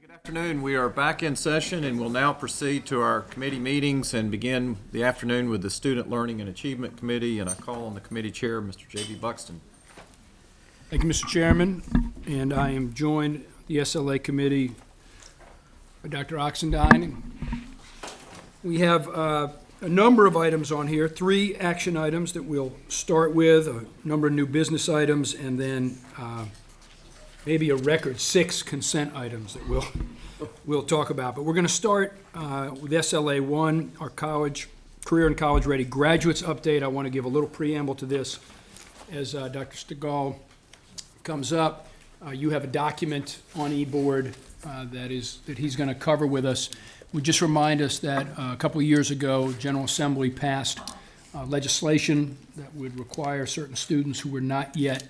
Good afternoon. We are back in session and will now proceed to our committee meetings and begin the afternoon with the Student Learning and Achievement Committee, and I call on the committee chair, Mr. J.B. Buxton. Thank you, Mr. Chairman, and I am joined, the SLA Committee, by Dr. Oxendine. We have a number of items on here, 3 action items that we'll start with, a number of new business items, and then maybe a record 6 consent items that we'll talk about. But we're going to start with SLA 1, our career and college ready graduates update. I want to give a little preamble to this as Dr. Stegall comes up. You have a document on eBoard that he's going to cover with us. We just remind us that a couple of years ago, General Assembly passed legislation that would require certain students who were not yet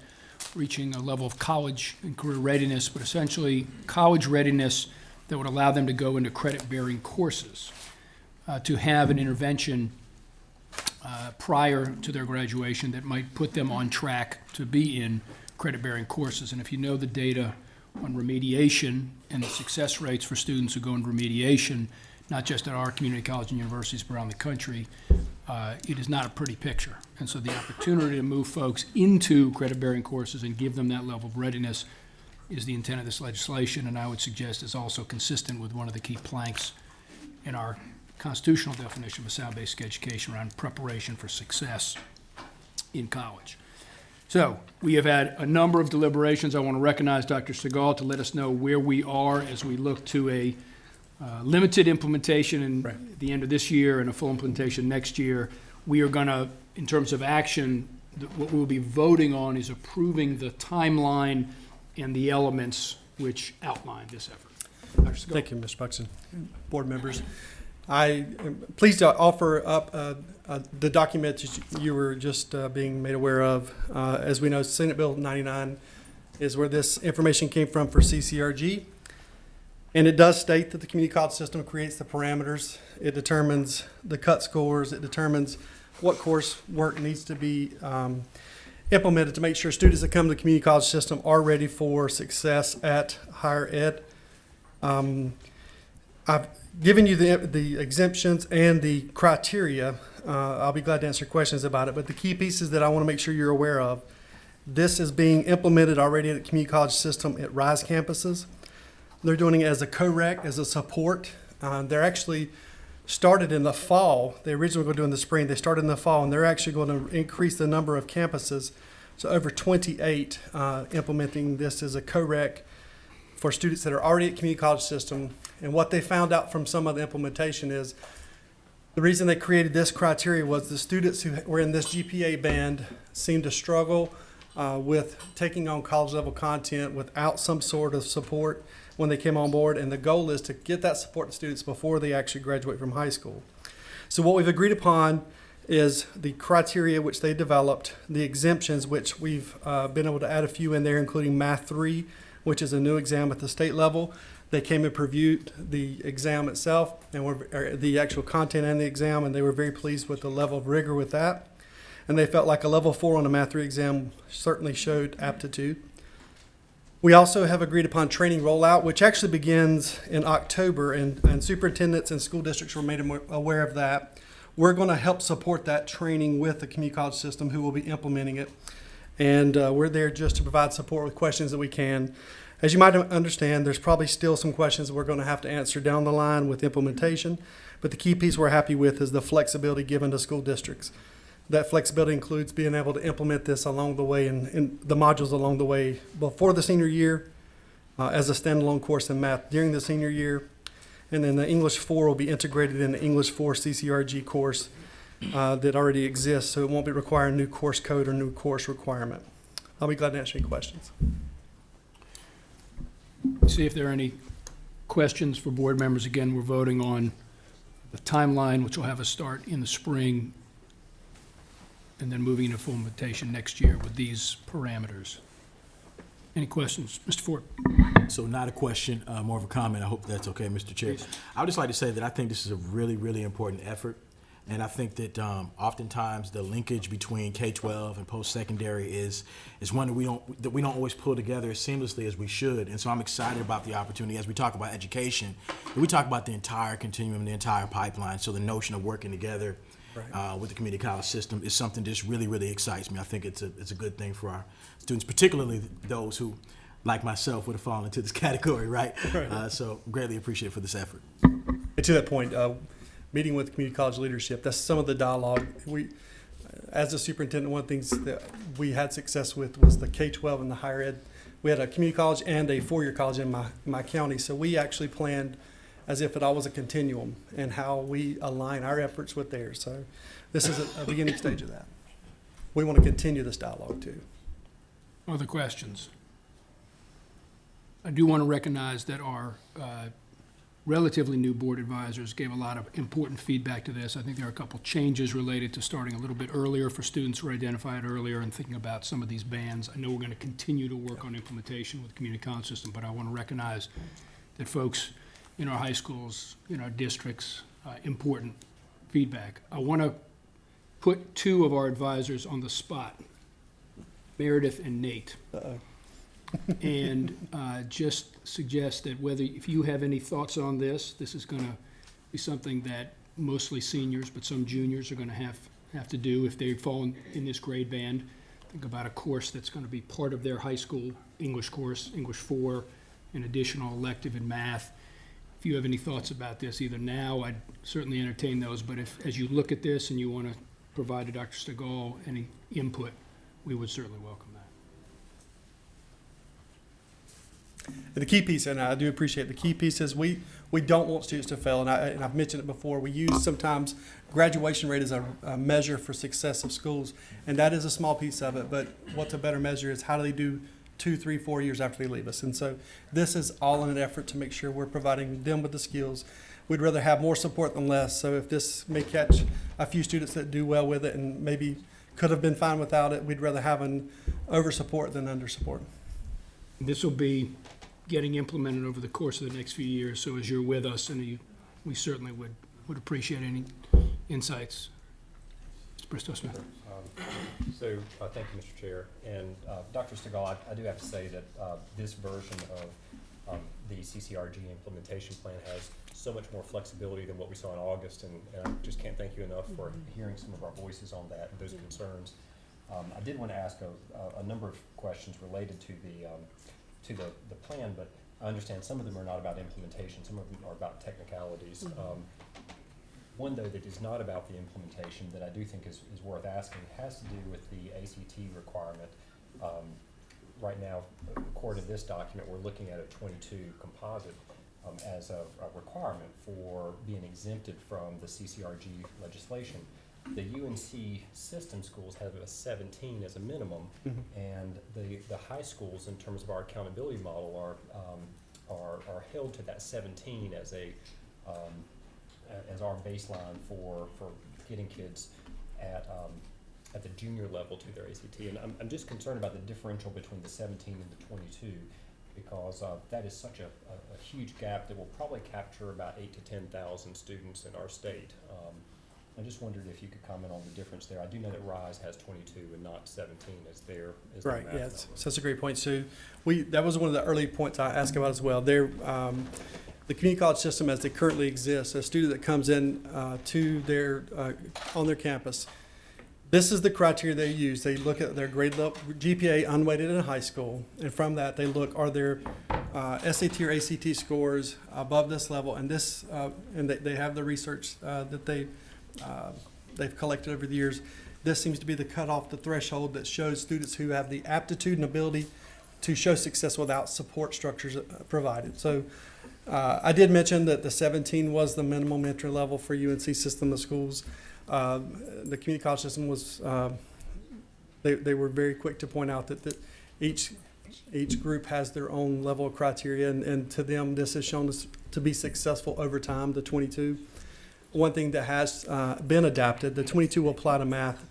reaching a level of college and career readiness, but essentially college readiness that would allow them to go into credit-bearing courses, to have an intervention prior to their graduation that might put them on track to be in credit-bearing courses. And if you know the data on remediation and the success rates for students who go into remediation, not just at our community college and universities but around the country, it is not a pretty picture. And so the opportunity to move folks into credit-bearing courses and give them that level of readiness is the intent of this legislation, and I would suggest is also consistent with one of the key planks in our constitutional definition of a sound-basic education around preparation for success in college. So we have had a number of deliberations. I want to recognize Dr. Stegall to let us know where we are as we look to a limited implementation in the end of this year and a full implementation next year. We are going to, in terms of action, what we'll be voting on is approving the timeline and the elements which outline this effort. Dr. Stegall. Thank you, Mr. Buxton. Board members, I am pleased to offer up the document that you were just being made aware of. As we know, Senate Bill 99 is where this information came from for CCRG. And it does state that the community college system creates the parameters. It determines the cut scores. It determines what course work needs to be implemented to make sure students that come to the community college system are ready for success at higher ed. I've given you the exemptions and the criteria. I'll be glad to answer questions about it. But the key pieces that I want to make sure you're aware of, this is being implemented already at the community college system at RISE campuses. They're doing it as a co-rec, as a support. They're actually started in the fall. They originally were going to do it in the spring. They started in the fall, and they're actually going to increase the number of campuses. So over 28 implementing this as a co-rec for students that are already at community college system. And what they found out from some of the implementation is the reason they created this criteria was the students who were in this GPA band seemed to struggle with taking on college level content without some sort of support when they came on board, and the goal is to get that support to students before they actually graduate from high school. So what we've agreed upon is the criteria which they developed, the exemptions which we've been able to add a few in there, including Math 3, which is a new exam at the state level. They came and previewed the exam itself and the actual content and the exam, and they were very pleased with the level of rigor with that. And they felt like a level 4 on the Math 3 exam certainly showed aptitude. We also have agreed upon training rollout, which actually begins in October, and superintendents and school districts were made aware of that. We're going to help support that training with the community college system who will be implementing it. And we're there just to provide support with questions that we can. As you might understand, there's probably still some questions that we're going to have to answer down the line with implementation. But the key piece we're happy with is the flexibility given to school districts. That flexibility includes being able to implement this along the way and the modules along the way before the senior year as a standalone course in math during the senior year. And then the English 4 will be integrated in the English 4 CCRG course that already exists, so it won't be requiring new course code or new course requirement. I'll be glad to answer any questions. See if there are any questions for board members. Again, we're voting on the timeline, which will have us start in the spring and then moving into full implementation next year with these parameters. Any questions? Mr. Ford. So not a question, more of a comment. I hope that's okay, Mr. Chair. Please. I would just like to say that I think this is a really, really important effort. And I think that oftentimes the linkage between K-12 and post-secondary is one that we don't always pull together as seamlessly as we should. And so I'm excited about the opportunity as we talk about education. We talk about the entire continuum, the entire pipeline. So the notion of working together with the community college system is something that just really, really excites me. I think it's a good thing for our students, particularly those who, like myself, would have fallen into this category, right? So greatly appreciate it for this effort. And to that point, meeting with community college leadership, that's some of the dialogue. As the superintendent, one of the things that we had success with was the K-12 and the higher ed. We had a community college and a four-year college in my county, so we actually planned as if it all was a continuum and how we align our efforts with theirs. So this is a beginning stage of that. We want to continue this dialogue too. Other questions? I do want to recognize that our relatively new board advisors gave a lot of important feedback to this. I think there are a couple changes related to starting a little bit earlier for students who are identified earlier and thinking about some of these bands. I know we're going to continue to work on implementation with the community college system, but I want to recognize that folks in our high schools, in our districts, important feedback. I want to put two of our advisors on the spot, Meredith and Nate. And just suggest that if you have any thoughts on this is going to be something that mostly seniors, but some juniors are going to have to do if they fall in this grade band. Think about a course that's going to be part of their high school English course, English 4, an additional elective in math. If you have any thoughts about this, either now, I'd certainly entertain those, but if, as you look at this and you want to provide to Dr. Stegall any input, we would certainly welcome that. The key piece, and I do appreciate the key piece, is we don't want students to fail, and I've mentioned it before. We use sometimes graduation rate as a measure for success of schools, and that is a small piece of it, but what's a better measure is how do they do 2, 3, 4 years after they leave us. And so this is all in an effort to make sure we're providing them with the skills. We'd rather have more support than less, so if this may catch a few students that do well with it and maybe could have been fine without it, we'd rather have an over support than under support. This will be getting implemented over the course of the next few years, so as you're with us, and we certainly would appreciate any insights. Mr. Bristow-Smith. Thank you, Mr. Chair. And Dr. Stegall, I do have to say that this version of the CCRG implementation plan has so much more flexibility than what we saw in August, and I just can't thank you enough for hearing some of our voices on that and those concerns. I did want to ask a number of questions related to the plan, but I understand some of them are not about implementation, some of them are about technicalities. One, though, that is not about the implementation that I do think is worth asking has to do with the ACT requirement. Right now, according to this document, we're looking at a 22 composite as a requirement for being exempted from the CCRG legislation. The UNC system schools have a 17 as a minimum, and the high schools, in terms of our accountability model, are held to that 17 as as our baseline for getting kids at the junior level to their ACT. And I'm just concerned about the differential between the 17 and the 22, because that is such a huge gap that will probably capture about 8,000 to 10,000 students in our state. I just wondered if you could comment on the difference there. I do know that RISE has 22 and not 17 as their Right, math yes, number. so that's a great point, Sue. That was one of the early points I asked about as well. The community college system as they currently exist, a student that comes in on their campus, this is the criteria they use. They look at their grade level, GPA unweighted in high school, and from that they look, are their SAT or ACT scores above this level, and they have the research that they've collected over the years. This seems to be the cutoff, the threshold that shows students who have the aptitude and ability to show success without support structures provided. So I did mention that the 17 was the minimum entry level for UNC system of schools. The community college system was, they were very quick to point out that each group has their own level of criteria, and to them this has shown us to be successful over time, the 22. One thing that has been adapted, the 22 will apply to math.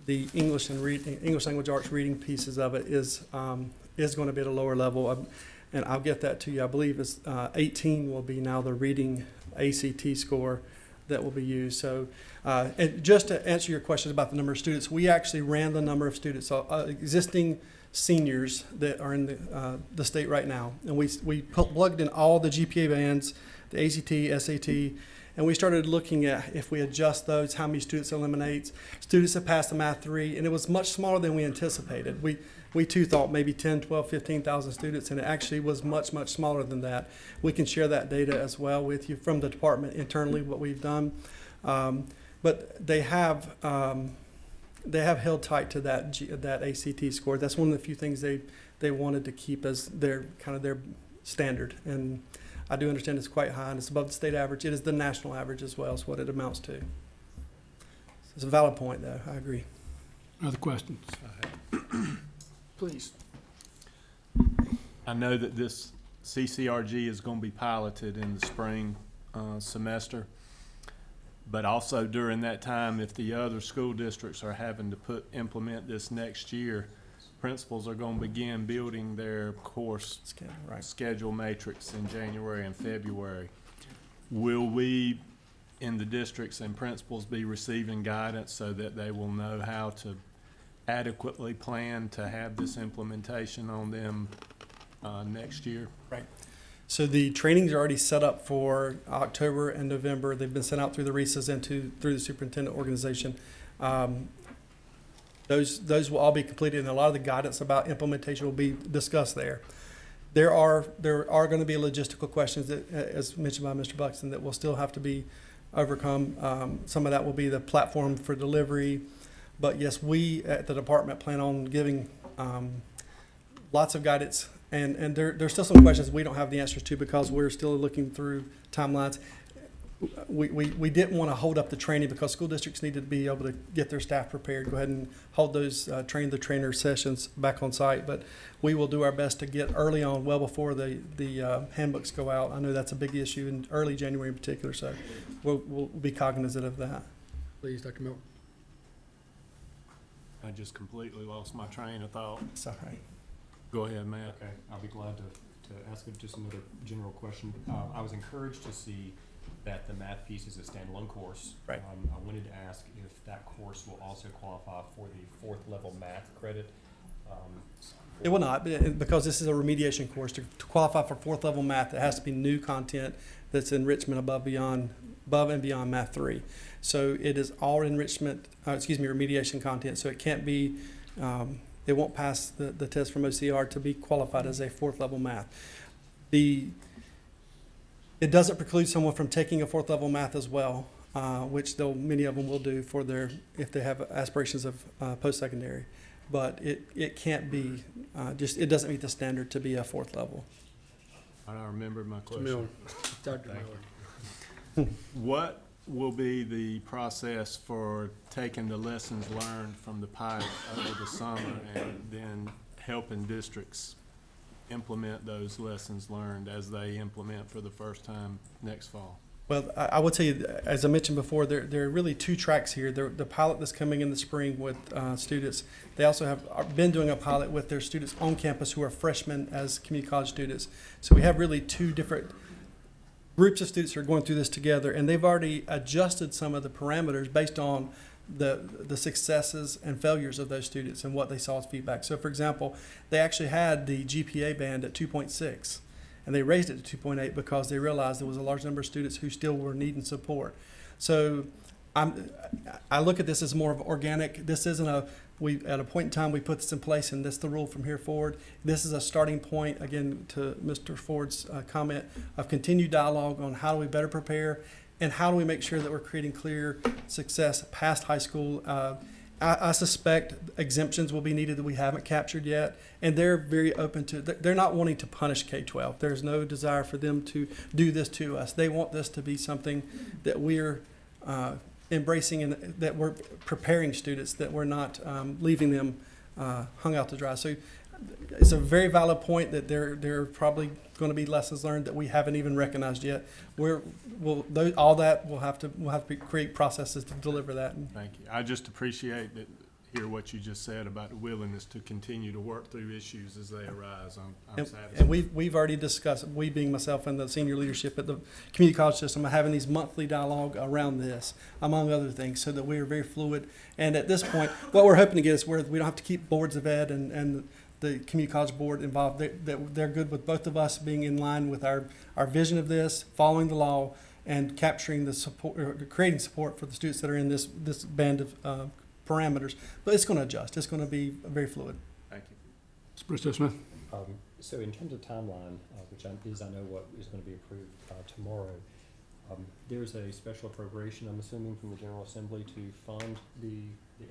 The English language arts reading pieces of it is going to be at a lower level, and I'll get that to you. I believe it's 18 will be now the reading ACT score, that will be used. So, and just to answer your question about the number of students, we actually ran the number of students, existing seniors that are in the state right now, and we plugged in all the GPA bands, the ACT, SAT, and we started looking at if we adjust those, how many students it eliminates. Students have passed the Math 3, and it was much smaller than we anticipated. We too thought maybe 10, 12, 15,000 students, and it actually was much, much smaller than that. We can share that data as well with you from the department internally, what we've done. But they have held tight to that ACT score. That's one of the few things they wanted to keep as their standard. And I do understand it's quite high, and it's above the state average. It is the national average as well, is what it amounts to. It's a valid point, though. I agree. Other questions? Please. I know that this CCRG is going to be piloted in the spring semester, but also during that time, if the other school districts are having to implement this next year, principals are going to begin building their course schedule matrix in January and February. Will we, in the districts and principals, be receiving guidance so that they will know how to adequately plan to have this implementation on them next year? Right. So the trainings are already set up for October and November. They've been sent out through the RESAs and through the superintendent organization. Those will all be completed, and a lot of the guidance about implementation will be discussed there. There are going to be logistical questions that, as mentioned by Mr. Buxton, that will still have to be overcome. Some of that will be the platform for delivery. But yes, we at the department plan on giving lots of guidance, and there's still some questions we don't have the answers to because we're still looking through timelines. We didn't want to hold up the training because school districts needed to be able to get their staff prepared, go ahead and hold those train the trainer sessions back on site. But we will do our best to get early on, well before the handbooks go out. I know that's a big issue in early January in particular, so we'll be cognizant of that. Please, Dr. Miller. I just completely lost my train of thought. It's all right. Go ahead, Matt. Okay, I'll be glad to ask just another general question. I was encouraged to see that the math piece is a standalone course. Right. I wanted to ask if that course will also qualify for the 4th level math credit. It will not, because this is a remediation course. To qualify for 4th level math, it has to be new content that's enrichment above and beyond Math 3. So it is all enrichment, remediation content. So it can't be, it won't pass the test from OCR to be qualified as a 4th level math. It doesn't preclude someone from taking a 4th level math as well, which many of them will do if they have aspirations of post-secondary. But it can't be, it doesn't meet the standard to be a 4th level. I remembered my question. Miller. Dr. Miller. What will be the process for taking the lessons learned from the pilot over the summer and then helping districts implement those lessons learned as they implement for the first time next fall? Well, I will tell you, as I mentioned before, there are really 2 tracks here. The pilot that's coming in the spring with students. They also have been doing a pilot with their students on campus who are freshmen as community college students. So we have really 2 different groups of students who are going through this together, and they've already adjusted some of the parameters based on the successes and failures of those students and what they saw as feedback. So, for example, they actually had the GPA band at 2.6, and they raised it to 2.8 because they realized there was a large number of students who still were needing support. So I look at this as more of organic. This isn't at a point in time we put this in place and that's the rule from here forward. This is a starting point, again, to Mr. Ford's comment, of continued dialogue on how do we better prepare and how do we make sure that we're creating clear success past high school. I suspect exemptions will be needed that we haven't captured yet, and they're very open to, they're not wanting to punish K-12. There's no desire for them to do this to us. They want this to be something that we're embracing and that we're preparing students, that we're not leaving them hung out to dry. So it's a very valid point that there are probably going to be lessons learned that we haven't even recognized yet. We'll have to create processes to deliver that. Thank you. I just appreciate that hear what you just said about the willingness to continue to work through issues as they arise. I'm And satisfied. we've already discussed, we being myself and the senior leadership at the community college system, are having these monthly dialogue around this, among other things, so that we are very fluid. And at this point, what we're hoping to get is where we don't have to keep boards of ed and the community college board involved. They're good with both of us being in line with our vision of this, following the law, and capturing the support, or creating support for the students that are in this band of parameters. But it's going to adjust. It's going to be very fluid. Thank you. Mr. Bristow Smith? So in terms of timeline, which I know what is going to be approved tomorrow, there's a special appropriation, I'm assuming, from the General Assembly to fund the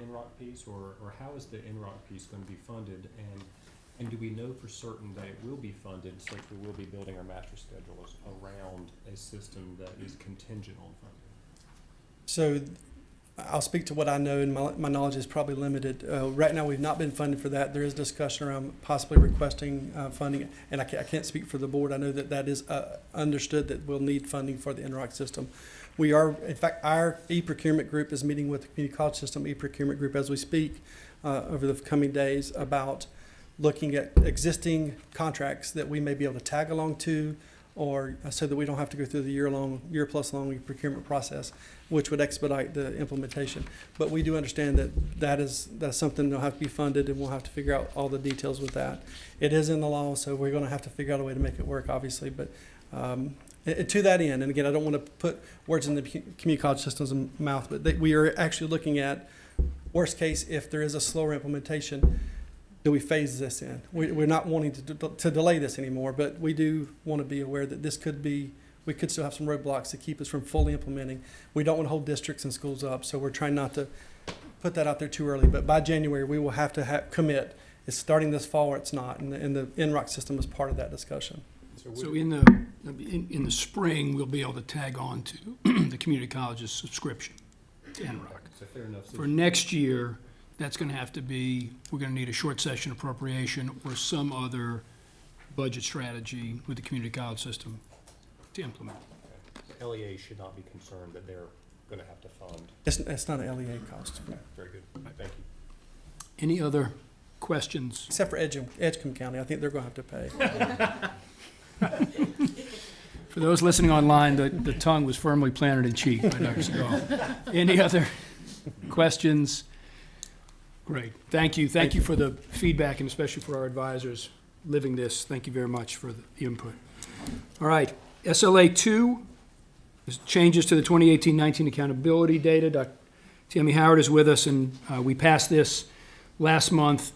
NROC piece, or how is the NROC piece going to be funded? And do we know for certain that it will be funded, such we will be building our master schedules around a system that is contingent on funding? So I'll speak to what I know, and my knowledge is probably limited. Right now, we've not been funded for that. There is discussion around possibly requesting funding, and I can't speak for the board. I know that is understood that we'll need funding for the NROC system. We are, in fact, our e-procurement group is meeting with the community college system e-procurement group as we speak over the coming days about looking at existing contracts that we may be able to tag along to, or so that we don't have to go through the year-plus long procurement process, which would expedite the implementation. But we do understand that's something that'll have to be funded, and we'll have to figure out all the details with that. It is in the law, so we're going to have to figure out a way to make it work, obviously. But to that end, and again, I don't want to put words in the community college system's mouth, but we are actually looking at worst case, if there is a slower implementation, do we phase this in? We're not wanting to delay this anymore, but we do want to be aware that we could still have some roadblocks to keep us from fully implementing. We don't want to hold districts and schools up, so we're trying not to put that out there too early. But by January, we will have to commit. It's starting this fall or it's not, and the NROC system is part of that discussion. So in the spring, we'll be able to tag on to the community college's subscription to NROC. So fair enough. For next year, that's going to have to be, we're going to need a short session appropriation or some other budget strategy with the community college system to implement. The LEA should not be concerned that they're going to have to fund. It's not an LEA cost, Very good. Thank you. Any other questions? except for Edgecombe County. I think they're going to have to pay. For those listening online, the tongue was firmly planted in cheek by Dr. Segal. Any other questions? Great. Thank you. Thank you for the feedback, and especially for our advisors living this. Thank you very much for the input. All right. SLA 2 is changes to the 2018-19 accountability data. Dr. Tammy Howard is with us, and we passed this last month.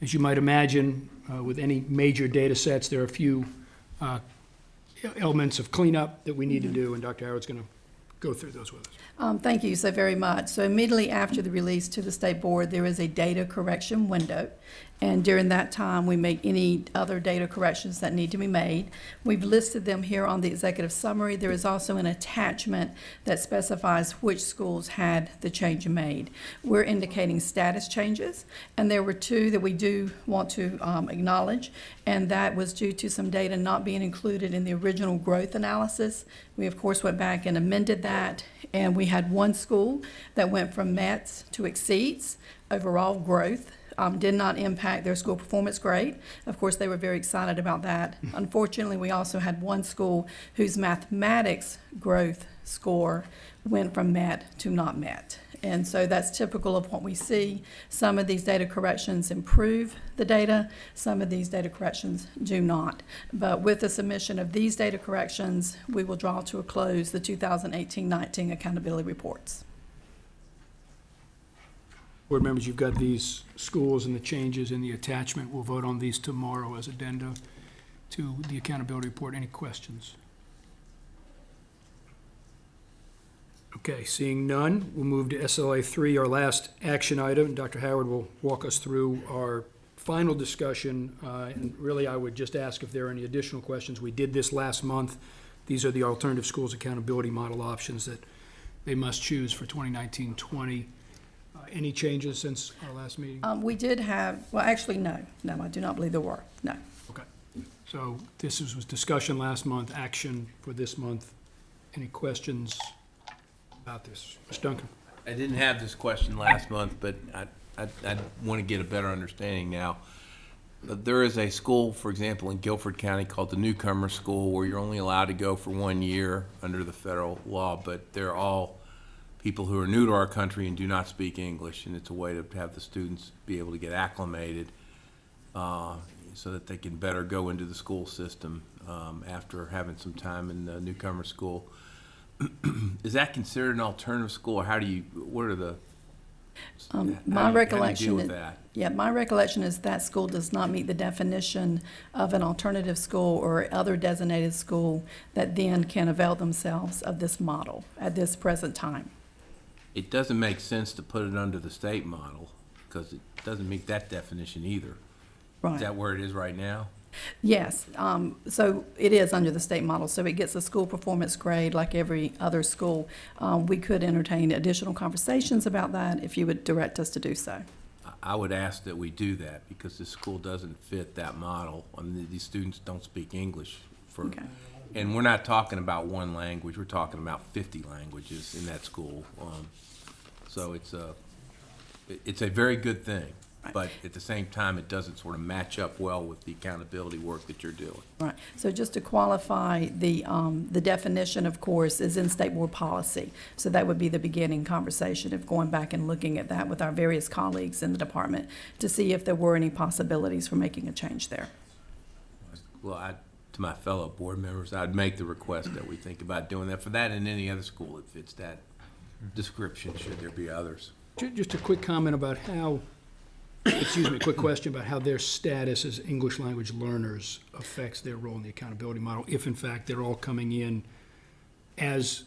As you might imagine, with any major data sets, there are a few elements of cleanup that we need to do, and Dr. Howard's going to go through those with us. Thank you so very much. So immediately after the release to the state board, there is a data correction window. And during that time, we make any other data corrections that need to be made. We've listed them here on the executive summary. There is also an attachment that specifies which schools had the change made. We're indicating status changes, and there were two that we do want to acknowledge, and that was due to some data not being included in the original growth analysis. We, of course, went back and amended that, and we had one school that went from METs to exceeds. Overall growth did not impact their school performance grade. Of course, they were very excited about that. Unfortunately, we also had one school whose mathematics growth score went from met to not met. And so that's typical of what we see. Some of these data corrections improve the data. Some of these data corrections do not. But with the submission of these data corrections, we will draw to a close the 2018-19 accountability reports. Board members, you've got these schools and the changes in the attachment. We'll vote on these tomorrow as addenda to the accountability report. Any questions? Okay, seeing none, we'll move to SLA 3, our last action item. Dr. Howard will walk us through our final discussion. And really, I would just ask if there are any additional questions. We did this last month. These are the alternative schools accountability model options that they must choose for 2019-20. Any changes since our last meeting? We did have, well, actually, no, I do not believe there were, no. Okay. So this was discussion last month, action for this month. Any questions about this? Mr. Duncan? I didn't have this question last month, but I want to get a better understanding now. There is a school, for example, in Guilford County called the Newcomer School, where you're only allowed to go for 1 year under the federal law, but they're all people who are new to our country and do not speak English, and it's a way to have the students be able to get acclimated so that they can better go into the school system after having some time in the Newcomer School. Is that considered an alternative school, or what are the, My how do you recollection deal with is, that? yeah, my recollection is that school does not meet the definition of an alternative school or other designated school that then can avail themselves of this model at this present time. It doesn't make sense to put it under the state model, because it doesn't meet that definition either. Right. Is that where it is right now? Yes, so it is under the state model, so it gets a school performance grade like every other school. We could entertain additional conversations about that if you would direct us to do so. I would ask that we do that, because this school doesn't fit that model. I mean, these students don't speak English Okay. and we're not talking about one language, we're talking about 50 languages in that school. So it's a very good thing, but at the same time, it doesn't sort of match up well with the accountability work that you're doing. Right, so just to qualify, the definition, of course, is in state board policy. So that would be the beginning conversation of going back and looking at that with our various colleagues in the department to see if there were any possibilities for making a change there. Well, to my fellow board members, I'd make the request that we think about doing that for that and any other school that fits that description, should there be others. Just a quick comment about how, quick question about how their status as English language learners affects their role in the accountability model, if in fact they're all coming in as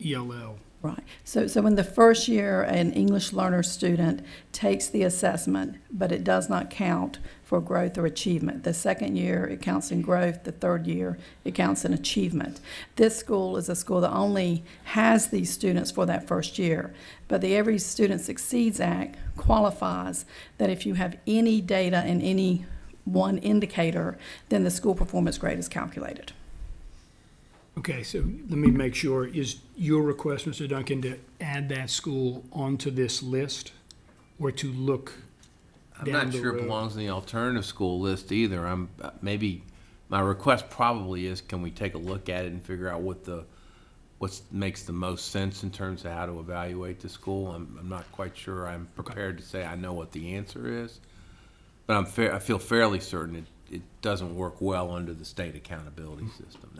ELL. Right, so in the first year, an English learner student takes the assessment, but it does not count for growth or achievement. The second year, it counts in growth. The third year, it counts in achievement. This school is a school that only has these students for that first year, but the Every Student Succeeds Act qualifies that if you have any data in any one indicator, then the school performance grade is calculated. Okay, so let me make sure, is your request, Mr. Duncan, to add that school onto this list or to look I'm down not the sure it road? belongs in the alternative school list either. Maybe, my request probably is, can we take a look at it and figure out what makes the most sense in terms of how to evaluate the school? I'm not quite sure I'm prepared to say I know what the answer is, but I feel fairly certain it doesn't work well under the state accountability system.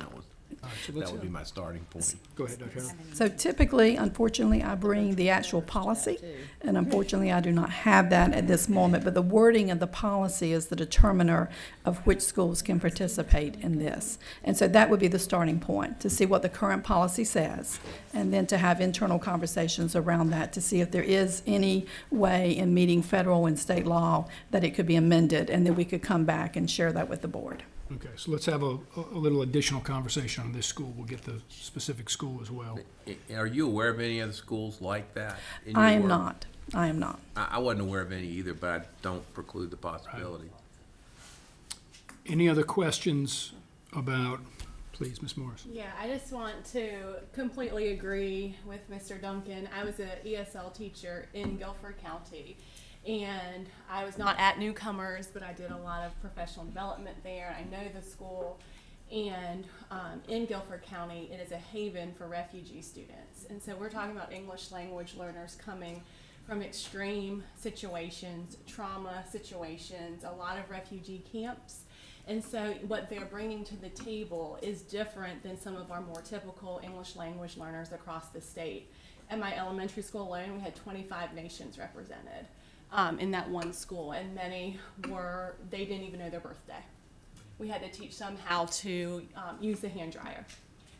All right, so let's, That would be my starting point. go ahead, Dr. Howard. So typically, unfortunately, I bring the actual policy, and unfortunately, I do not have that at this moment, but the wording of the policy is the determiner of which schools can participate in this. And so that would be the starting point, to see what the current policy says, and then to have internal conversations around that to see if there is any way in meeting federal and state law that it could be amended, and then we could come back and share that with the board. Okay, so let's have a little additional conversation on this school. We'll get the specific school as well. Are you aware of any other schools like that? in your I am work? not. I am not. I wasn't aware of any either, but I don't preclude the possibility. Any other questions about, please, Ms. Morris? Yeah, I just want to completely agree with Mr. Duncan. I was an ESL teacher in Guilford County, and I was not at Newcomers, but I did a lot of professional development there. I know the school, and in Guilford County, it is a haven for refugee students. And so we're talking about English language learners coming from extreme situations, trauma situations, a lot of refugee camps. And so what they're bringing to the table is different than some of our more typical English language learners across the state. At my elementary school alone, we had 25 nations represented in that one school, and many they didn't even know their birthday. We had to teach them how to use the hand dryer.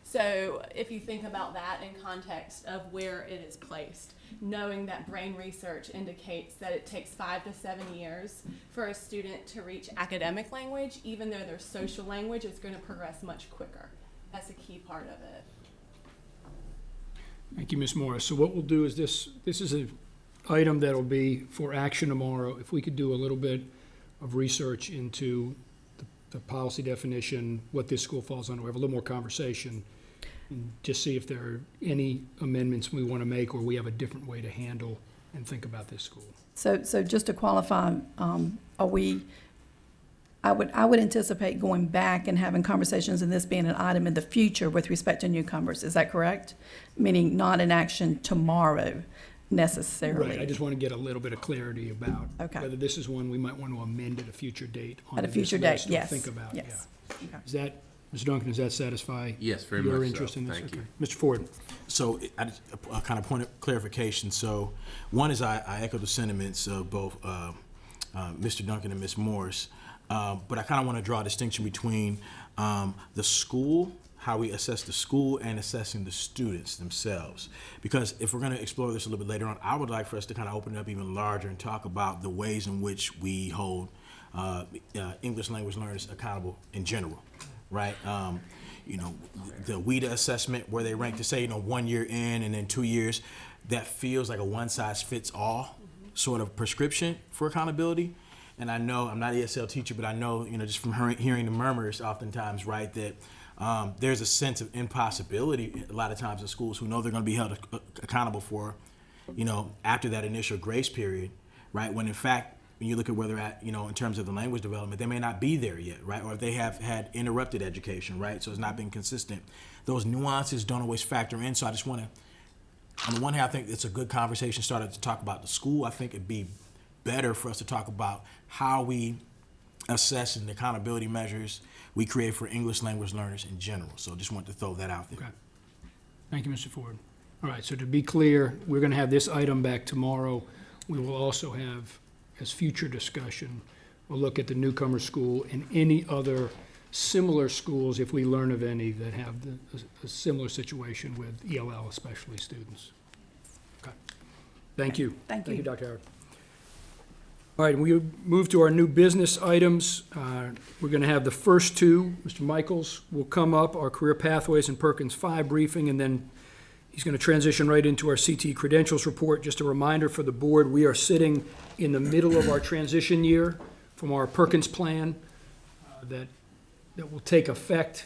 So if you think about that in context of where it is placed, knowing that brain research indicates that it takes 5 to 7 years for a student to reach academic language, even though their social language is going to progress much quicker. That's a key part of it. Thank you, Ms. Morris. So what we'll do is this is an item that'll be for action tomorrow. If we could do a little bit of research into the policy definition, what this school falls under, we have a little more conversation, and just see if there are any amendments we want to make or we have a different way to handle and think about this school. So just to qualify, I would anticipate going back and having conversations and this being an item in the future with respect to newcomers. Is that correct? Meaning not an action tomorrow necessarily. Right, I just want to get a little bit of clarity about Okay. whether this is one we might want to amend at a future date. At a onto future this date, list or yes. Think about, yeah. Yes. Okay. Is that, Mr. Duncan, does that satisfy? Yes, very your much so. interest in this? Thank you. Okay. Mr. Ford? So a kind of point of clarification. So one is I echo the sentiments of both Mr. Duncan and Ms. Morris, but I kind of want to draw a distinction between the school, how we assess the school, and assessing the students themselves. Because if we're going to explore this a little bit later on, I would like for us to kind of open it up even larger and talk about the ways in which we hold English language learners accountable in general, right? The WIDA assessment where they rank to say, 1 year in and then 2 years, that feels like a one-size-fits-all sort of prescription for accountability. And I know, I'm not an ESL teacher, but I know, just from hearing the murmurs oftentimes, right, that there's a sense of impossibility a lot of times in schools who know they're going to be held accountable for, after that initial grace period, right, when in fact, when you look at where they're at, in terms of the language development, they may not be there yet, right? Or if they have had interrupted education, right? So it's not been consistent. Those nuances don't always factor in. So I just want to, on the one hand, I think it's a good conversation started to talk about the school. I think it'd be better for us to talk about how we assess and the accountability measures we create for English language learners in general. So just want to throw that out there. Okay. Thank you, Mr. Ford. All right, so to be clear, we're going to have this item back tomorrow. We will also have, as future discussion, we'll look at the newcomer school and any other similar schools, if we learn of any, that have a similar situation with ELL, especially students. Okay. Thank you. Thank you. Thank you, Dr. Howard. All right, we move to our new business items. We're going to have the first two. Mr. Michaels will come up, our Career Pathways and Perkins 5 briefing, and then he's going to transition right into our CTE credentials report. Just a reminder for the board, we are sitting in the middle of our transition year from our Perkins plan that will take effect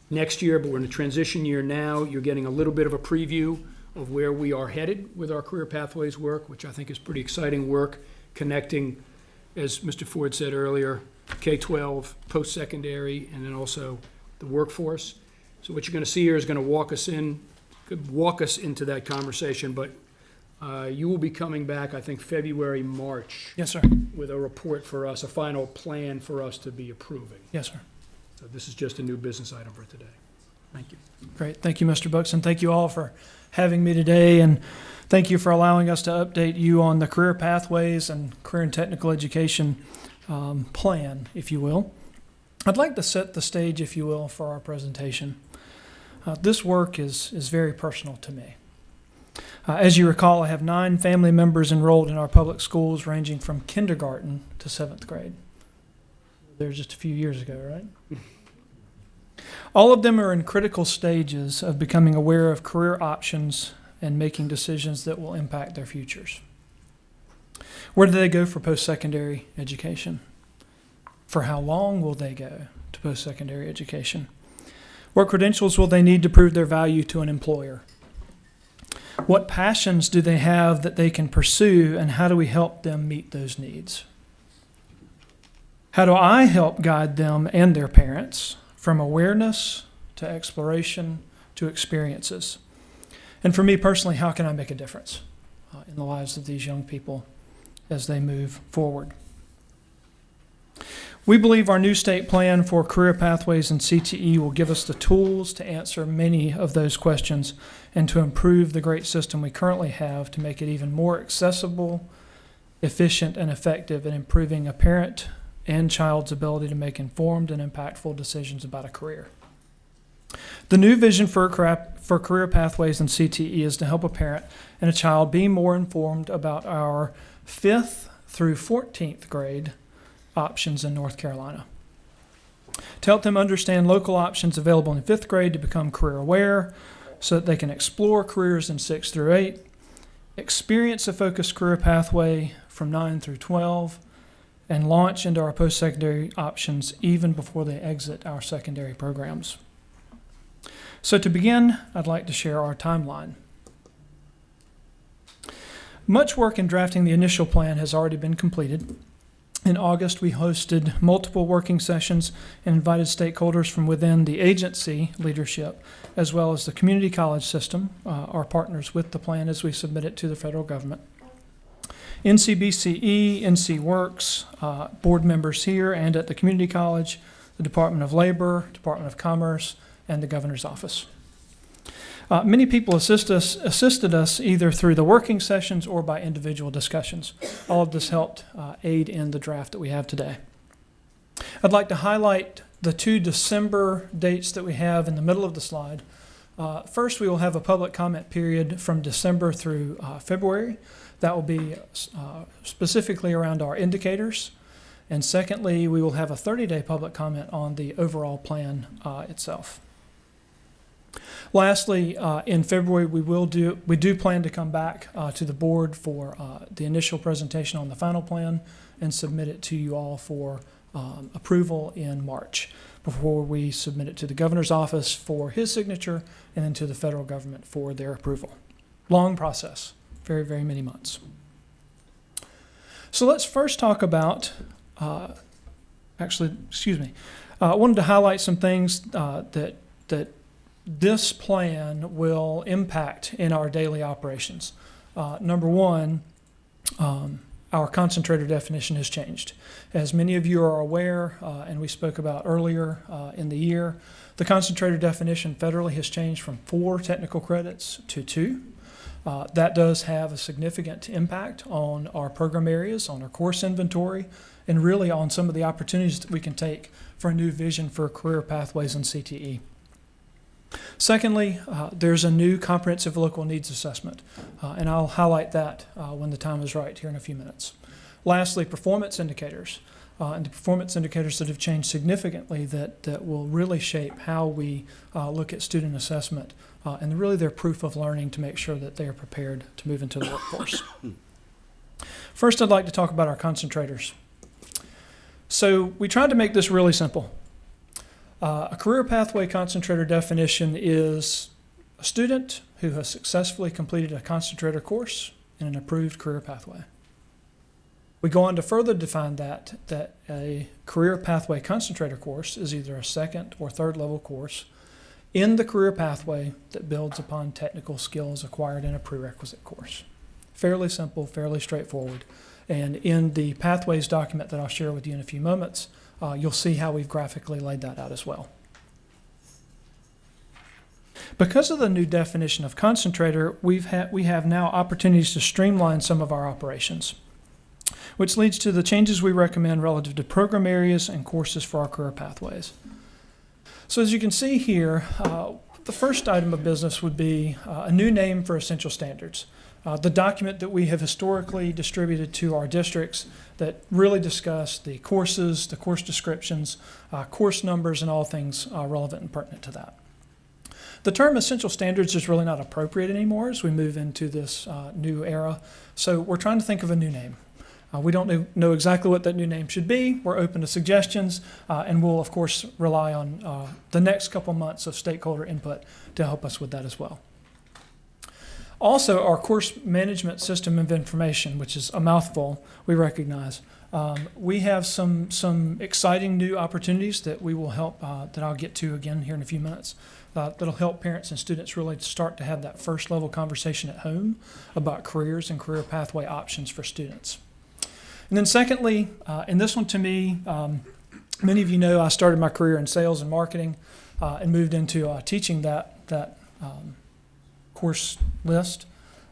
next year, but we're in a transition year now. You're getting a little bit of a preview of where we are headed with our Career Pathways work, which I think is pretty exciting work, connecting, as Mr. Ford said earlier, K-12, post-secondary, and then also the workforce. So what you're going to see here is going to walk us into that conversation, but you will be coming back, I think, February, March. Yes, sir. With a report for us, a final plan for us to be approving. Yes, sir. So this is just a new business item for today. Thank you. Great. Thank you, Mr. Buxton. Thank you all for having me today, and thank you for allowing us to update you on the Career Pathways and Career and Technical Education plan, if you will. I'd like to set the stage, if you will, for our presentation. This work is very personal to me. As you recall, I have 9 family members enrolled in our public schools ranging from kindergarten to 7th grade. They were just a few years ago, right? All of them are in critical stages of becoming aware of career options and making decisions that will impact their futures. Where do they go for post-secondary education? For how long will they go to post-secondary education? What credentials will they need to prove their value to an employer? What passions do they have that they can pursue, and how do we help them meet those needs? How do I help guide them and their parents from awareness to exploration to experiences? And for me personally, how can I make a difference in the lives of these young people as they move forward? We believe our new state plan for career pathways and CTE will give us the tools to answer many of those questions and to improve the great system we currently have to make it even more accessible, efficient, and effective in improving a parent and child's ability to make informed and impactful decisions about a career. The new vision for career pathways and CTE is to help a parent and a child be more informed about our 5th through 14th grade options in North Carolina. To help them understand local options available in 5th grade to become career aware so that they can explore careers in 6th through 8, experience a focused career pathway from 9 through 12, and launch into our post-secondary options even before they exit our secondary programs. So to begin, I'd like to share our timeline. Much work in drafting the initial plan has already been completed. In August, we hosted multiple working sessions and invited stakeholders from within the agency leadership, as well as the community college system, our partners with the plan as we submit it to the federal government. NCBCE, NC Works, board members here and at the community college, the Department of Labor, Department of Commerce, and the governor's office. Many people assisted us either through the working sessions or by individual discussions. All of this helped aid in the draft that we have today. I'd like to highlight the 2 December dates that we have in the middle of the slide. First, we will have a public comment period from December through February. That will be specifically around our indicators. And secondly, we will have a 30-day public comment on the overall plan itself. Lastly, in February, we do plan to come back to the board for the initial presentation on the final plan and submit it to you all for approval in March before we submit it to the governor's office for his signature and then to the federal government for their approval. Long process, very, very many months. So let's first talk about, I wanted to highlight some things that this plan will impact in our daily operations. Number one, our concentrator definition has changed. As many of you are aware, and we spoke about earlier in the year, the concentrator definition federally has changed from 4 technical credits to 2. That does have a significant impact on our program areas, on our course inventory, and really on some of the opportunities that we can take for a new vision for career pathways in CTE. Secondly, there's a new comprehensive local needs assessment, and I'll highlight that when the time is right here in a few minutes. Lastly, performance indicators, and the performance indicators that have changed significantly that will really shape how we look at student assessment, and really their proof of learning to make sure that they are prepared to move into the workforce. First, I'd like to talk about our concentrators. So we tried to make this really simple. A career pathway concentrator definition is a student who has successfully completed a concentrator course in an approved career pathway. We go on to further define that a career pathway concentrator course is either a 2nd or 3rd level course in the career pathway that builds upon technical skills acquired in a prerequisite course. Fairly simple, fairly straightforward. And in the pathways document that I'll share with you in a few moments, you'll see how we've graphically laid that out as well. Because of the new definition of concentrator, we have now opportunities to streamline some of our operations, which leads to the changes we recommend relative to program areas and courses for our career pathways. So as you can see here, the first item of business would be a new name for essential standards. The document that we have historically distributed to our districts that really discuss the courses, the course descriptions, course numbers, and all things relevant and pertinent to that. The term essential standards is really not appropriate anymore as we move into this new era, so we're trying to think of a new name. We don't know exactly what that new name should be. We're open to suggestions, and we'll, of course, rely on the next couple months of stakeholder input to help us with that as well. Also, our course management system of information, which is a mouthful, we recognize. We have some exciting new opportunities that we will help, that I'll get to again here in a few minutes, that'll help parents and students really start to have that first level conversation at home about careers and career pathway options for students. And then secondly, and this one to me, many of you know I started my career in sales and marketing and moved into teaching that course list,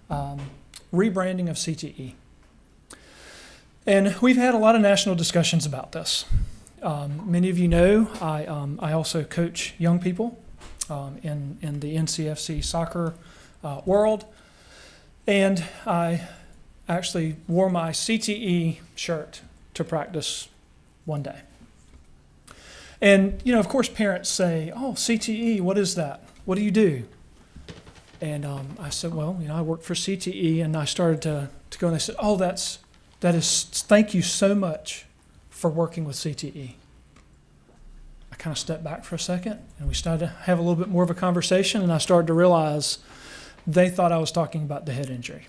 rebranding of CTE. And we've had a lot of national discussions about this. Many of you know I also coach young people in the NCFC soccer world, and I actually wore my CTE shirt to practice one day. And, you know, of course, parents say, "Oh, CTE, what is that? What do you do?" And I said, "Well, you know, I work for CTE," and I started to go, and they said, "Oh, that is, thank you so much for working with CTE." I kind of stepped back for a second, and we started to have a little bit more of a conversation, and I started to realize they thought I was talking about the head injury.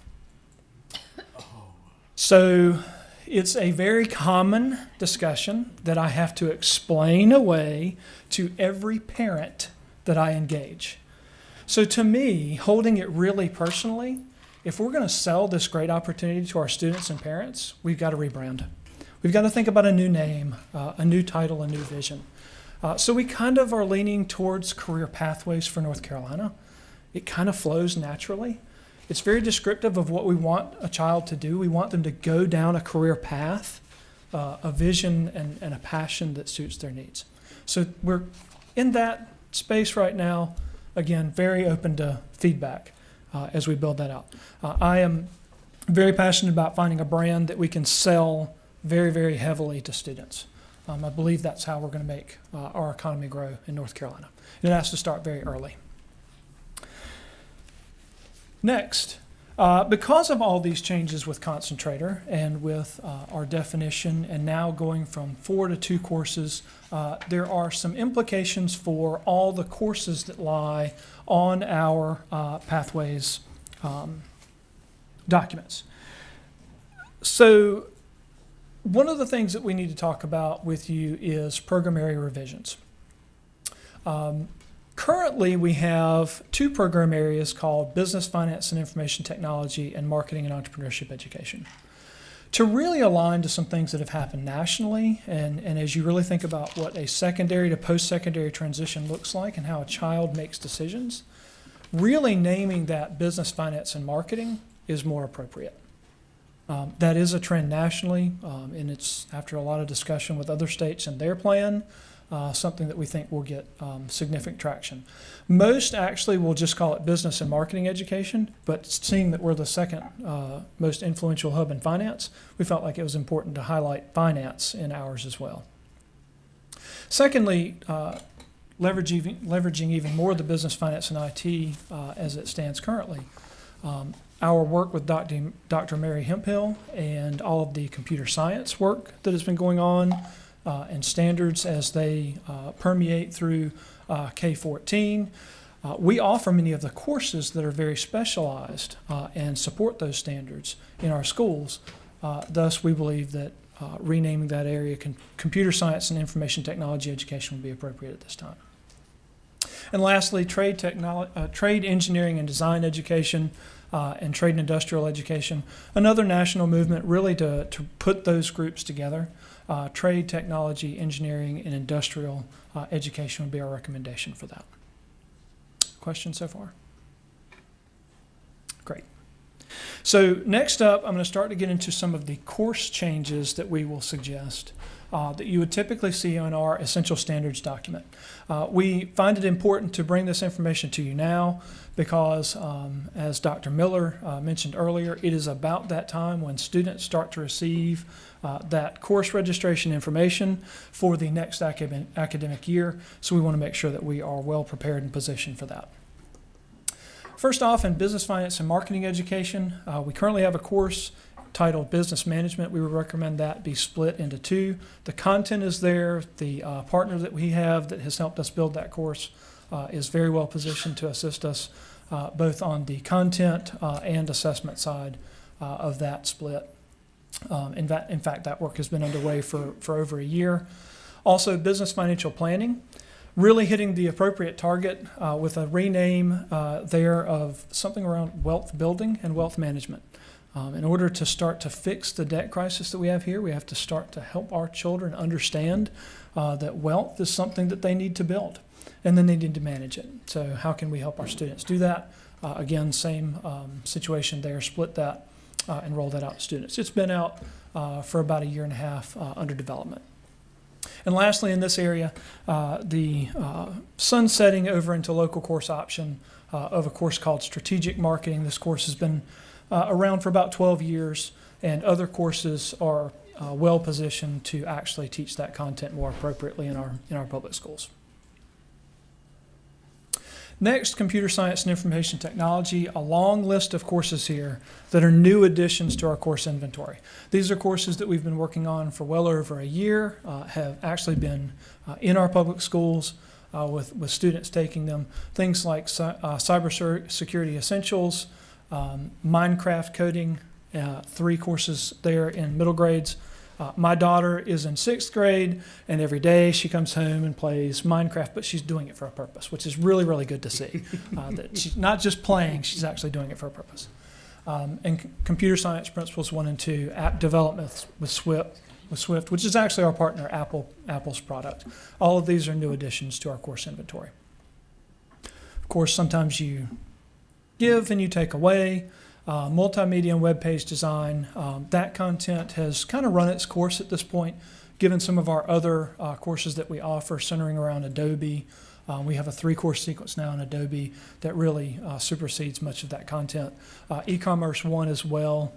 So it's a very common discussion that I have to explain away to every parent that I engage. So to me, holding it really personally, if we're going to sell this great opportunity to our students and parents, we've got to rebrand. We've got to think about a new name, a new title, a new vision. So we kind of are leaning towards career pathways for North Carolina. It kind of flows naturally. It's very descriptive of what we want a child to do. We want them to go down a career path, a vision and a passion that suits their needs. So we're in that space right now. Again, very open to feedback as we build that out. I am very passionate about finding a brand that we can sell very, very heavily to students. I believe that's how we're going to make our economy grow in North Carolina. It has to start very early. Next, because of all these changes with Concentrator and with our definition and now going from 4 to 2 courses, there are some implications for all the courses that lie on our pathways documents. So one of the things that we need to talk about with you is program area revisions. Currently, we have 2 program areas called Business, Finance, and Information Technology and Marketing and Entrepreneurship Education. To really align to some things that have happened nationally, and as you really think about what a secondary to post-secondary transition looks like and how a child makes decisions, really naming that Business, Finance, and Marketing is more appropriate. That is a trend nationally, and it's after a lot of discussion with other states and their plan, something that we think will get significant traction. Most actually will just call it business and marketing education, but seeing that we're the second most influential hub in finance, we felt like it was important to highlight finance in ours as well. Secondly, leveraging even more the business, finance, and IT as it stands currently. Our work with Dr. Mary Hemphill and all of the computer science work that has been going on and standards as they permeate through K-14. We offer many of the courses that are very specialized and support those standards in our schools. Thus, we believe that renaming that area computer science and information technology education would be appropriate at this time. And lastly, trade engineering and design education and trade and industrial education. Another national movement really to put those groups together. Trade, technology, engineering, and industrial education would be our recommendation for that. Questions so far? Great. So next up, I'm going to start to get into some of the course changes that we will suggest that you would typically see on our Essential Standards document. We find it important to bring this information to you now because, as Dr. Miller mentioned earlier, it is about that time when students start to receive that course registration information for the next academic year, so we want to make sure that we are well prepared and positioned for that. First off, in business, finance, and marketing education, we currently have a course titled Business Management. We would recommend that be split into 2. The content is there. The partner that we have that has helped us build that course is very well positioned to assist us both on the content and assessment side of that split. In fact, that work has been underway for over a year. Also, business financial planning, really hitting the appropriate target with a rename there of something around wealth building and wealth management. In order to start to fix the debt crisis that we have here, we have to start to help our children understand that wealth is something that they need to build, and then they need to manage it. So how can we help our students do that? Again, same situation there, split that and roll that out to students. It's been out for about 1.5 years under development. And lastly, in this area, the sunsetting over into local course option of a course called Strategic Marketing. This course has been around for about 12 years, and other courses are well positioned to actually teach that content more appropriately in our public schools. Next, computer science and information technology, a long list of courses here that are new additions to our course inventory. These are courses that we've been working on for well over a year, have actually been in our public schools with students taking them. Things like cybersecurity essentials, Minecraft coding, 3 courses there in middle grades. My daughter is in 6th grade, and every day she comes home and plays Minecraft, but she's doing it for a purpose, which is really, really good to see. That she's not just playing, she's actually doing it for a purpose. And computer science principles 1 and 2, app development with Swift, which is actually our partner, Apple's product. All of these are new additions to our course inventory. Of course, sometimes you give and you take away. Multimedia and web page design, that content has kind of run its course at this point, given some of our other courses that we offer centering around Adobe. We have a 3-course sequence now in Adobe that really supersedes much of that content. E-commerce 1 as well,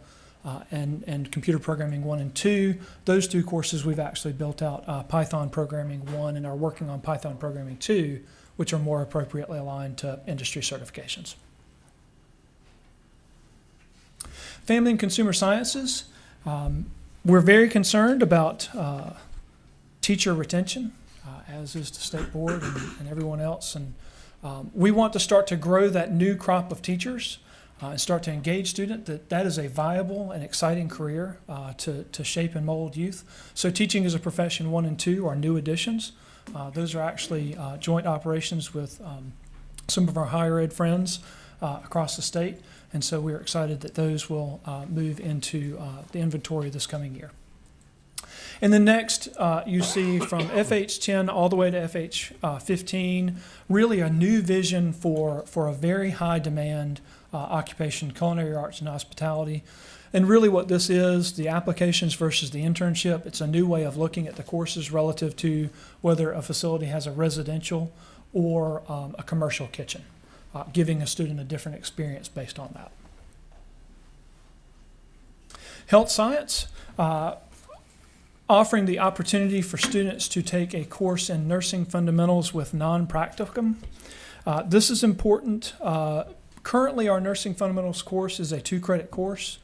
and computer programming 1 and 2. Those 2 courses we've actually built out Python programming 1 and are working on Python programming 2, which are more appropriately aligned to industry certifications. Family and consumer sciences, we're very concerned about teacher retention, as is the state board and everyone else. And we want to start to grow that new crop of teachers and start to engage students. That is a viable and exciting career to shape and mold youth. So teaching as a profession 1 and 2 are new additions. Those are actually joint operations with some of our higher ed friends across the state. And so we're excited that those will move into the inventory this coming year. And then next, you see from FH10 all the way to FH15, really a new vision for a very high demand occupation, culinary arts and hospitality. And really what this is, the applications versus the internship, it's a new way of looking at the courses relative to whether a facility has a residential or a commercial kitchen. Giving a student a different experience based on that. Health science, offering the opportunity for students to take a course in nursing fundamentals with non-practicum. This is important. Currently, our nursing fundamentals course is a 2-credit course,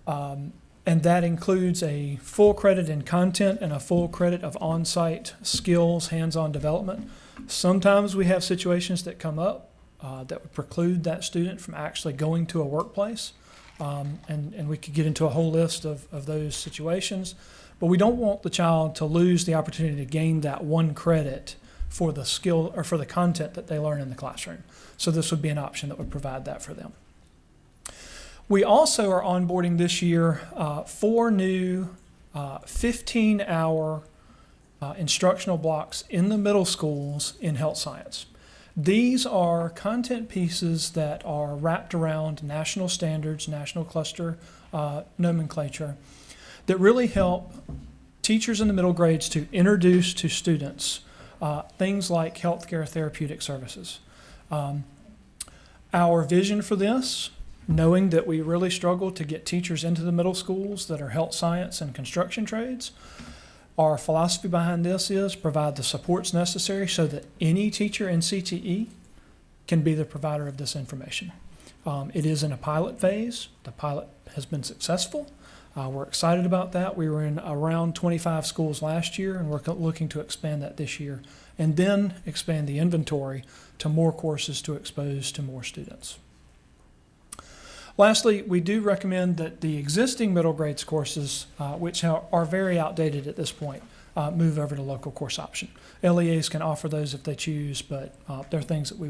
and that includes a full credit in content and a full credit of on-site skills, hands-on development. Sometimes we have situations that come up that would preclude that student from actually going to a workplace. And we could get into a whole list of those situations. But we don't want the child to lose the opportunity to gain that 1 credit for the skill or for the content that they learn in the classroom. So this would be an option that would provide that for them. We also are onboarding this year 4 new 15-hour instructional blocks in the middle schools in health science. These are content pieces that are wrapped around national standards, national cluster nomenclature, that really help teachers in the middle grades to introduce to students things like healthcare therapeutic services. Our vision for this, knowing that we really struggle to get teachers into the middle schools that are health science and construction trades, our philosophy behind this is provide the supports necessary so that any teacher in CTE can be the provider of this information. It is in a pilot phase. The pilot has been successful. We're excited about that. We were in around 25 schools last year, and we're looking to expand that this year, and then expand the inventory to more courses to expose to more students. Lastly, we do recommend that the existing middle grades courses, which are very outdated at this point, move over to local course option. LEAs can offer those if they choose, but they're things that we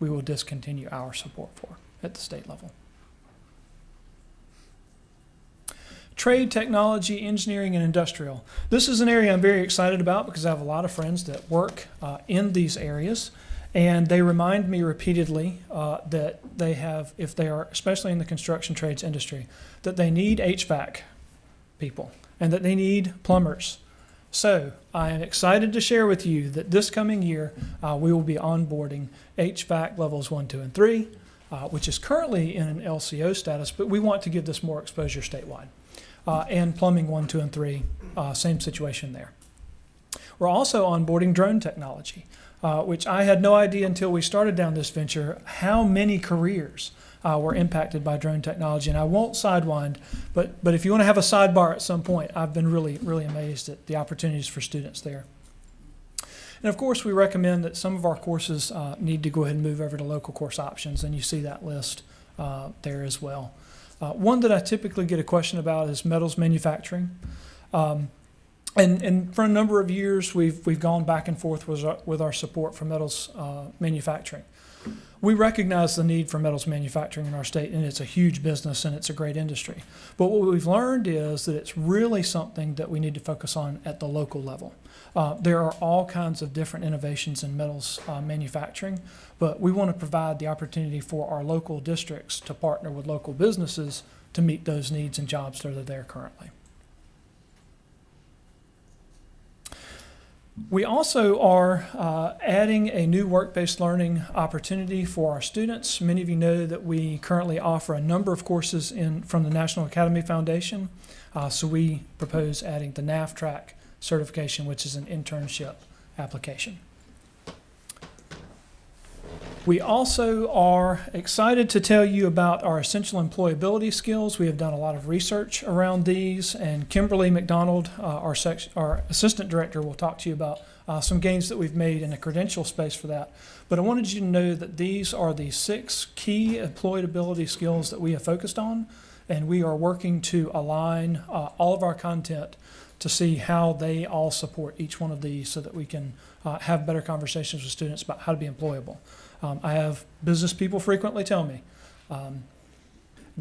will discontinue our support for at the state level. Trade, technology, engineering, and industrial. This is an area I'm very excited about because I have a lot of friends that work in these areas. And they remind me repeatedly that they have, if they are, especially in the construction trades industry, that they need HVAC people and that they need plumbers. So I am excited to share with you that this coming year we will be onboarding HVAC levels 1, 2, and 3, which is currently in an LCO status, but we want to give this more exposure statewide. And plumbing 1, 2, and 3, same situation there. We're also onboarding drone technology. Which I had no idea until we started down this venture, how many careers were impacted by drone technology. And I won't sidewind, but if you want to have a sidebar at some point, I've been really, really amazed at the opportunities for students there. And of course, we recommend that some of our courses need to go ahead and move over to local course options, and you see that list there as well. One that I typically get a question about is metals manufacturing. And for a number of years, we've gone back and forth with our support for metals manufacturing. We recognize the need for metals manufacturing in our state, and it's a huge business and it's a great industry. But what we've learned is that it's really something that we need to focus on at the local level. There are all kinds of different innovations in metals manufacturing, but we want to provide the opportunity for our local districts to partner with local businesses to meet those needs and jobs that are there currently. We also are adding a new work-based learning opportunity for our students. Many of you know that we currently offer a number of courses from the National Academy Foundation. So we propose adding the NAFTRAC certification, which is an internship application. We also are excited to tell you about our essential employability skills. We have done a lot of research around these, and Kimberly McDonald, our assistant director, will talk to you about some gains that we've made in the credential space for that. But I wanted you to know that these are the 6 key employability skills that we have focused on, and we are working to align all of our content to see how they all support each one of these so that we can have better conversations with students about how to be employable. I have business people frequently tell me,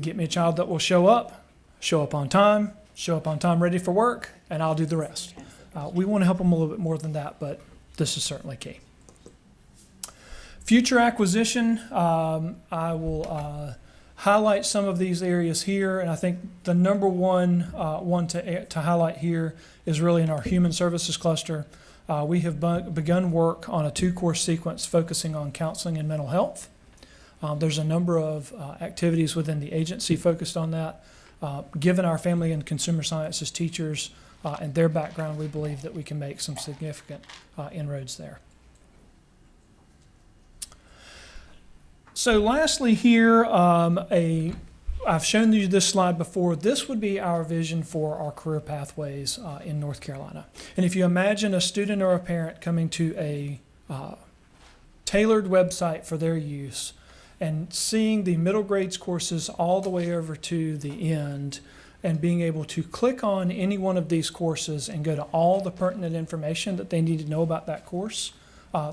get me a child that will show up on time ready for work, and I'll do the rest. We want to help them a little bit more than that, but this is certainly key. Future acquisition, I will highlight some of these areas here, and I think the number one to highlight here is really in our human services cluster. We have begun work on a 2-course sequence focusing on counseling and mental health. There's a number of activities within the agency focused on that. Given our family and consumer sciences teachers and their background, we believe that we can make some significant inroads there. So lastly here, I've shown you this slide before. This would be our vision for our career pathways in North Carolina. And if you imagine a student or a parent coming to a tailored website for their use and seeing the middle grades courses all the way over to the end and being able to click on any one of these courses and go to all the pertinent information that they need to know about that course,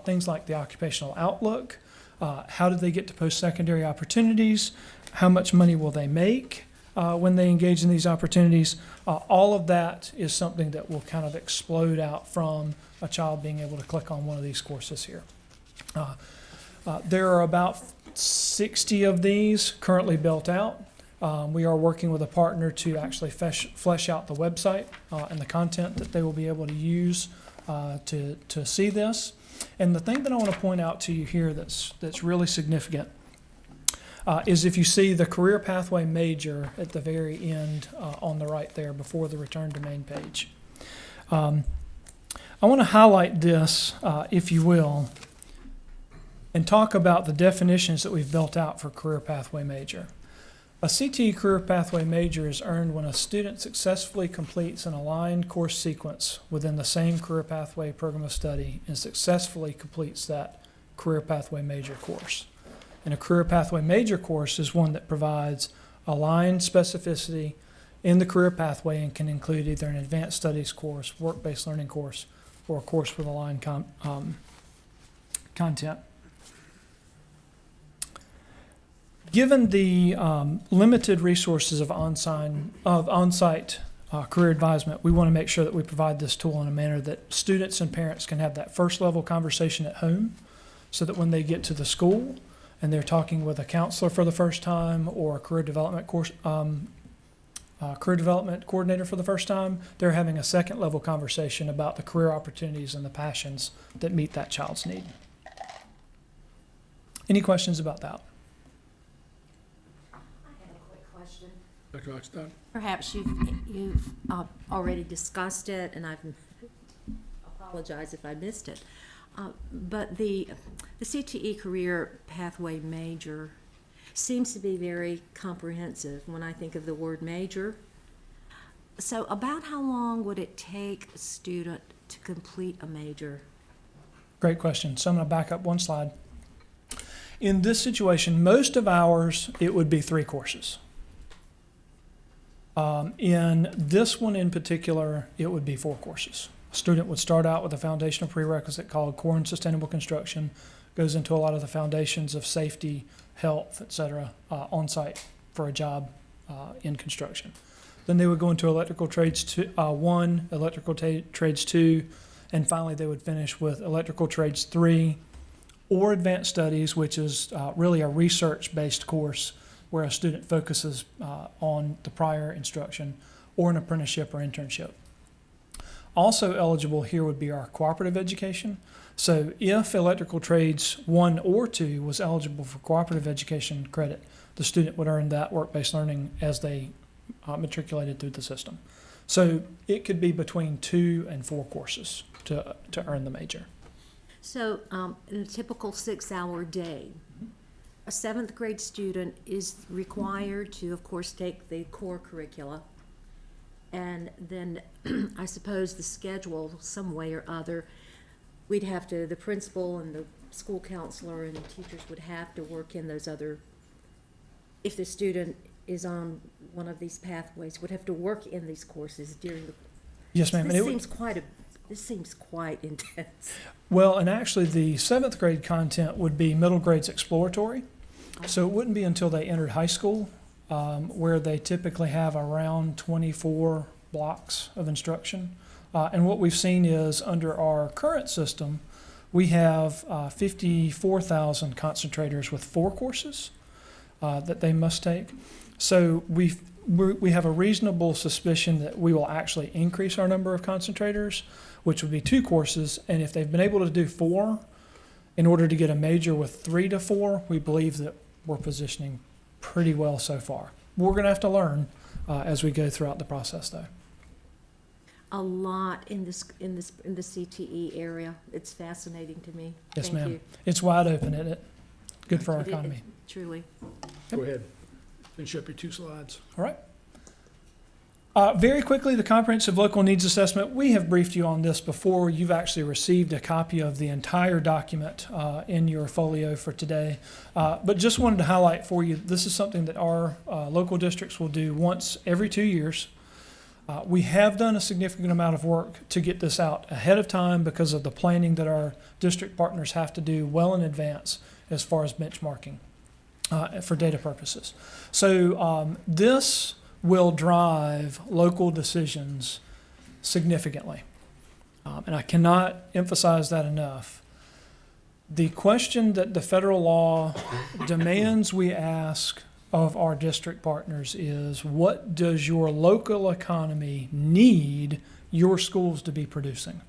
things like the occupational outlook, how do they get to post-secondary opportunities, how much money will they make when they engage in these opportunities. All of that is something that will kind of explode out from a child being able to click on one of these courses here. There are about 60 of these currently built out. We are working with a partner to actually flesh out the website and the content that they will be able to use to see this. And the thing that I want to point out to you here that's really significant is if you see the career pathway major at the very end on the right there before the return to main page. I want to highlight this, if you will, and talk about the definitions that we've built out for career pathway major. A CTE career pathway major is earned when a student successfully completes an aligned course sequence within the same career pathway program of study and successfully completes that career pathway major course. And a career pathway major course is one that provides aligned specificity in the career pathway and can include either an advanced studies course, work-based learning course, or a course with aligned content. Given the limited resources of on-site career advisement, we want to make sure that we provide this tool in a manner that students and parents can have that first level conversation at home so that when they get to the school and they're talking with a counselor for the first time or a career development coordinator for the first time, they're having a second level conversation about the career opportunities and the passions that meet that child's need. Any questions about that? Dr. Oxendine? Perhaps you've already discussed it, and I apologize if I missed it. But the CTE career pathway major seems to be very comprehensive when I think of the word major. So about how long would it take a student to complete a major? Great question. So I'm going to back up one slide. In this situation, most of ours, it would be 3 courses. In this one in particular, it would be 4 courses. A student would start out with a foundational prerequisite called Core and Sustainable Construction, goes into a lot of the foundations of safety, health, et cetera, on site for a job in construction. Then they would go into Electrical Trades 1, Electrical Trades 2, and finally they would finish with Electrical Trades 3 or Advanced Studies, which is really a research-based course where a student focuses on the prior instruction, or an apprenticeship or internship. Also eligible here would be our cooperative education. So if Electrical Trades 1 or 2 was eligible for cooperative education credit, the student would earn that work-based learning as they matriculated through the system. So it could be between 2 and 4 courses to earn the major. So, in a typical 6-hour day, a 7th grade student is required to, of course, take the core curricula. And then I suppose the schedule, some way or other, the principal and the school counselor and the teachers would have to work in those other, if the student is on one of these pathways, would have to work in these courses during the. Yes, ma'am. This seems quite intense. Well, and actually the 7th grade content would be middle grades exploratory. So it wouldn't be until they entered high school where they typically have around 24 blocks of instruction. And what we've seen is under our current system, we have 54,000 concentrators with 4 courses that they must take. So we have a reasonable suspicion that we will actually increase our number of concentrators, which would be 2 courses. And if they've been able to do 4 in order to get a major with 3 to 4, we believe that we're positioning pretty well so far. We're going to have to learn as we go throughout the process, though. A lot in the CTE area. It's fascinating to me. Yes, Thank ma'am. you. It's wide open, isn't it? Good for our economy. Truly. Go ahead. Finish up your 2 slides. All right. Very quickly, the Comprehensive Local Needs Assessment. We have briefed you on this before. You've actually received a copy of the entire document in your folio for today. But just wanted to highlight for you, this is something that our local districts will do once every 2 years. We have done a significant amount of work to get this out ahead of time because of the planning that our district partners have to do well in advance as far as benchmarking for data purposes. So this will drive local decisions significantly. And I cannot emphasize that enough. The question that the federal law demands we ask of our district partners is, what does your local economy need your schools to be producing?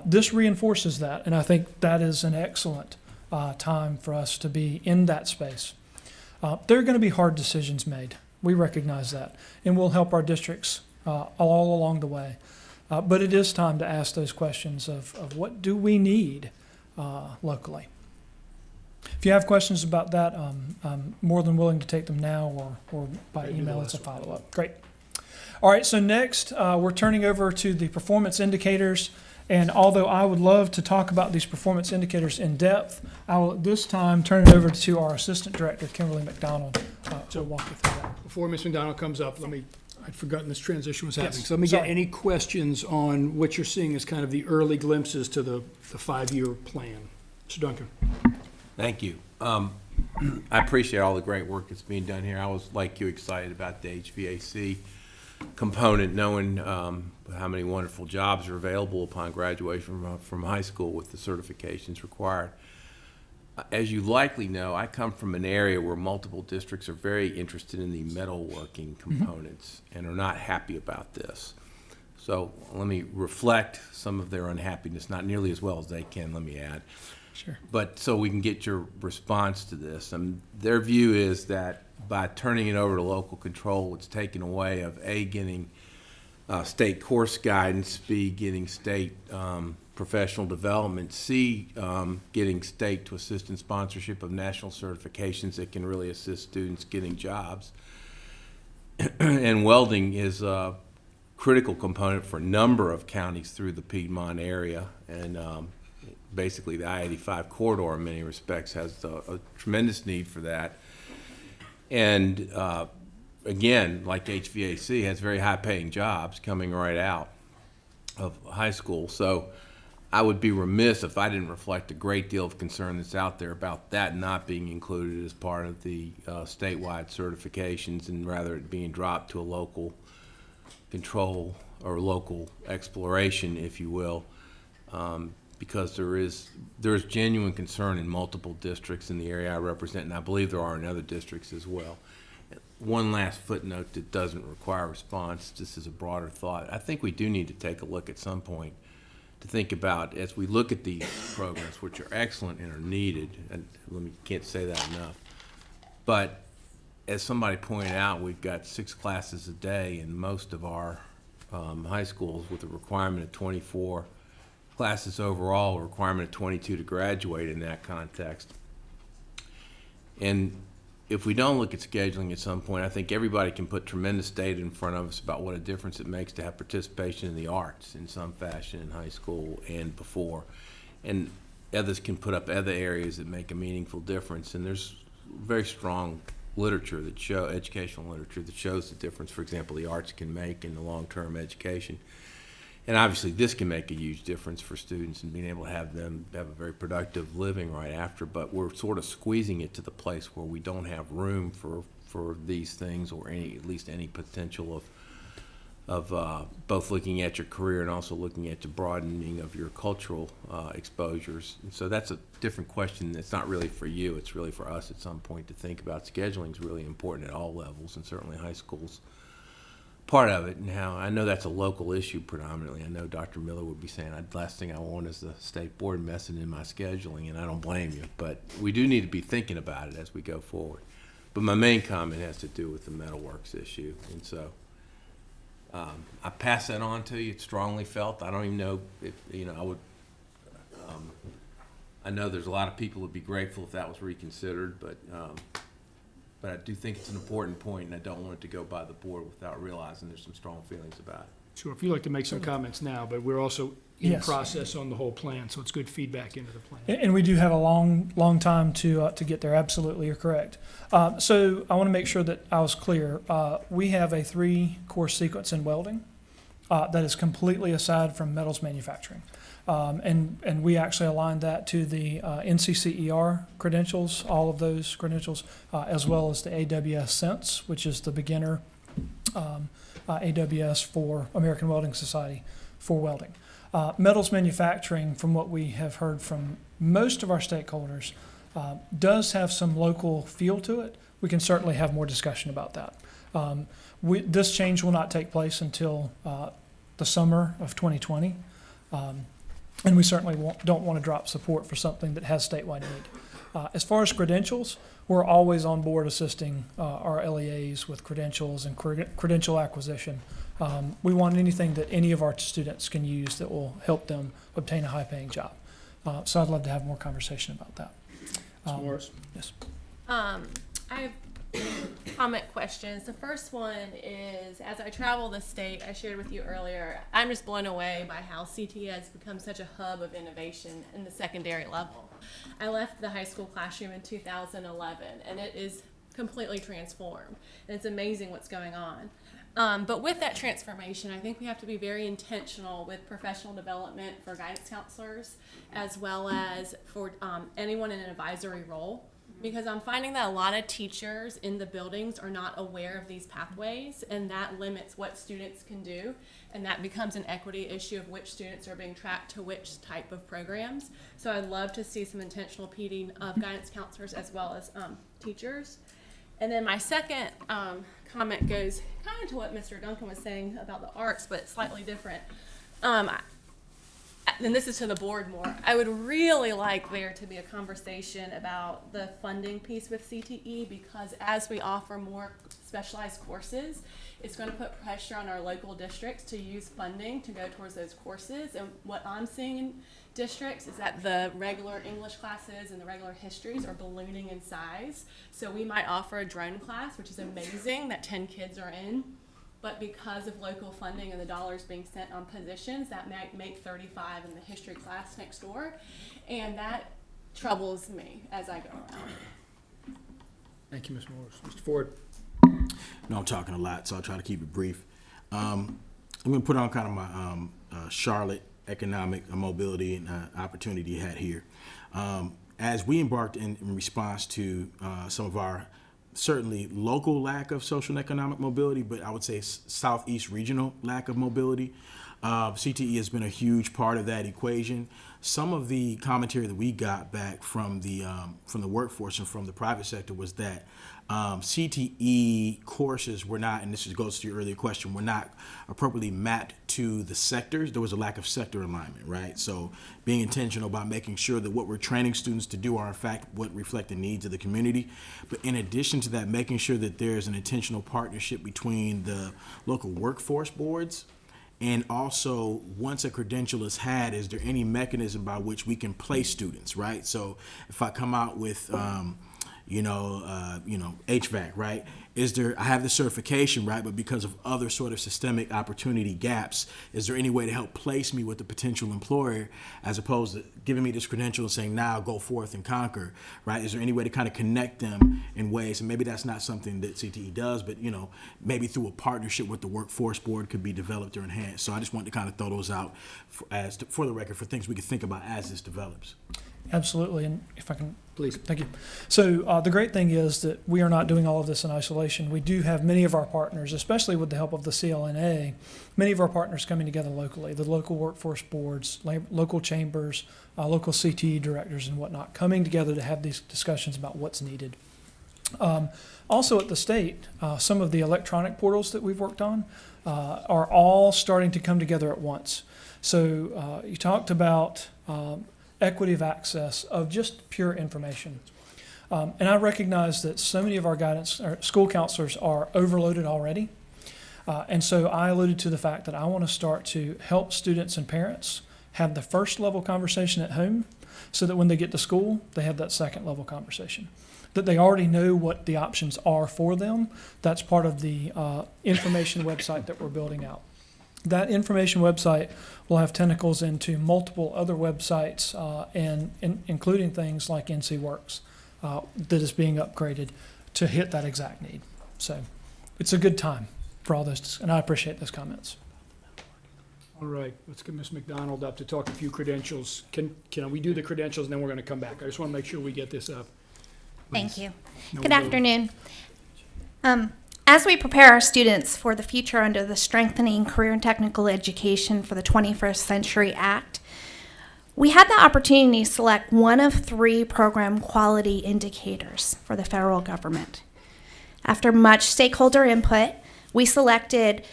This reinforces that, and I think that is an excellent time for us to be in that space. There are going to be hard decisions made. We recognize that, and we'll help our districts all along the way. But it is time to ask those questions of what do we need locally. If you have questions about that, I'm more than willing to take them now or by email as a follow-up. Great. All right, so next we're turning over to the performance indicators. And although I would love to talk about these performance indicators in depth, I will at this time turn it over to our Assistant Director, Kimberly McDonald, to walk you through that. Before Ms. McDonald comes up, I'd forgotten this transition was happening. Yes, So let me sorry. get any questions on what you're seeing as kind of the early glimpses to the 5-year plan. Mr. Duncan. Thank you. I appreciate all the great work that's being done here. I was, like you, excited about the HVAC component, knowing how many wonderful jobs are available upon graduation from high school with the certifications required. As you likely know, I come from an area where multiple districts are very interested in the metalworking components and are not happy about this. So let me reflect some of their unhappiness, not nearly as well as they can, let me add. Sure. But so we can get your response to this. Their view is that by turning it over to local control, it's taken away of A, getting state course guidance, B, getting state professional development, C, getting state to assist in sponsorship of national certifications that can really assist students getting jobs. And welding is a critical component for a number of counties through the Piedmont area. And basically the I-85 corridor in many respects has a tremendous need for that. And again, like HVAC, has very high-paying jobs coming right out of high school. So I would be remiss if I didn't reflect a great deal of concern that's out there about that not being included as part of the statewide certifications, and rather it being dropped to a local control or local exploration, if you will, because there's genuine concern in multiple districts in the area I represent, and I believe there are in other districts as well. One last footnote that doesn't require response, just as a broader thought. I think we do need to take a look at some point to think about, as we look at these programs, which are excellent and are needed, and can't say that enough, but as somebody pointed out, we've got 6 classes a day in most of our high schools, with a requirement of 24 classes overall, a requirement of 22 to graduate in that context. And if we don't look at scheduling at some point, I think everybody can put tremendous data in front of us about what a difference it makes to have participation in the arts in some fashion in high school and before. And others can put up other areas that make a meaningful difference. And there's very strong literature that educational literature that shows the difference, for example, the arts can make in the long-term education. And obviously this can make a huge difference for students in being able to have them have a very productive living right after, but we're sort of squeezing it to the place where we don't have room for these things, or at least any potential of both looking at your career and also looking at the broadening of your cultural exposures. And so that's a different question. That's not really for you. It's really for us at some point to think about. Scheduling is really important at all levels, and certainly high schools part of it. And how I know that's a local issue predominantly. I know Dr. Miller would be saying, last thing I want is the state board messing in my scheduling, and I don't blame you. But we do need to be thinking about it as we go forward. But my main comment has to do with the metalworks issue. And so I pass that on to you. It's strongly felt. I don't even know if, I would, I know there's a lot of people who would be grateful if that was reconsidered, but I do think it's an important point, and I don't want it to go by the board without realizing there's some strong feelings about it. Sure, if you'd like to make some comments now, but we're also in Yes. process on the whole plan, so it's good feedback into the plan. And we do have a long time to get there. Absolutely, you're correct. So I want to make sure that I was clear. We have a 3-course sequence in welding that is completely aside from metals manufacturing. And we actually aligned that to the NCCER credentials, all of those credentials, as well as the AWS Sense, which is the beginner AWS for American Welding Society for welding. Metals manufacturing, from what we have heard from most of our stakeholders, does have some local feel to it. We can certainly have more discussion about that. This change will not take place until the summer of 2020. And we certainly don't want to drop support for something that has statewide need. As far as credentials, we're always on board assisting our LEAs with credentials and credential acquisition. We want anything that any of our students can use that will help them obtain a high-paying job. So I'd love to have more conversation about that. Ms. Morris? Yes. I have comment questions. The first one is, as I travel the state, I shared with you earlier, I'm just blown away by how CTE has become such a hub of innovation in the secondary level. I left the high school classroom in 2011, and it is completely transformed. And it's amazing what's going on. But with that transformation, I think we have to be very intentional with professional development for guidance counselors, as well as for anyone in an advisory role. Because I'm finding that a lot of teachers in the buildings are not aware of these pathways, and that limits what students can do, and that becomes an equity issue of which students are being tracked to which type of programs. So I'd love to see some intentional PD of guidance counselors as well as teachers. And then my second comment goes kind of to what Mr. Duncan was saying about the arts, but slightly different. And this is to the board more. I would really like there to be a conversation about the funding piece with CTE, because as we offer more specialized courses, it's going to put pressure on our local districts to use funding to go towards those courses. And what I'm seeing in districts is that the regular English classes and the regular histories are ballooning in size. So we might offer a drone class, which is amazing, that 10 kids are in. But because of local funding and the dollars being spent on positions, that might make 35 in the history class next door. And that troubles me as I go around. Thank you, Ms. Morris. Mr. Ford? know I'm talking a lot, so I'll try to keep it brief. I'm going to put on kind of my Charlotte economic mobility and opportunity hat here. As we embarked in response to some of our certainly local lack of social and economic mobility, but I would say Southeast regional lack of mobility, CTE has been a huge part of that equation. Some of the commentary that we got back from the workforce and from the private sector was that CTE courses were not, and this goes to your earlier question, were not appropriately mapped to the sectors. There was a lack of sector alignment, right? So being intentional about making sure that what we're training students to do are in fact what reflect the needs of the community. But in addition to that, making sure that there's an intentional partnership between the local workforce boards, and also once a credential is had, is there any mechanism by which we can place students, right? So if I come out with HVAC, right? I have the certification, right? But because of other sort of systemic opportunity gaps, is there any way to help place me with a potential employer as opposed to giving me this credential and saying, now go forth and conquer, right? Is there any way to kind of connect them in ways, and maybe that's not something that CTE does, but maybe through a partnership with the workforce board could be developed or enhanced. So I just wanted to kind of throw those out for the record, for things we could think about as this develops. Absolutely, and if I can, Please. thank you. So the great thing is that we are not doing all of this in isolation. We do have many of our partners, especially with the help of the CLNA, many of our partners coming together locally, the local workforce boards, local chambers, local CTE directors and whatnot, coming together to have these discussions about what's needed. Also at the state, some of the electronic portals that we've worked on are all starting to come together at once. So you talked about equity of access of just pure information. And I recognize that so many of our guidance or school counselors are overloaded already. And so I alluded to the fact that I want to start to help students and parents have the first level conversation at home so that when they get to school, they have that second level conversation, that they already know what the options are for them. That's part of the information website that we're building out. That information website will have tentacles into multiple other websites, and including things like NC Works that is being upgraded to hit that exact need. So it's a good time for all those, and I appreciate those comments. All right, let's get Ms. McDonald up to talk a few credentials. Can we do the credentials and then we're going to come back? I just want to make sure we get this up. Thank you. No, Good we'll go. afternoon. As we prepare our students for the future under the Strengthening Career and Technical Education for the 21st Century Act, we had the opportunity to select one of 3 program quality indicators for the federal government. After much stakeholder input, we selected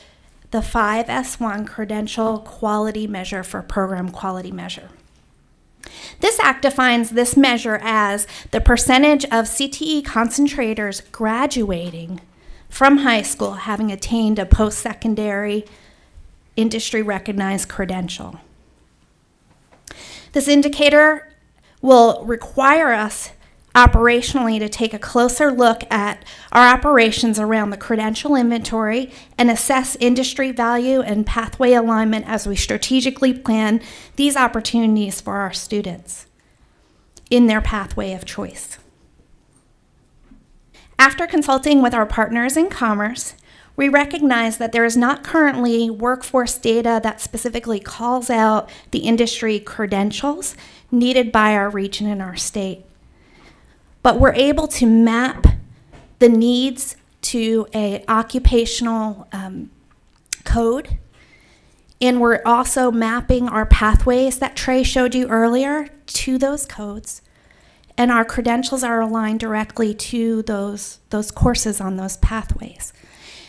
the 5S1 Credential Quality Measure for Program Quality Measure. This act defines this measure as the percentage of CTE concentrators graduating from high school having attained a post-secondary industry-recognized credential. This indicator will require us operationally to take a closer look at our operations around the credential inventory and assess industry value and pathway alignment as we strategically plan these opportunities for our students in their pathway of choice. After consulting with our partners in commerce, we recognize that there is not currently workforce data that specifically calls out the industry credentials needed by our region and our state. But we're able to map the needs to an occupational code, and we're also mapping our pathways that Trey showed you earlier to those codes. And our credentials are aligned directly to those courses on those pathways.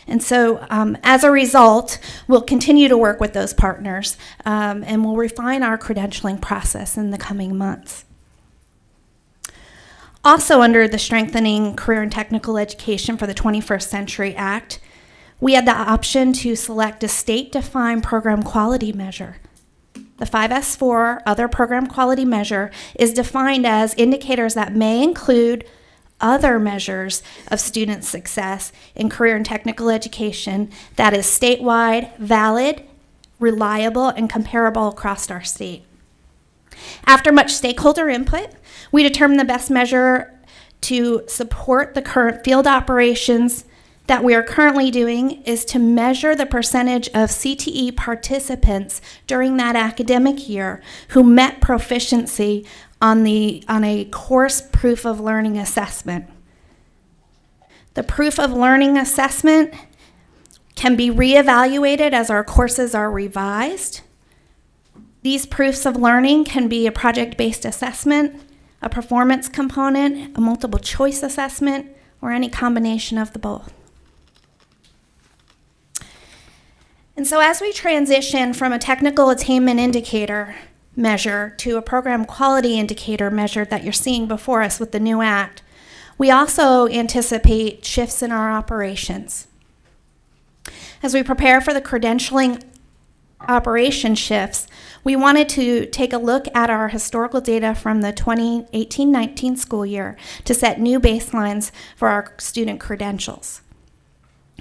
And so as a result, we'll continue to work with those partners and we'll refine our credentialing process in the coming months. Also under the Strengthening Career and Technical Education for the 21st Century Act, we had the option to select a state-defined program quality measure. The 5S4 Other Program Quality Measure is defined as indicators that may include other measures of student success in career and technical education that is statewide, valid, reliable, and comparable across our state. After much stakeholder input, we determined the best measure to support the current field operations, that we are currently doing is to measure the percentage of CTE participants during that academic year who met proficiency on a course proof of learning assessment. The proof of learning assessment can be reevaluated as our courses are revised. These proofs of learning can be a project-based assessment, a performance component, a multiple choice assessment, or any combination of the both. And so as we transition from a technical attainment indicator measure to a program quality indicator measure that you're seeing before us with the new act, we also anticipate shifts in our operations. As we prepare for the credentialing operation shifts, we wanted to take a look at our historical data from the 2018-19 school year to set new baselines for our student credentials.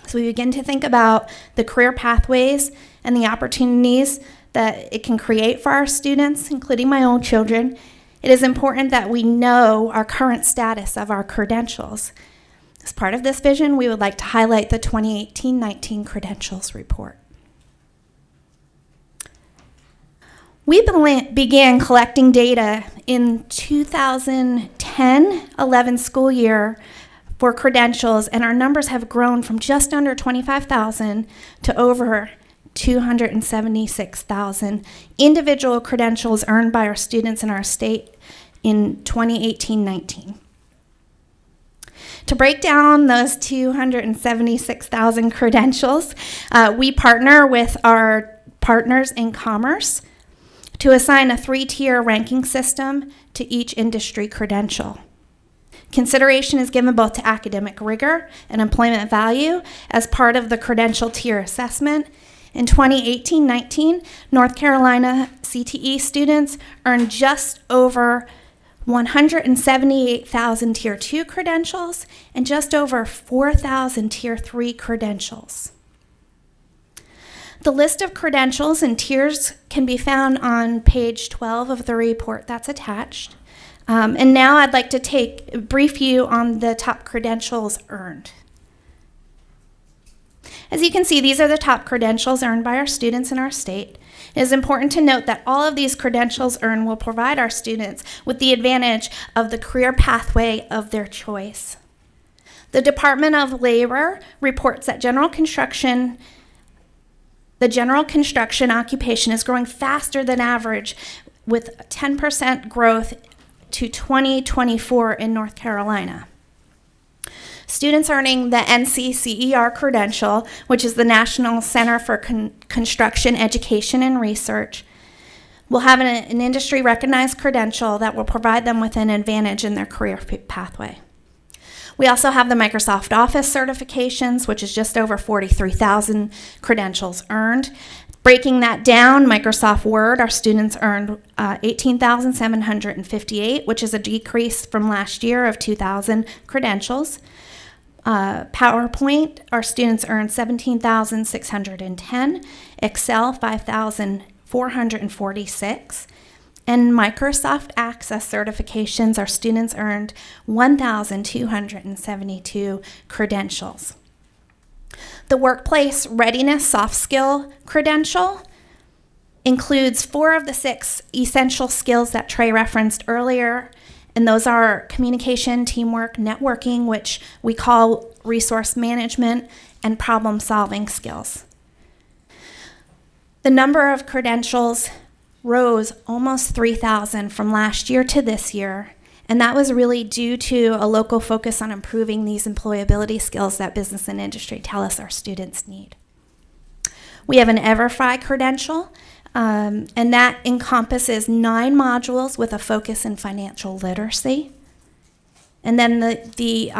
So we begin to think about the career pathways and the opportunities that it can create for our students, including my own children. It is important that we know our current status of our credentials. As part of this vision, we would like to highlight the 2018-19 credentials report. We began collecting data in 2010-11 school year for credentials, and our numbers have grown from just under 25,000 to over 276,000 individual credentials earned by our students in our state in 2018-19. To break down those 276,000 credentials, we partner with our partners in commerce to assign a 3-tier ranking system to each industry credential. Consideration is given both to academic rigor and employment value as part of the credential tier assessment. In 2018-19, North Carolina CTE students earned just over 178,000 Tier 2 credentials and just over 4,000 Tier 3 credentials. The list of credentials and tiers can be found on page 12 of the report that's attached. And now I'd like to brief you on the top credentials earned. As you can see, these are the top credentials earned by our students in our state. It is important to note that all of these credentials earned will provide our students with the advantage of the career pathway of their choice. The Department of Labor reports that the general construction occupation is growing faster than average, with 10% growth to 2024 in North Carolina. Students earning the NCCER credential, which is the National Center for Construction Education and Research, will have an industry-recognized credential that will provide them with an advantage in their career pathway. We also have the Microsoft Office certifications, which is just over 43,000 credentials earned. Breaking that down, Microsoft Word, our students earned 18,758, which is a decrease from last year of 2,000 credentials. PowerPoint, our students earned 17,610. Excel, 5,446. And Microsoft Access certifications, our students earned 1,272 credentials. The Workplace Readiness Soft Skill credential includes 4 of the 6 essential skills that Trey referenced earlier, and those are communication, teamwork, networking, which we call resource management, and problem-solving skills. The number of credentials rose almost 3,000 from last year to this year, and that was really due to a local focus on improving these employability skills that business and industry tell us our students need. We have an EverFi credential, and that encompasses 9 modules with a focus in financial literacy. And then the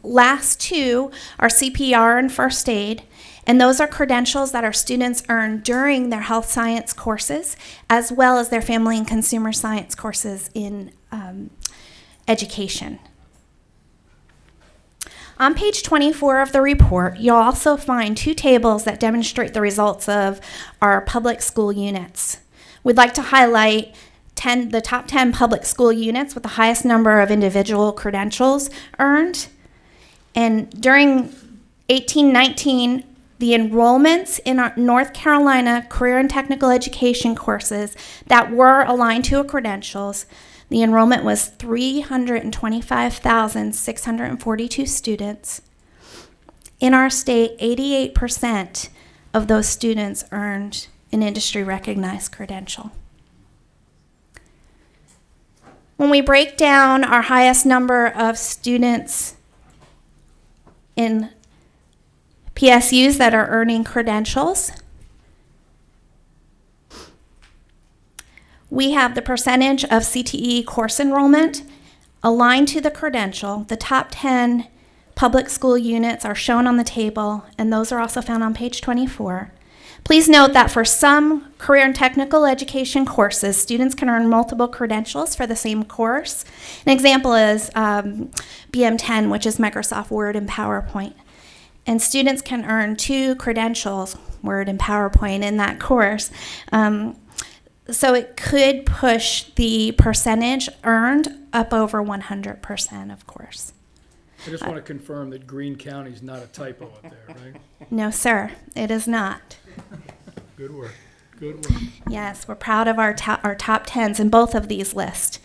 last 2 are CPR and first aid, and those are credentials that our students earn during their health science courses, as well as their family and consumer science courses in education. On page 24 of the report, you'll also find 2 tables that demonstrate the results of our public school units. We'd like to highlight the top 10 public school units with the highest number of individual credentials earned. And during 1819, the enrollments in our North Carolina career and technical education courses that were aligned to a credentials, the enrollment was 325,642 students. In our state, 88% of those students earned an industry-recognized credential. When we break down our highest number of students in PSUs that are earning credentials, we have the percentage of CTE course enrollment aligned to the credential. The top 10 public school units are shown on the table, and those are also found on page 24. Please note that for some career and technical education courses, students can earn multiple credentials for the same course. An example is BM10, which is Microsoft Word and PowerPoint. And students can earn 2 credentials, Word and PowerPoint, in that course. So it could push the percentage earned up over 100%, of course. I just want to confirm that Greene County is not a typo up there, right? No, sir, it is not. Good work. Good work. Yes, we're proud of our top 10s in both of these lists.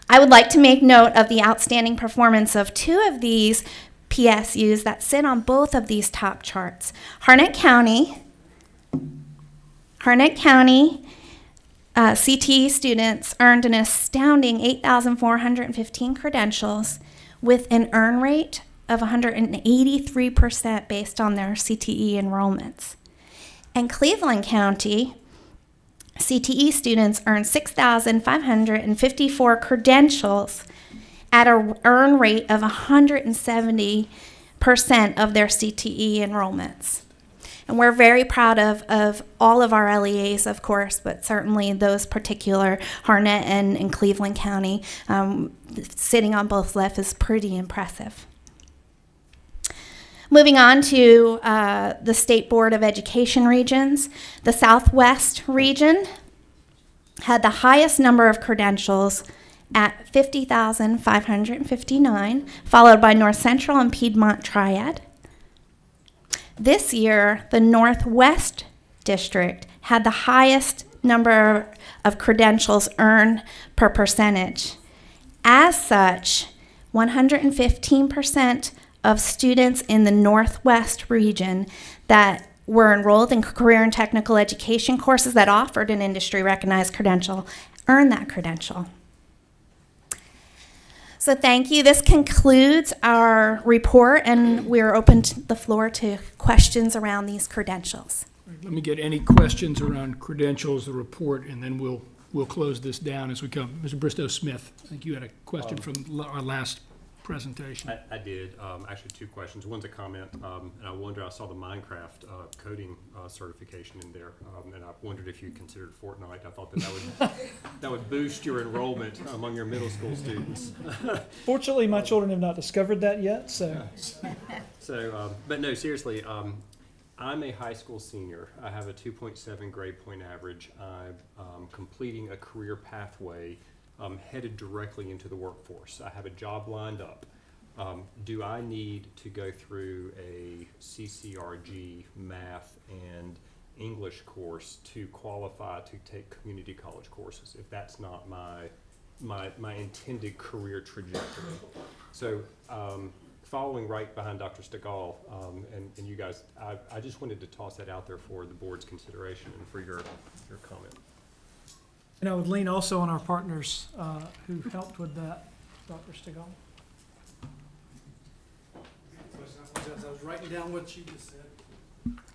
I would like to make note of the outstanding performance of 2 of these PSUs that sit on both of these top charts. Harnett County CTE students earned an astounding 8,415 credentials with an earn rate of 183% based on their CTE enrollments. And Cleveland County CTE students earned 6,554 credentials at an earn rate of 170% of their CTE enrollments. And we're very proud of all of our LEAs, of course, but certainly those particular Harnett and Cleveland County sitting on both lists is pretty impressive. Moving on to the State Board of Education regions, the Southwest region had the highest number of credentials at 50,559, followed by North Central and Piedmont Triad. This year, the Northwest District had the highest number of credentials earned per percentage. As such, 115% of students in the Northwest region that were enrolled in career and technical education courses that offered an industry-recognized credential earned that credential. So thank you. This concludes our report, and we're open to the floor to questions around these credentials. Let me get any questions around credentials, the report, and then we'll close this down as we come. Mr. Bristow Smith, I think you had a question from our last presentation. I did. Actually, 2 questions. One's a comment, and I saw the Minecraft coding certification in there, and I wondered if you considered Fortnite. I thought that would boost your enrollment among your middle school students. Fortunately, my children have not discovered that yet, so. But no, seriously, I'm a high school senior. I have a 2.7 grade point average. I'm completing a career pathway headed directly into the workforce. I have a job lined up. Do I need to go through a CCRG math and English course to qualify to take community college courses if that's not my intended career trajectory? So following right behind Dr. Stegall and you guys, I just wanted to toss that out there for the board's consideration and for your comment. And I would lean also on our partners who helped with that, Dr. Stegall. I was writing down what she just said.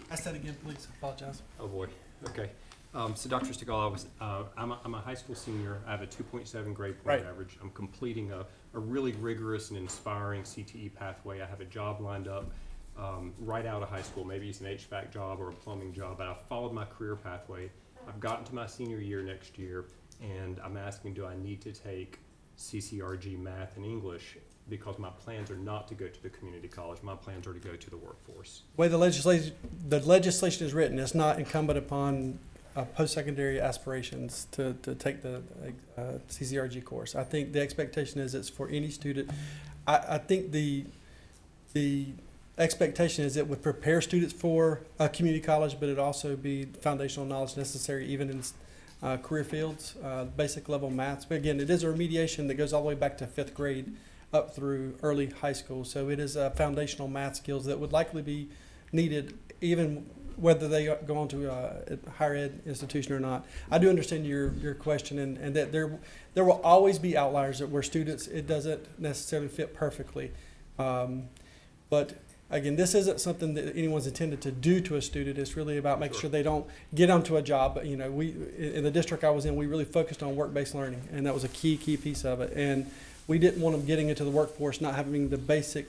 Ask that again, please. I apologize. Oh, boy. Okay. So Dr. Stegall, I'm a high school senior. I have a 2.7 grade point average. I'm completing a really rigorous and inspiring CTE pathway. I have a job lined up right out of high school. Maybe it's an HVAC job or a plumbing job, but I followed my career pathway. I've gotten to my senior year next year, and I'm asking, do I need to take CCRG math and English? Because my plans are not to go to the community college. My plans are to go to the workforce. The way the legislation is written, it's not incumbent upon post-secondary aspirations to take the CCRG course. I think the expectation is it's for any student. I think the expectation is it would prepare students for a community college, but it also be foundational knowledge necessary even in career fields, basic level maths. But again, it is a remediation that goes all the way back to 5th grade up through early high school. So it is foundational math skills that would likely be needed even whether they go on to a higher ed institution or not. I do understand your question, and that there will always be outliers where students, it doesn't necessarily fit perfectly. But again, this isn't something that anyone's intended to do to a student. It's really about making sure they don't get onto a job. But, you know, we in the district I was in, we really focused on work-based learning, and that was a key piece of it. And we didn't want them getting into the workforce not having the basic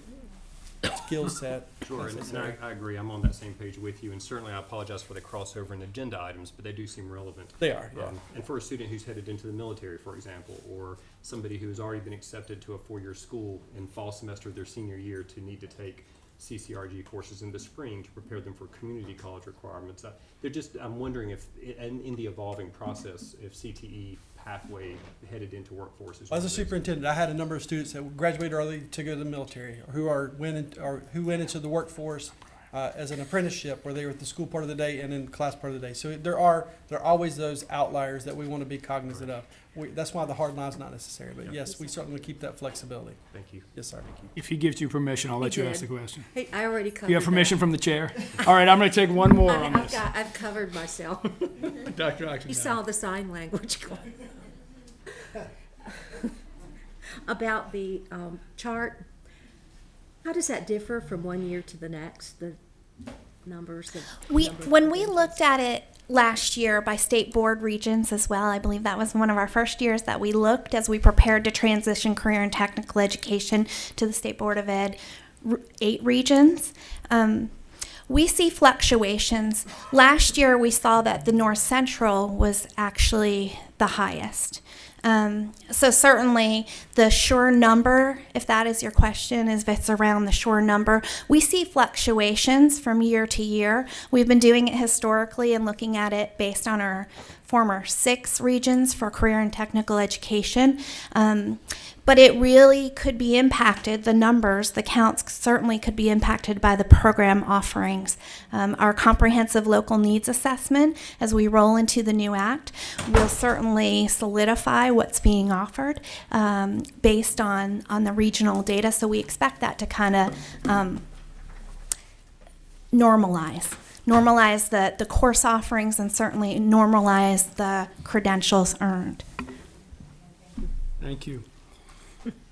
skill set. Sure, and I agree. I'm on that same page with you, and certainly I apologize for the crossover in agenda items, but they do seem relevant. They are, yeah. And for a student who's headed into the military, for example, or somebody who's already been accepted to a 4-year school in fall semester of their senior year to need to take CCRG courses in the spring to prepare them for community college requirements. I'm wondering if, in the evolving process, if CTE pathway headed into workforce is. As a superintendent, I had a number of students that graduated early to go to the military, or who went into the workforce as an apprenticeship, where they were at the school part of the day and in class part of the day. So there are always those outliers that we want to be cognizant of. That's why the hard line's not necessary. But yes, we certainly keep that flexibility. Thank you. Yes, sir. Thank you. If he gives you permission, I'll let He you ask did. the question. Hey, I already covered You have permission that. from the chair? All right, I'm going to take one more on this. I've covered myself. Dr. Oxendine. You saw the sign language going. About the chart, how does that differ from one year to the next, the numbers? When we looked at it last year by state board regions as well, I believe that was one of our first years that we looked as we prepared to transition career and technical education to the State Board of Ed 8 regions. We see fluctuations. Last year we saw that the North Central was actually the highest. So certainly the sure number, if that is your question, is if it's around the sure number. We see fluctuations from year to year. We've been doing it historically and looking at it based on our former 6 regions for career and technical education. But it really could be impacted, the numbers, the counts certainly could be impacted by the program offerings. Our comprehensive local needs assessment, as we roll into the new act, will certainly solidify what's being offered based on the regional data. So we expect that to kind of normalize the course offerings and certainly normalize the credentials earned. Thank you.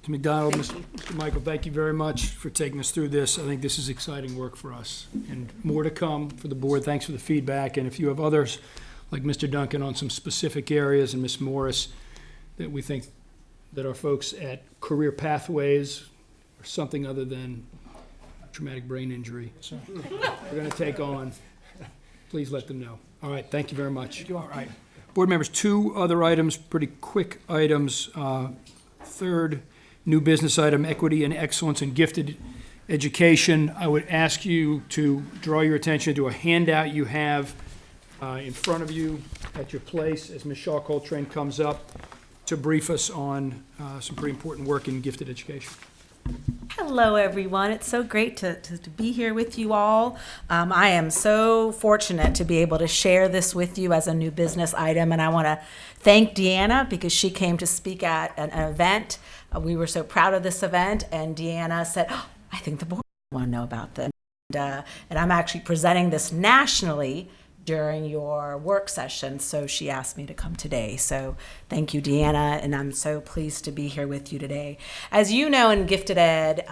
Mr. McDonald, Mr. Michael, thank you very much for taking us through this. I think this is exciting work for us, and more to come for the board. Thanks for the feedback, and if you have others, like Mr. Duncan, on some specific areas, and Ms. Morris, that we think that our folks at Career Pathways or something other than traumatic brain injury, so we're going to take on, please let them know. All right, thank you very much. All right. Board members, 2 other items, pretty quick items. Third, new business item, equity and excellence in gifted education. I would ask you to draw your attention to a handout you have in front of you at your place as Ms. Shaw Coltrane comes up to brief us on some pretty important work in gifted education. Hello, everyone. It's so great to be here with you all. I am so fortunate to be able to share this with you as a new business item, and I want to thank Deanna because she came to speak at an event. We were so proud of this event, and Deanna said, oh, I think the board want to know about this. And I'm actually presenting this nationally during your work session, so she asked me to come today. So thank you, Deanna, and I'm so pleased to be here with you today. As you know, in Gifted Ed,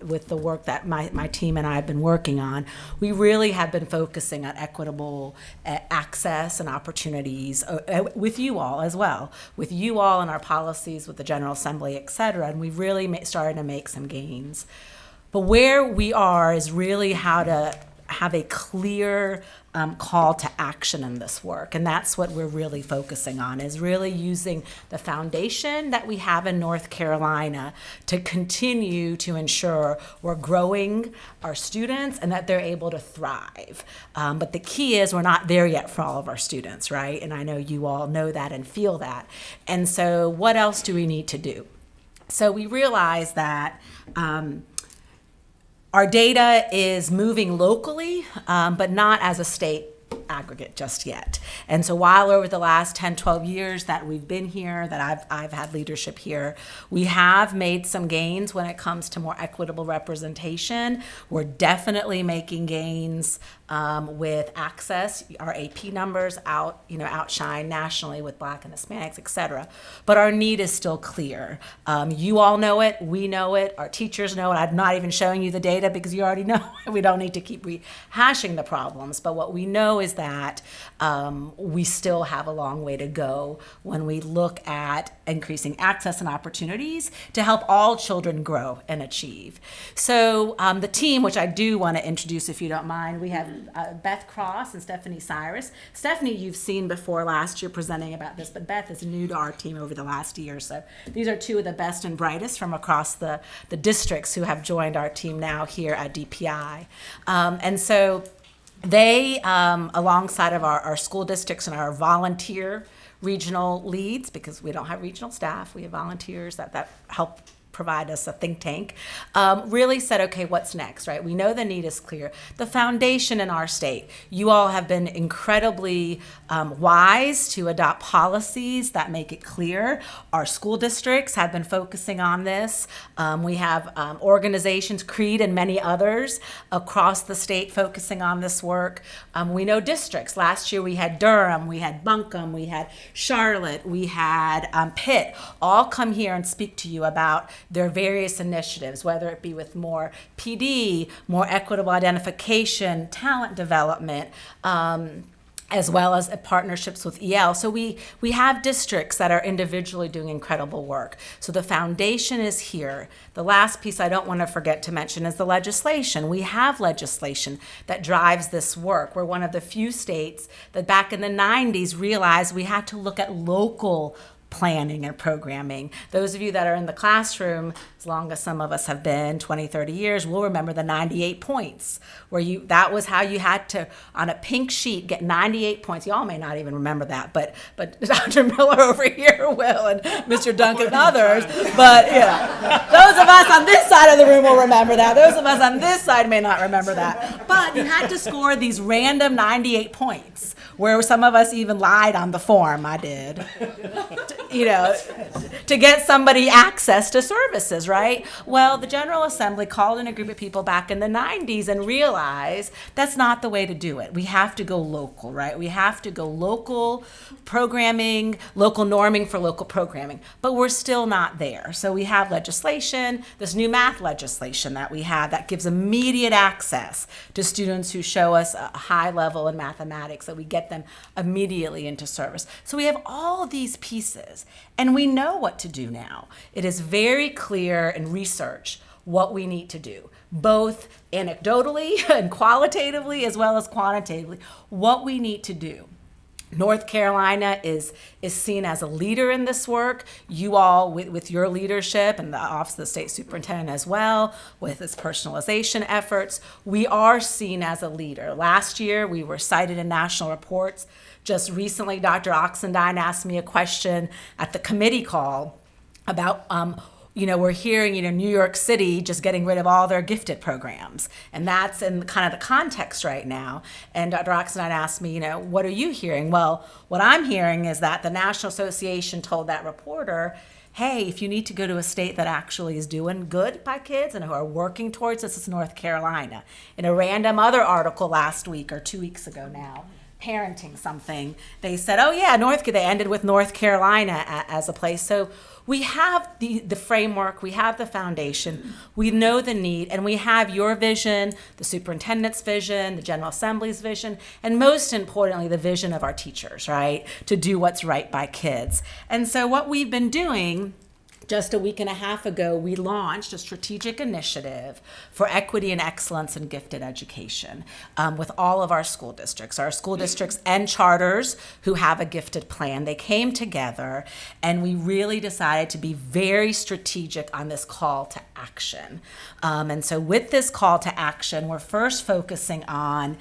with the work that my team and I have been working on, we really have been focusing on equitable access and opportunities with you all as well, with you all and our policies with the General Assembly, et cetera, and we've really started to make some gains. But where we are is really how to have a clear call to action in this work. And that's what we're really focusing on, is really using the foundation that we have in North Carolina to continue to ensure we're growing our students and that they're able to thrive. But the key is we're not there yet for all of our students, right? And I know you all know that and feel that. And so what else do we need to do? So we realize that Our data is moving locally, but not as a state aggregate just yet. And so while over the last 10, 12 years that we've been here, that I've had leadership here, we have made some gains when it comes to more equitable representation. We're definitely making gains with access. Our AP numbers outshine nationally with Black and Hispanics, et cetera. But our need is still clear. You all know it, we know it, our teachers know it. I'm not even showing you the data because you already know it. We don't need to keep rehashing the problems. But what we know is that we still have a long way to go when we look at increasing access and opportunities to help all children grow and achieve. So the team, which I do want to introduce if you don't mind, we have Beth Cross and Stephanie Cyrus. Stephanie, you've seen before last year presenting about this, but Beth is new to our team over the last year. So these are two of the best and brightest from across the districts who have joined our team now here at DPI. And so they, alongside of our school districts and our volunteer regional leads, because we don't have regional staff, we have volunteers that help provide us a think tank, really said, okay, what's next, right? We know the need is clear. The foundation in our state, you all have been incredibly wise to adopt policies that make it clear. Our school districts have been focusing on this. We have organizations, CREED and many others across the state focusing on this work. We know districts. Last year we had Durham, we had Buncombe, we had Charlotte, we had Pitt, all come here and speak to you about their various initiatives, whether it be with more PD, more equitable identification, talent development, as well as partnerships with EL. So we have districts that are individually doing incredible work. So the foundation is here. The last piece I don't want to forget to mention is the legislation. We have legislation that drives this work. We're one of the few states that back in the 90s realized we had to look at local planning and programming. Those of you that are in the classroom, as long as some of us have been 20, 30 years, will remember the 98 points, where that was how you had to, on a pink sheet, get 98 points. Y'all may not even remember that, but Dr. Miller over here will, and Mr. Duncan and others. But those of us on this side of the room will remember that. Those of us on this side may not remember that. But you had to score these random 98 points, where some of us even lied on the form. I did. To get somebody access to services, right? Well, the General Assembly called in a group of people back in the 90s and realized that's not the way to do it. We have to go local, right? We have to go local programming, local norming for local programming, but we're still not there. So we have legislation, this new math legislation that we have that gives immediate access to students who show us a high level in mathematics, so we get them immediately into service. So we have all these pieces. And we know what to do now. It is very clear in research what we need to do, both anecdotally and qualitatively as well as quantitatively, what we need to do. North Carolina is seen as a leader in this work. You all, with your leadership and the Office of the State Superintendent as well, with its personalization efforts, we are seen as a leader. Last year, we were cited in national reports. Just recently, Dr. Oxendine asked me a question at the committee call about, we're hearing, New York City just getting rid of all their gifted programs. And that's in kind of the context right now. And Dr. Oxendine asked me, what are you hearing? Well, what I'm hearing is that the National Association told that reporter, hey, if you need to go to a state that actually is doing good by kids and who are working towards this, it's North Carolina. In a random other article last week or 2 weeks ago now, parenting something, they said, oh yeah, they ended with North Carolina as a place. So we have the framework, we have the foundation, we know the need, and we have your vision, the superintendent's vision, the General Assembly's vision, and most importantly, the vision of our teachers, right, to do what's right by kids. And so what we've been doing, just a week and a half ago, we launched a strategic initiative for equity and excellence in gifted education with all of our school districts and charters who have a gifted plan. They came together and we really decided to be very strategic on this call to action. And so with this call to action, we're first focusing on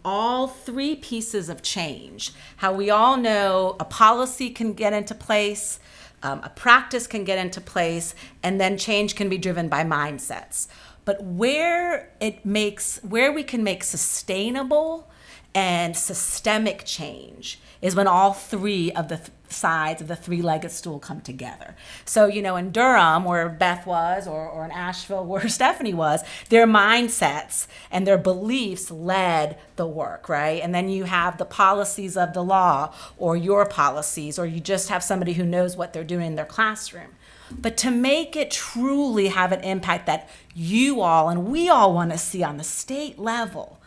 all three pieces of change. How we all know a policy can get into place, a practice can get into place, and then change can be driven by mindsets. but where we can make sustainable and systemic change is when all three of the sides of the three-legged stool come together. So, in Durham, where Beth was, or in Asheville, where Stephanie was, their mindsets and their beliefs led the work, right? And then you have the policies of the law, or your policies, or you just have somebody who knows what they're doing in their classroom. But to make it truly have an impact that you all and we all want to see on the state level,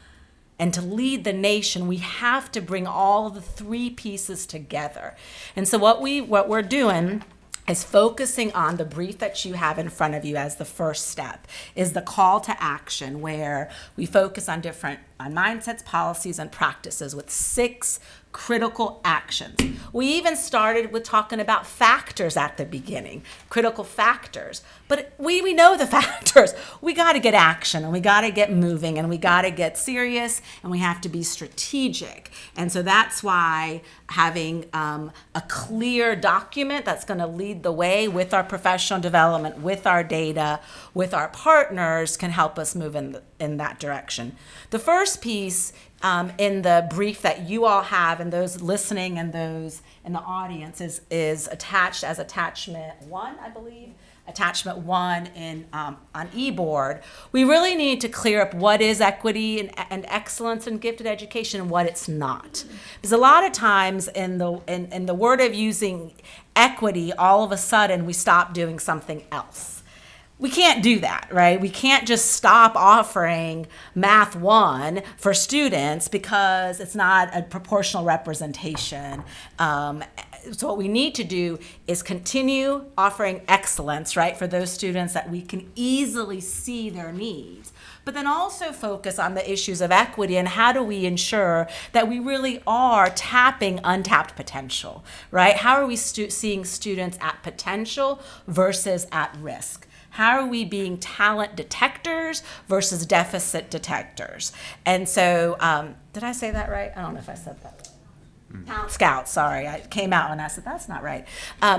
and to lead the nation, we have to bring all the three pieces together. And so what we're doing is focusing on the brief that you have in front of you as the first step, is the call to action, where we focus on mindsets, policies, and practices with 6 critical actions. We even started with talking about factors at the beginning, critical factors. But we know the factors. We got to get action, and we got to get moving, and we got to get serious, and we have to be strategic. And so that's why having a clear document that's going to lead the way with our professional development, with our data, with our partners can help us move in that direction. The first piece in the brief that you all have, and those listening and those in the audience, is attached as attachment 1, I believe. Attachment 1 on eBoard. We really need to clear up what is equity and excellence in gifted education and what it's not. Because a lot of times in the word of using equity, all of a sudden we stop doing something else. We can't do that, right? We can't just stop offering Math 1 for students because it's not a proportional representation. So what we need to do is continue offering excellence, right, for those students that we can easily see their needs. But then also focus on the issues of equity and how do we ensure that we really are tapping untapped potential, right? How are we seeing students at potential versus at risk? How are we being talent detectors versus deficit detectors? And so, did I say that right? I don't know if I said that right. Talent scouts, sorry. I came out and I said, that's not right.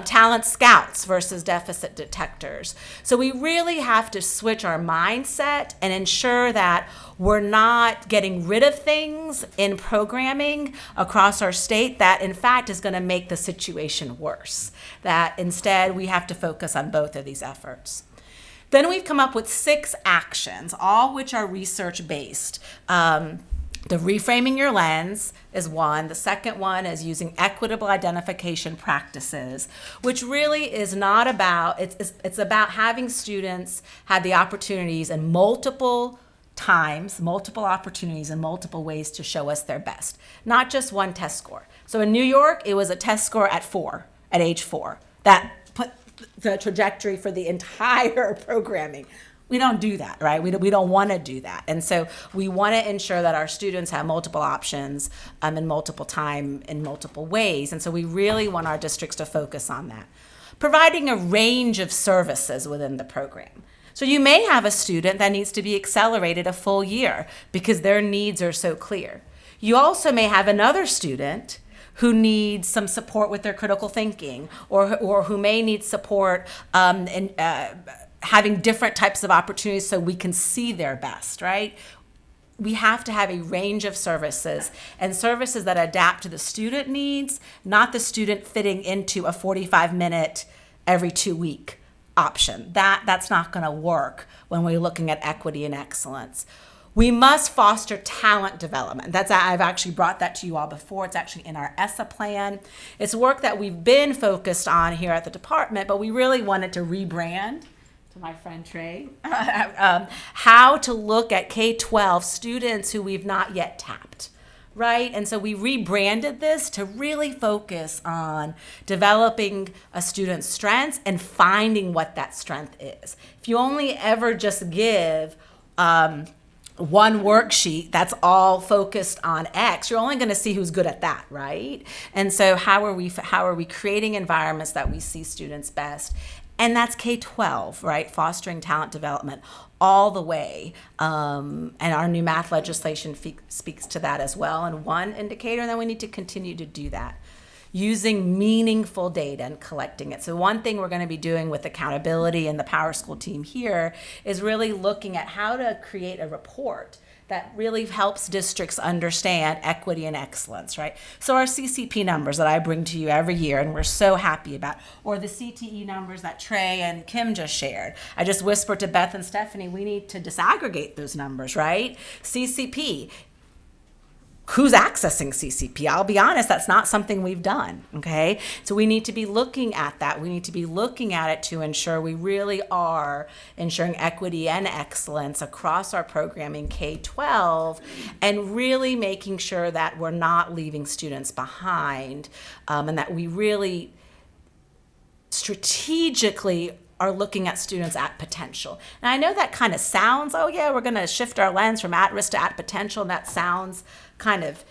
Talent scouts versus deficit detectors. So we really have to switch our mindset and ensure that we're not getting rid of things in programming across our state that, in fact, is going to make the situation worse. That instead, we have to focus on both of these efforts. Then we've come up with 6 actions, all which are research-based. The reframing your lens is one. The second one is using equitable identification practices, which really is not about, it's about having students have the opportunities in multiple times, multiple opportunities, and multiple ways to show us their best, not just one test score. So in New York, it was a test score at age 4. That put the trajectory for the entire programming. We don't do that, right? We don't want to do that. And so we want to ensure that our students have multiple options in multiple time, in multiple ways. And so we really want our districts to focus on that. Providing a range of services within the program. So you may have a student that needs to be accelerated a full year because their needs are so clear. You also may have another student who needs some support with their critical thinking, or who may need support in having different types of opportunities so we can see their best, right? We have to have a range of services, and services that adapt to the student needs, not the student fitting into a 45-minute every 2-week option. That's not going to work when we're looking at equity and excellence. We must foster talent development. I've actually brought that to you all before. It's actually in our ESSA plan. It's work that we've been focused on here at the department, but we really wanted to rebrand, to my friend Trey, how to look at K-12 students who we've not yet tapped, right? And so we rebranded this to really focus on developing a student's strengths and finding what that strength is. If you only ever just give one worksheet that's all focused on X, you're only going to see who's good at that, right? And so how are we creating environments that we see students best? And that's K-12, right? Fostering talent development all the way. And our new math legislation speaks to that as well. And one indicator, and then we need to continue to do that. using meaningful data and collecting it. So one thing we're going to be doing with accountability and the Power School team here is really looking at how to create a report that really helps districts understand equity and excellence, right? So our CCP numbers that I bring to you every year and we're so happy about, or the CTE numbers that Trey and Kim just shared. I just whispered to Beth and Stephanie, we need to disaggregate those numbers, right? CCP. Who's accessing CCP? I'll be honest, that's not something we've done, okay? So we need to be looking at that. We need to be looking at it to ensure we really are ensuring equity and excellence across our programming K-12 and really making sure that we're not leaving students behind and that we really strategically are looking at students at potential. And I know that kind of sounds, oh yeah, we're gonna shift our lens from at risk to at potential, and that sounds kind of,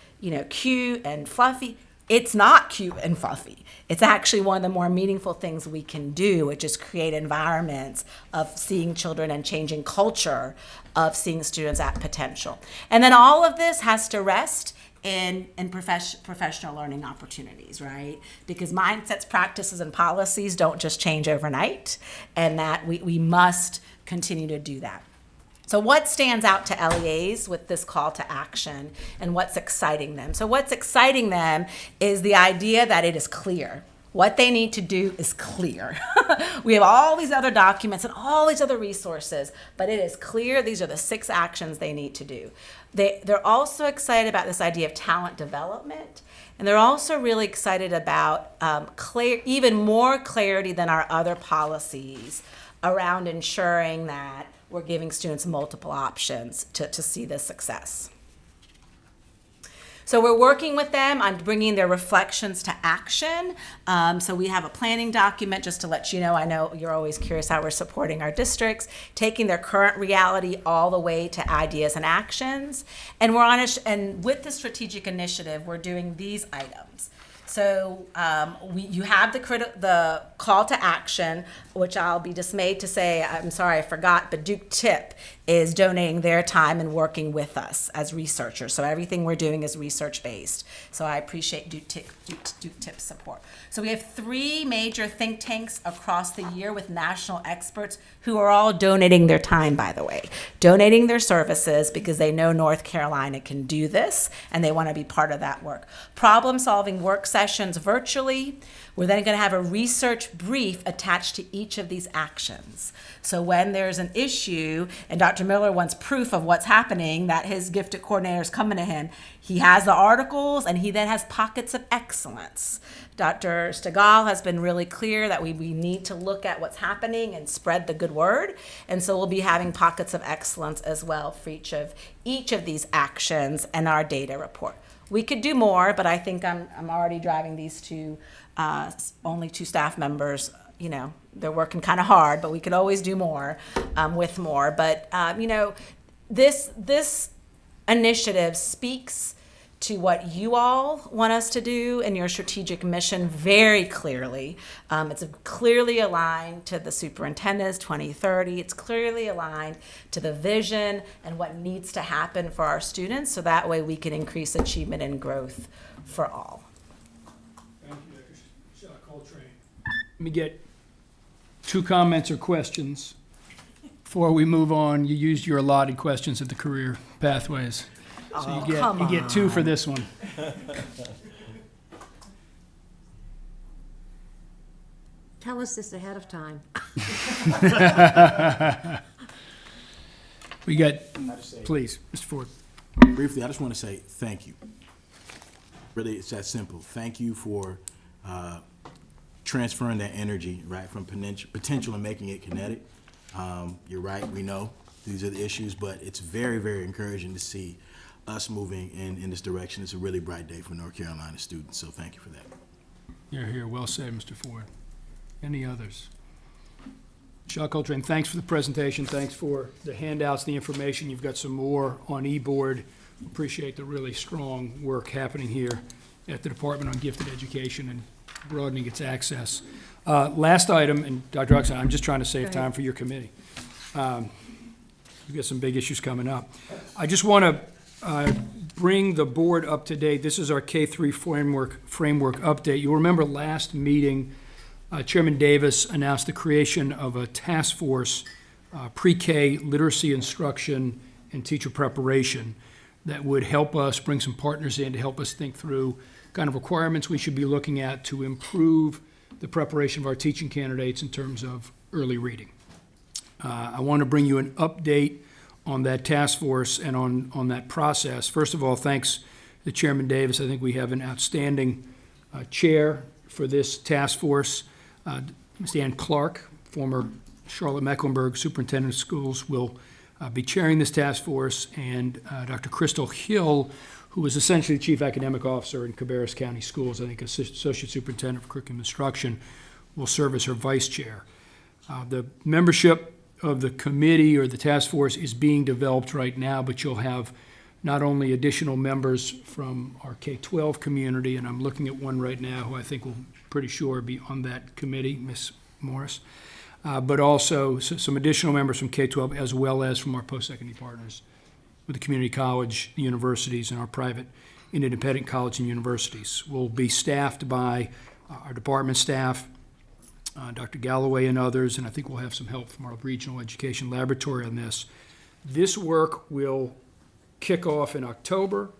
cute and fluffy. It's not cute and fluffy. It's actually one of the more meaningful things we can do, which is create environments of seeing children and changing culture of seeing students at potential. And then all of this has to rest in professional learning opportunities, right? Because mindsets, practices, and policies don't just change overnight, and that we must continue to do that. So what stands out to LEAs with this call to action and what's exciting them? So what's exciting them is the idea that it is clear. What they need to do is clear. We have all these other documents and all these other resources, but it is clear these are the 6 actions they need to do. They're also excited about this idea of talent development, and they're also really excited about even more clarity than our other policies around ensuring that we're giving students multiple options to see the success. So we're working with them on bringing their reflections to action. So we have a planning document, just to let you know. I know you're always curious how we're supporting our districts, taking their current reality all the way to ideas and actions. And and with the strategic initiative, we're doing these items. So you have the call to action, which I'll be dismayed to say, I'm sorry, I forgot, but Duke Tip is donating their time and working with us as researchers. So everything we're doing is research-based. So I appreciate Duke Tip's support. So we have 3 major think tanks across the year with national experts who are all donating their time, by the way, donating their services because they know North Carolina can do this and they want to be part of that work. Problem-solving work sessions virtually. We're then going to have a research brief attached to each of these actions. So when there's an issue and Dr. Miller wants proof of what's happening, that his gifted coordinator is coming to him, he has the articles and he then has pockets of excellence. Dr. Stegall has been really clear that we need to look at what's happening and spread the good word. And so we'll be having pockets of excellence as well for each of these actions and our data report. We could do more, but I think I'm already driving these to only 2 staff members. They're working kind of hard, but we could always do more with more. But this initiative speaks to what you all want us to do in your strategic mission very clearly. It's clearly aligned to the superintendent's 2030. It's clearly aligned to the vision and what needs to happen for our students, so that way we can increase achievement and growth for all. Thank you, Dr. Coltrane. Let me get 2 comments or questions before we move on. You used your allotted questions at the career pathways. So you get 2 for this one. Tell us this ahead of time. We got, please, Mr. Ford. Briefly, I just want to say thank you. Really, it's that simple. Thank you for transferring that energy, right, from potential and making it kinetic. You're right, we know these are the issues, but it's very, very encouraging to see us moving in this direction. It's a really bright day for North Carolina students, so thank you for that. You're here. Well said, Mr. Ford. Any others? Michelle Coltrane, thanks for the presentation. Thanks for the handouts, the information. You've got some more on eBoard. Appreciate the really strong work happening here at the Department on Gifted Education and broadening its access. Last item, and Dr. Oxon, I'm just trying to save time for your committee. You've got some big issues coming up. I just want to bring the board up to date, this is our K-3 framework update. You'll remember last meeting, Chairman Davis announced the creation of a task force, pre-K literacy instruction and teacher preparation, that would help us bring some partners in to help us think through kind of requirements we should be looking at to improve the preparation of our teaching candidates in terms of early reading. I want to bring you an update on that task force and on that process. First of all, thanks to Chairman Davis. I think we have an outstanding chair for this task force. Ms. Ann Clark, former Charlotte-Mecklenburg Superintendent of Schools, will be chairing this task force, and Dr. Crystal Hill, who is essentially the Chief Academic Officer in Cabarrus County Schools, I think Associate Superintendent of Curriculum Instruction, will serve as her vice chair. The membership of the committee or the task force is being developed right now, but you'll have not only additional members from our K-12 community, and I'm looking at one right now who I think will pretty sure be on that committee, Ms. Morris, but also some additional members from K-12 as well as from our post-secondary partners with the community college, the universities, and our private and independent college and universities. We'll be staffed by our department staff, Dr. Galloway and others, and I think we'll have some help from our regional education laboratory on this. This work will kick off in October.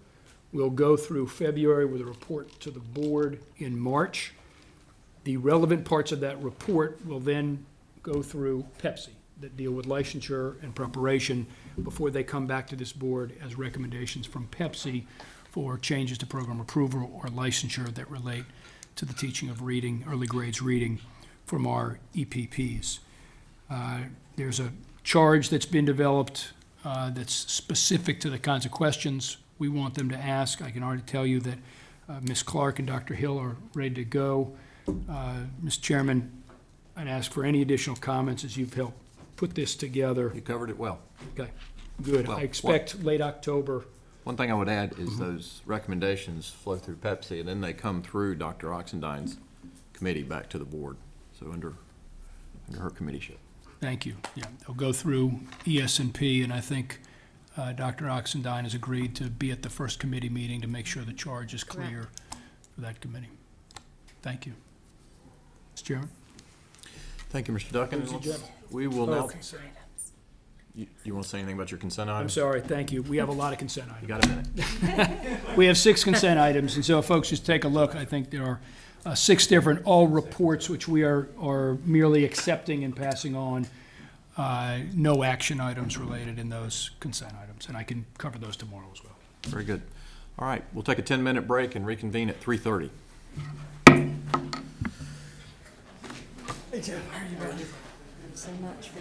We'll go through February with a report to the board in March. The relevant parts of that report will then go through Pepsi that deal with licensure and preparation before they come back to this board as recommendations from Pepsi for changes to program approval or licensure that relate to the teaching of reading, early grades reading from our EPPs. There's a charge that's been developed that's specific to the kinds of questions we want them to ask. I can already tell you that Ms. Clark and Dr. Hill are ready to go. Mr. Chairman, I'd ask for any additional comments as you've helped put this together. You covered it well. Okay, good. Well, I expect late October. One thing I would add is those recommendations flow through Pepsi, and then they come through Dr. Oxendine's committee back to the board, so under her committeeship. Thank you. Yeah, they'll go through ES&P, and I think Dr. Oxendine has agreed to be at the first committee meeting to make sure the charge is clear for that committee. Thank you. Mr. Chairman? Thank you, Mr. Duncan. Ladies and gentlemen. We will now, Okay. you want to say anything about your consent I'm items? sorry, thank you. We have a lot of consent You items. got a minute. We have 6 consent items, and so if folks just take a look, I think there are 6 different, all reports which we are merely accepting and passing on. No action items related in those consent items, and I can cover those tomorrow as well. Very good. All right, we'll take a 10-minute break and reconvene at 3:30. So much for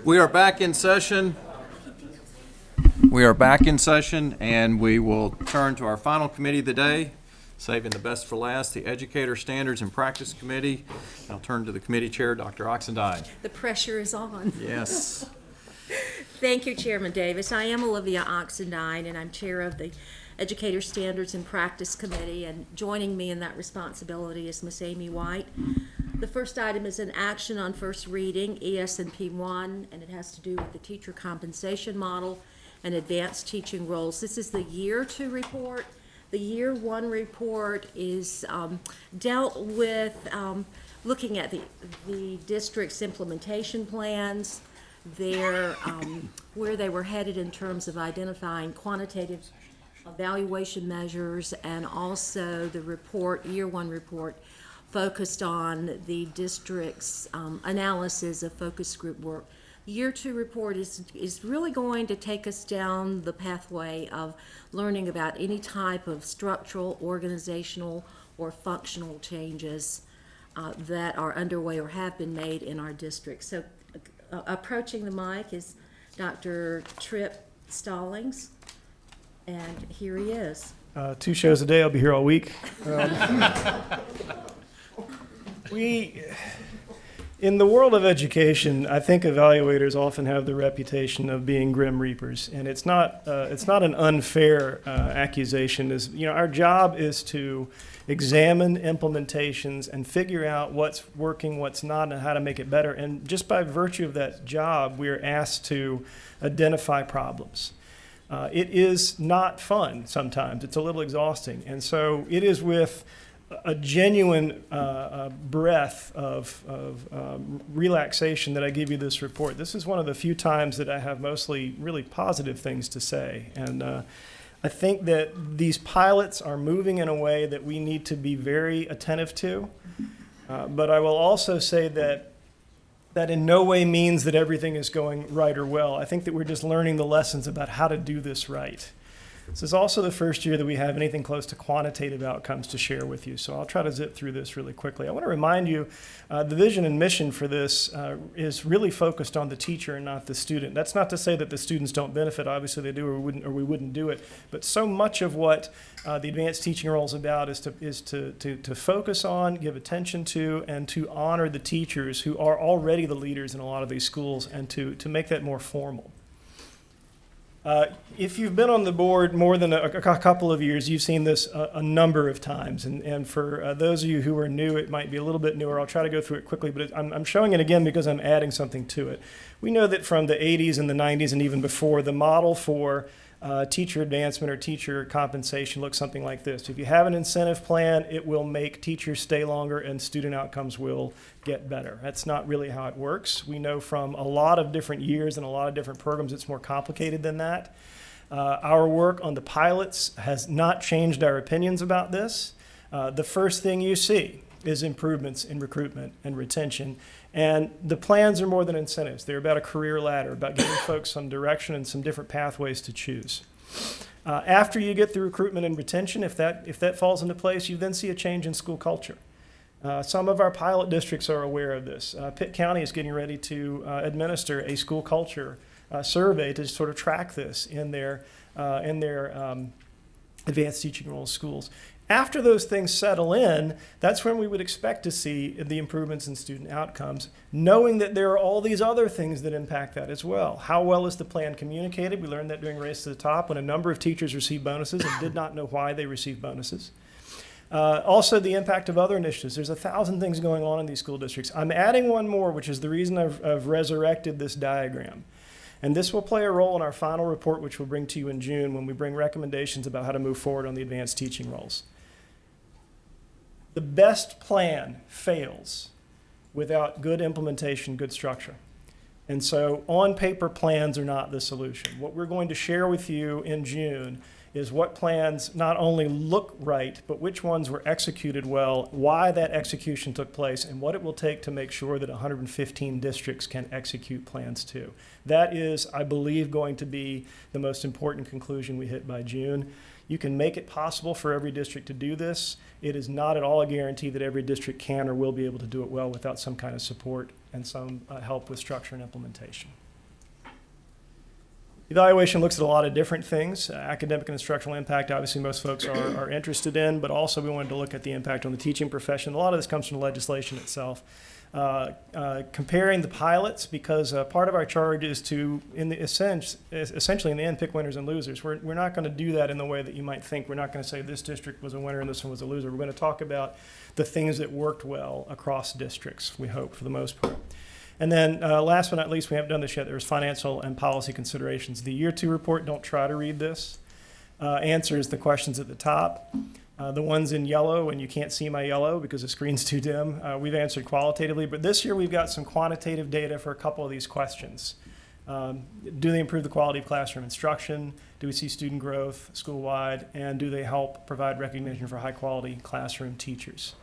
We are back in session. We are back in session, and we will turn to our final committee of the day, saving the best for last, the Educator Standards and Practice Committee. I'll turn to the committee chair, Dr. Oxendine. The pressure is on. Yes. Thank you, Chairman Davis. I am Olivia Oxendine, and I'm chair of the Educator Standards and Practice Committee, and joining me in that responsibility is Miss Amy White. The first item is an action on first reading, ES&P 1, and it has to do with the teacher compensation model and advanced teaching roles. This is the year 2 report. The year 1 report is dealt with looking at the district's implementation plans, their where they were headed in terms of identifying quantitative evaluation measures, and also the report, year 1 report, focused on the district's analysis of focus group work. Year 2 report is really going to take us down the pathway of learning about any type of structural, organizational, or functional changes that are underway or have been made in our district. So approaching the mic is Dr. Tripp Stallings, and here he is. 2 shows a day, I'll be here all week. In the world of education, I think evaluators often have the reputation of being grim reapers, and it's not an unfair accusation. Our job is to examine implementations and figure out what's working, what's not, and how to make it better. And just by virtue of that job, we are asked to identify problems. It is not fun sometimes. It's a little exhausting, and so it is with a genuine breath of relaxation that I give you this report. This is one of the few times that I have mostly really positive things to say. And I think that these pilots are moving in a way that we need to be very attentive to. But I will also say that in no way means that everything is going right or well. I think that we're just learning the lessons about how to do this right. This is also the first year that we have anything close to quantitative outcomes to share with you, so I'll try to zip through this really quickly. I want to remind you, the vision and mission for this is really focused on the teacher and not the student. That's not to say that the students don't benefit. Obviously they do, or we wouldn't do it. But so much of what the advanced teaching role is about is to focus on, give attention to, and to honor the teachers who are already the leaders in a lot of these schools, and to make that more formal. If you've been on the board more than a couple of years, you've seen this a number of times. And for those of you who are new, it might be a little bit newer. I'll try to go through it quickly, but I'm showing it again because I'm adding something to it. We know that from the 80s and the 90s and even before, the model for teacher advancement or teacher compensation looks something like this. If you have an incentive plan, it will make teachers stay longer and student outcomes will get better. That's not really how it works. We know from a lot of different years and a lot of different programs it's more complicated than that. Our work on the pilots has not changed our opinions about this. The first thing you see is improvements in recruitment and retention. And the plans are more than incentives. They're about a career ladder, about giving folks some direction and some different pathways to choose. After you get through recruitment and retention, if that falls into place, you then see a change in school culture. Some of our pilot districts are aware of this. Pitt County is getting ready to administer a school culture survey to sort of track this in their advanced teaching role schools. After those things settle in, that's when we would expect to see the improvements in student outcomes, knowing that there are all these other things that impact that as well. How well is the plan communicated? We learned that during Race to the Top when a number of teachers received bonuses and did not know why they received bonuses. Also, the impact of other initiatives. There's 1,000 things going on in these school districts. I'm adding one more, which is the reason I've resurrected this diagram. And this will play a role in our final report, which we'll bring to you in June when we bring recommendations about how to move forward on the advanced teaching roles. The best plan fails without good implementation, good structure. And so on paper plans are not the solution. What we're going to share with you in June is what plans not only look right, but which ones were executed well, why that execution took place, and what it will take to make sure that 115 districts can execute plans too. That is, I believe, going to be the most important conclusion we hit by June. You can make it possible for every district to do this. It is not at all a guarantee that every district can or will be able to do it well without some kind of support and some help with structure and implementation. Evaluation looks at a lot of different things. Academic and instructional impact, obviously most folks are interested in, but also we wanted to look at the impact on the teaching profession. A lot of this comes from the legislation itself. Comparing the pilots, because part of our charge is to, essentially in the end, pick winners and losers. We're not going to do that in the way that you might think. We're not going to say this district was a winner and this one was a loser. We're going to talk about the things that worked well across districts, we hope, for the most part. And then last but not least, we haven't done this yet, there's financial and policy considerations. The year 2 report, don't try to read this, answers the questions at the top. The ones in yellow, and you can't see my yellow because the screen's too dim, we've answered qualitatively. But this year we've got some quantitative data for a couple of these questions. Do they improve the quality of classroom instruction? Do we see student growth school-wide? And do they help provide recognition for high-quality classroom teachers?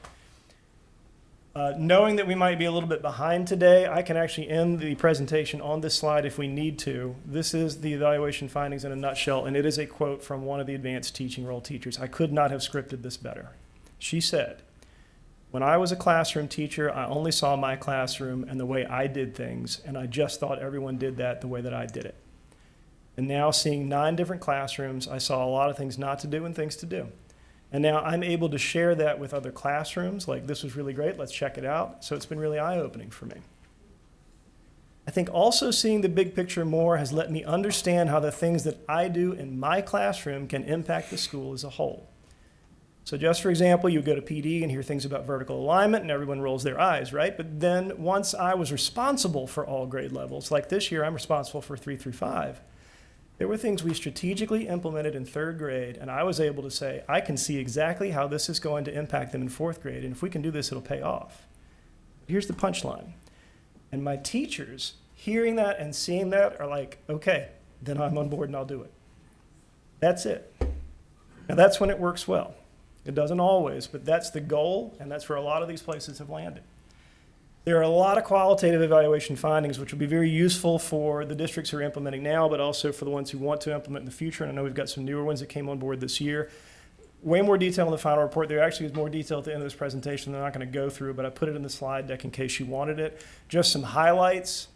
Knowing that we might be a little bit behind today, I can actually end the presentation on this slide if we need to. This is the evaluation findings in a nutshell, and it is a quote from one of the advanced teaching role teachers. I could not have scripted this better. She said, "When I was a classroom teacher, I only saw my classroom and the way I did things, and I just thought everyone did that the way that I did it. And now seeing 9 different classrooms, I saw a lot of things not to do and things to do. And now I'm able to share that with other classrooms, like this was really great, let's check it out." So it's been really eye-opening for me. I think also seeing the big picture more has let me understand how the things that I do in my classroom can impact the school as a whole. So just for example, you go to PD and hear things about vertical alignment and everyone rolls their eyes, right? But then once I was responsible for all grade levels, like this year I'm responsible for 3 through 5, there were things we strategically implemented in 3rd grade, and I was able to say, I can see exactly how this is going to impact them in 4th grade, and if we can do this, it'll pay off. Here's the punchline. And my teachers, hearing that and seeing that, are like, okay, then I'm on board and I'll do it. That's it. Now that's when it works well. It doesn't always, but that's the goal, and that's where a lot of these places have landed. There are a lot of qualitative evaluation findings which will be very useful for the districts who are implementing now, but also for the ones who want to implement in the future. And I know we've got some newer ones that came on board this year. Way more detail in the final report. There actually is more detail at the end of this presentation that I'm not going to go through, but I put it in the slide deck in case you wanted it. Just some highlights,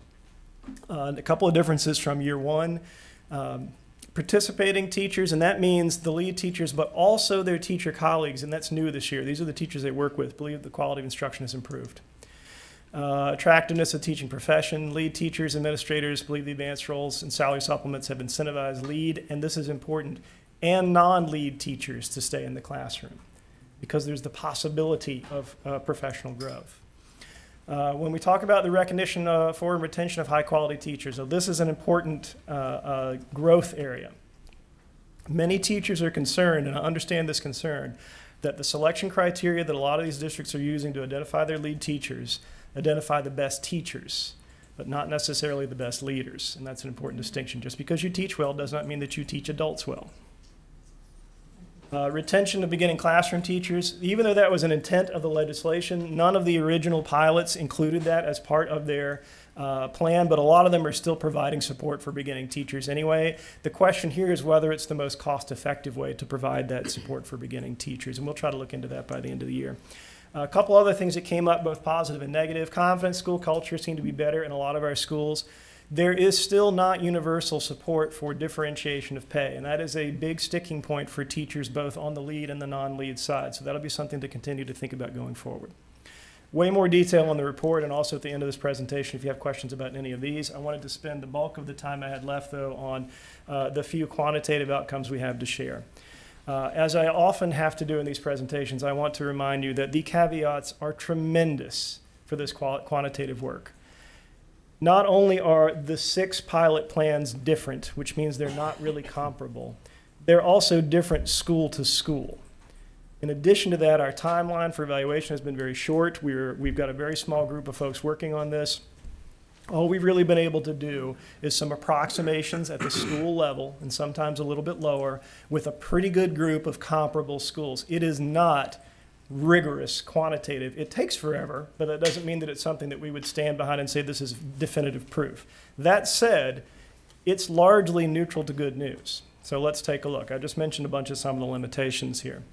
a couple of differences from year 1. Participating teachers, and that means the lead teachers, but also their teacher colleagues, and that's new this year. These are the teachers they work with, believe the quality of instruction has improved. Attractiveness of teaching profession. Lead teachers, administrators believe the advanced roles and salary supplements have incentivized lead, and this is important, and non-lead teachers to stay in the classroom because there's the possibility of professional growth. When we talk about the recognition for and retention of high-quality teachers, so this is an important growth area. Many teachers are concerned, and I understand this concern, that the selection criteria that a lot of these districts are using to identify their lead teachers identify the best teachers, but not necessarily the best leaders. And that's an important distinction. Just because you teach well does not mean that you teach adults well. Retention of beginning classroom teachers. Even though that was an intent of the legislation, none of the original pilots included that as part of their plan, but a lot of them are still providing support for beginning teachers anyway. The question here is whether it's the most cost-effective way to provide that support for beginning teachers, and we'll try to look into that by the end of the year. A couple other things that came up, both positive and negative. Confidence, school culture seem to be better in a lot of our schools. There is still not universal support for differentiation of pay, and that is a big sticking point for teachers both on the lead and the non-lead side. So that'll be something to continue to think about going forward. Way more detail on the report, and also at the end of this presentation if you have questions about any of these. I wanted to spend the bulk of the time I had left, though, on the few quantitative outcomes we have to share. As I often have to do in these presentations, I want to remind you that the caveats are tremendous for this quantitative work. Not only are the 6 pilot plans different, which means they're not really comparable, they're also different school to school. In addition to that, our timeline for evaluation has been very short. We've got a very small group of folks working on this. All we've really been able to do is some approximations at the school level, and sometimes a little bit lower, with a pretty good group of comparable schools. It is not rigorous quantitative. It takes forever, but that doesn't mean that it's something that we would stand behind and say this is definitive proof. That said, it's largely neutral to good news. So let's take a look. I just mentioned a bunch of some of the limitations here.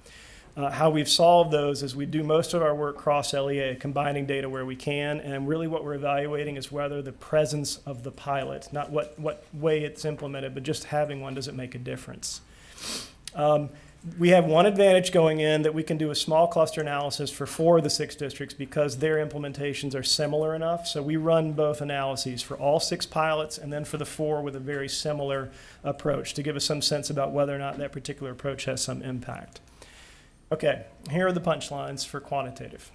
How we've solved those is we do most of our work cross-LEA, combining data where we can, and really what we're evaluating is whether the presence of the pilot, not what way it's implemented, but just having one, does it make a difference? We have one advantage going in, that we can do a small cluster analysis for 4 of the 6 districts because their implementations are similar enough. So we run both analyses for all 6 pilots and then for the 4 with a very similar approach to give us some sense about whether or not that particular approach has some impact. Okay, here are the punchlines for quantitative.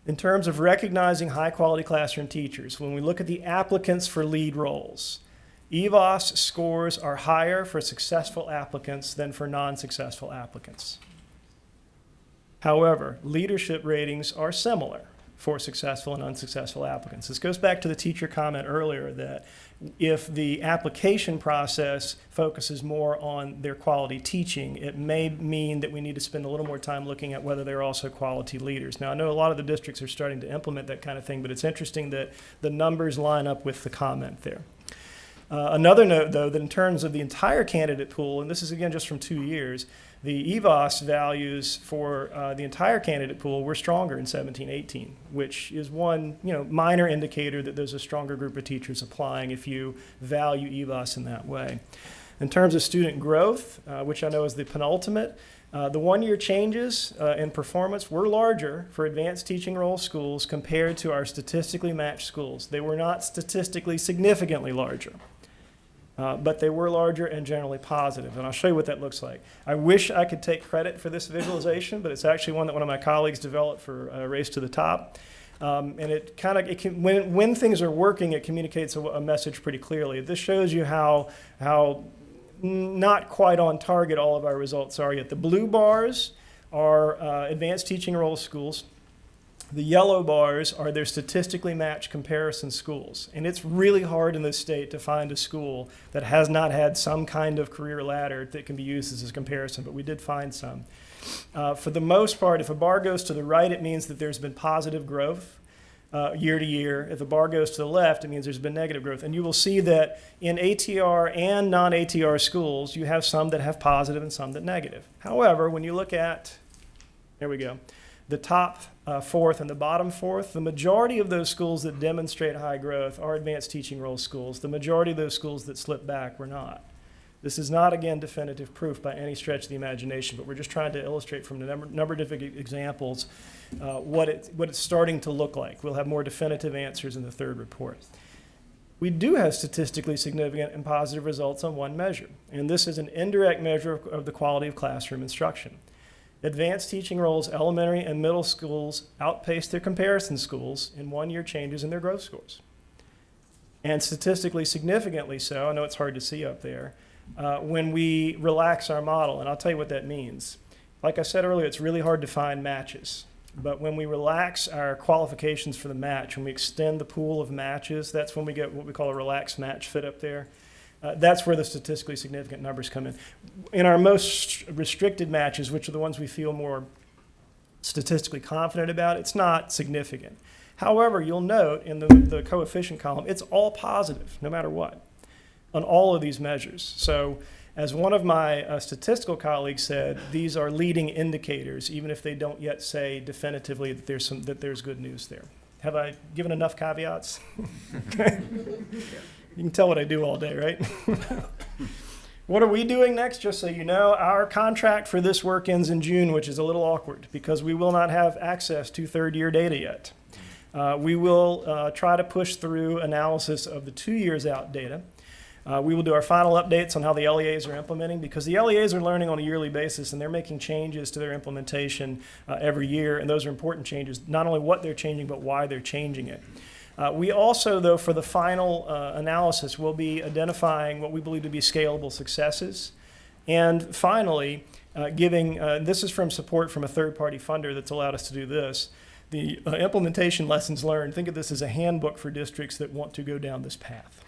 In terms of recognizing high-quality classroom teachers, when we look at the applicants for lead roles, EVOS scores are higher for successful applicants than for non-successful applicants. However, leadership ratings are similar for successful and unsuccessful applicants. This goes back to the teacher comment earlier that if the application process focuses more on their quality teaching, it may mean that we need to spend a little more time looking at whether they're also quality leaders. Now, I know a lot of the districts are starting to implement that kind of thing, but it's interesting that the numbers line up with the comment there. Another note, though, that in terms of the entire candidate pool, and this is again just from 2 years, the EVOS values for the entire candidate pool were stronger in 17-18, which is one minor indicator that there's a stronger group of teachers applying if you value EVOS in that way. In terms of student growth, which I know is the penultimate, the 1-year changes in performance were larger for advanced teaching role schools compared to our statistically matched schools. They were not statistically significantly larger. But they were larger and generally positive, and I'll show you what that looks like. I wish I could take credit for this visualization, but it's actually one that one of my colleagues developed for Race to the Top. And it when things are working, it communicates a message pretty clearly. This shows you how not quite on target all of our results are yet. The blue bars are advanced teaching role schools. The yellow bars are their statistically matched comparison schools. And it's really hard in this state to find a school that has not had some kind of career ladder that can be used as a comparison, but we did find some. For the most part, if a bar goes to the right, it means that there's been positive growth year to year. If a bar goes to the left, it means there's been negative growth. And you will see that in ATR and non-ATR schools, you have some that have positive and some that negative. However, when you look at, there we go, the top fourth and the bottom fourth, the majority of those schools that demonstrate high growth are advanced teaching role schools. The majority of those schools that slip back were not. This is not, again, definitive proof by any stretch of the imagination, but we're just trying to illustrate from the number of different examples what it's starting to look like. We'll have more definitive answers in the third report. We do have statistically significant and positive results on one measure, and this is an indirect measure of the quality of classroom instruction. Advanced teaching roles, elementary and middle schools outpaced their comparison schools in 1-year changes in their growth scores. And statistically significantly so, I know it's hard to see up there, when we relax our model, and I'll tell you what that means. Like I said earlier, it's really hard to find matches. But when we relax our qualifications for the match, when we extend the pool of matches, that's when we get what we call a relaxed match fit up there. That's where the statistically significant numbers come in. In our most restricted matches, which are the ones we feel more statistically confident about, it's not significant. However, you'll note in the coefficient column, it's all positive, no matter what, on all of these measures. So as one of my statistical colleagues said, these are leading indicators, even if they don't yet say definitively that there's good news there. Have I given enough caveats? Okay. You can tell what I do all day, right? What are we doing next? Just so you know, our contract for this work ends in June, which is a little awkward because we will not have access to third-year data yet. We will try to push through analysis of the 2 years out data. We will do our final updates on how the LEAs are implementing because the LEAs are learning on a yearly basis and they're making changes to their implementation every year, and those are important changes, not only what they're changing but why they're changing it. We also, though, for the final analysis, will be identifying what we believe to be scalable successes. And finally, this is from support from a third-party funder that's allowed us to do this, the implementation lessons learned. Think of this as a handbook for districts that want to go down this path.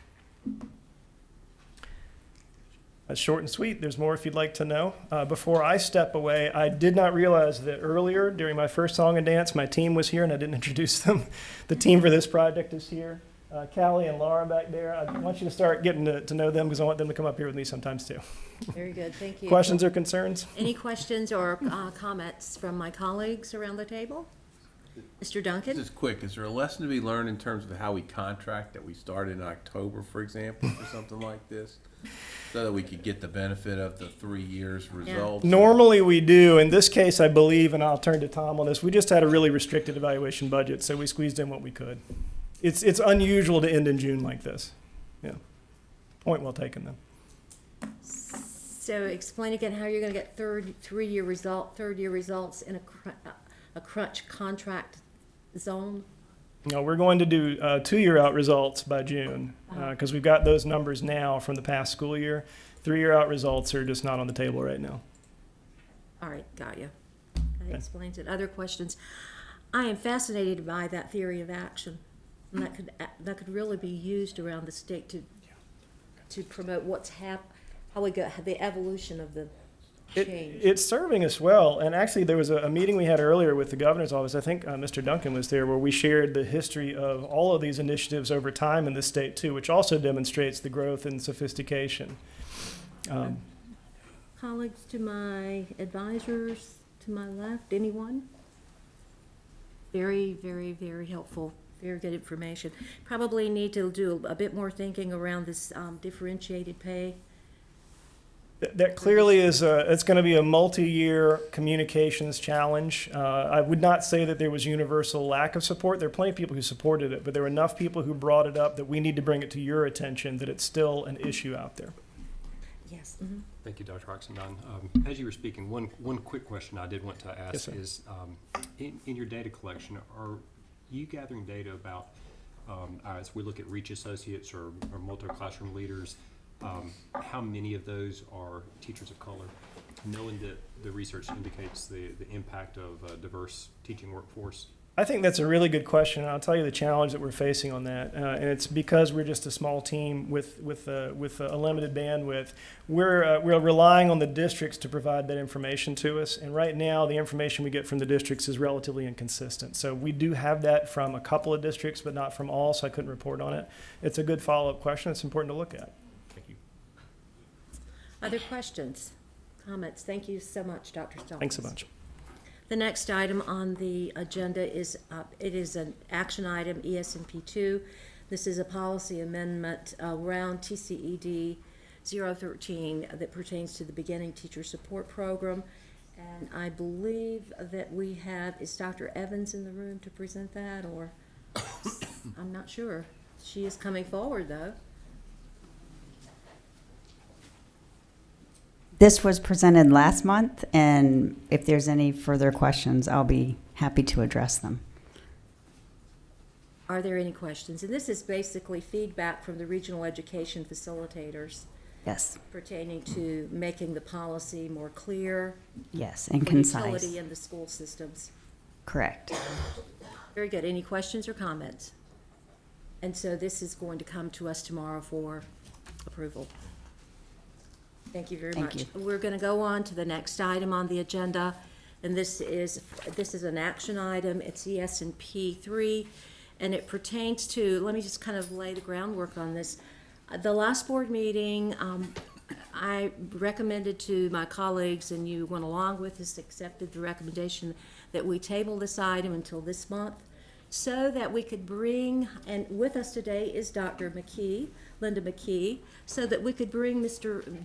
That's short and sweet. There's more if you'd like to know. Before I step away, I did not realize that earlier during my first song and dance, my team was here and I didn't introduce them. The team for this project is here. Callie and Laura back there. I want you to start getting to know them because I want them to come up here with me sometimes too. Very good, thank you. Questions or concerns? Any questions or comments from my colleagues around the table? Mr. Duncan? This is quick. Is there a lesson to be learned in terms of how we contract that we started in October, for example, for something like this? So that we could get the benefit of the 3 years results? Normally we do. In this case, I believe, and I'll turn to Tom on this, we just had a really restricted evaluation budget, so we squeezed in what we could. It's unusual to end in June like this. Yeah. Point well taken, then. So explain again how you're going to get third year results in a crunch contract zone? No, we're going to do 2-year out results by June because we've got those numbers now from the past school year. 3-year out results are just not on the table right now. All right, got you. That explains it. Other questions? I am fascinated by that theory of action. And that could really be used around the state to promote how we go, the evolution of the change. It's serving us well. And actually, there was a meeting we had earlier with the governor's office. I think Mr. Duncan was there, where we shared the history of all of these initiatives over time in the state too, which also demonstrates the growth and sophistication. Colleagues to my advisors to my left, anyone? Very, very, very helpful. Very good information. Probably need to do a bit more thinking around this differentiated pay. That clearly is it's going to be a multi-year communications challenge. I would not say that there was universal lack of support. There are plenty of people who supported it, but there were enough people who brought it up that we need to bring it to your attention that it's still an issue out there. Yes. Thank you, Dr. Oxendine. As you were speaking, one quick question I did want to ask is, in your data collection, are you gathering data about, as we look at REACH associates or multi-classroom leaders, how many of those are teachers of color, knowing that the research indicates the impact of a diverse teaching workforce? I think that's a really good question. I'll tell you the challenge that we're facing on that, and it's because we're just a small team with a limited bandwidth. We're relying on the districts to provide that information to us, and right now the information we get from the districts is relatively inconsistent. So we do have that from a couple of districts, but not from all. So I couldn't report on it. It's a good follow-up question. It's important to look at. Thank you. Other questions, comments? Thank you so much, Dr. Stallings. Thanks so much. The next item on the agenda is, it is an action item, ES&P 2. This is a policy amendment around TCED 013 that pertains to the beginning teacher support program. And I believe that we have, is Dr. Evans in the room to present that, or I'm not sure. She is coming forward though. This was presented last month, and if there's any further questions, I'll be happy to address them. Are there any questions? And this is basically feedback from the regional education facilitators. Yes. Pertaining to making the policy more clear. Yes, and for concise. utility in the school systems. Correct. Very good. Any questions or comments? And so this is going to come to us tomorrow for approval. Thank you very much. Thank you. We're going to go on to the next item on the agenda, and this is an action item. It's ES&P 3, and it pertains to, let me just kind of lay the groundwork on this. The last board meeting, I recommended to my colleagues, and you went along with this, accepted the recommendation that we table this item until this month so that we could bring, and with us today is Dr. McKee, Linda McKee, so that we could bring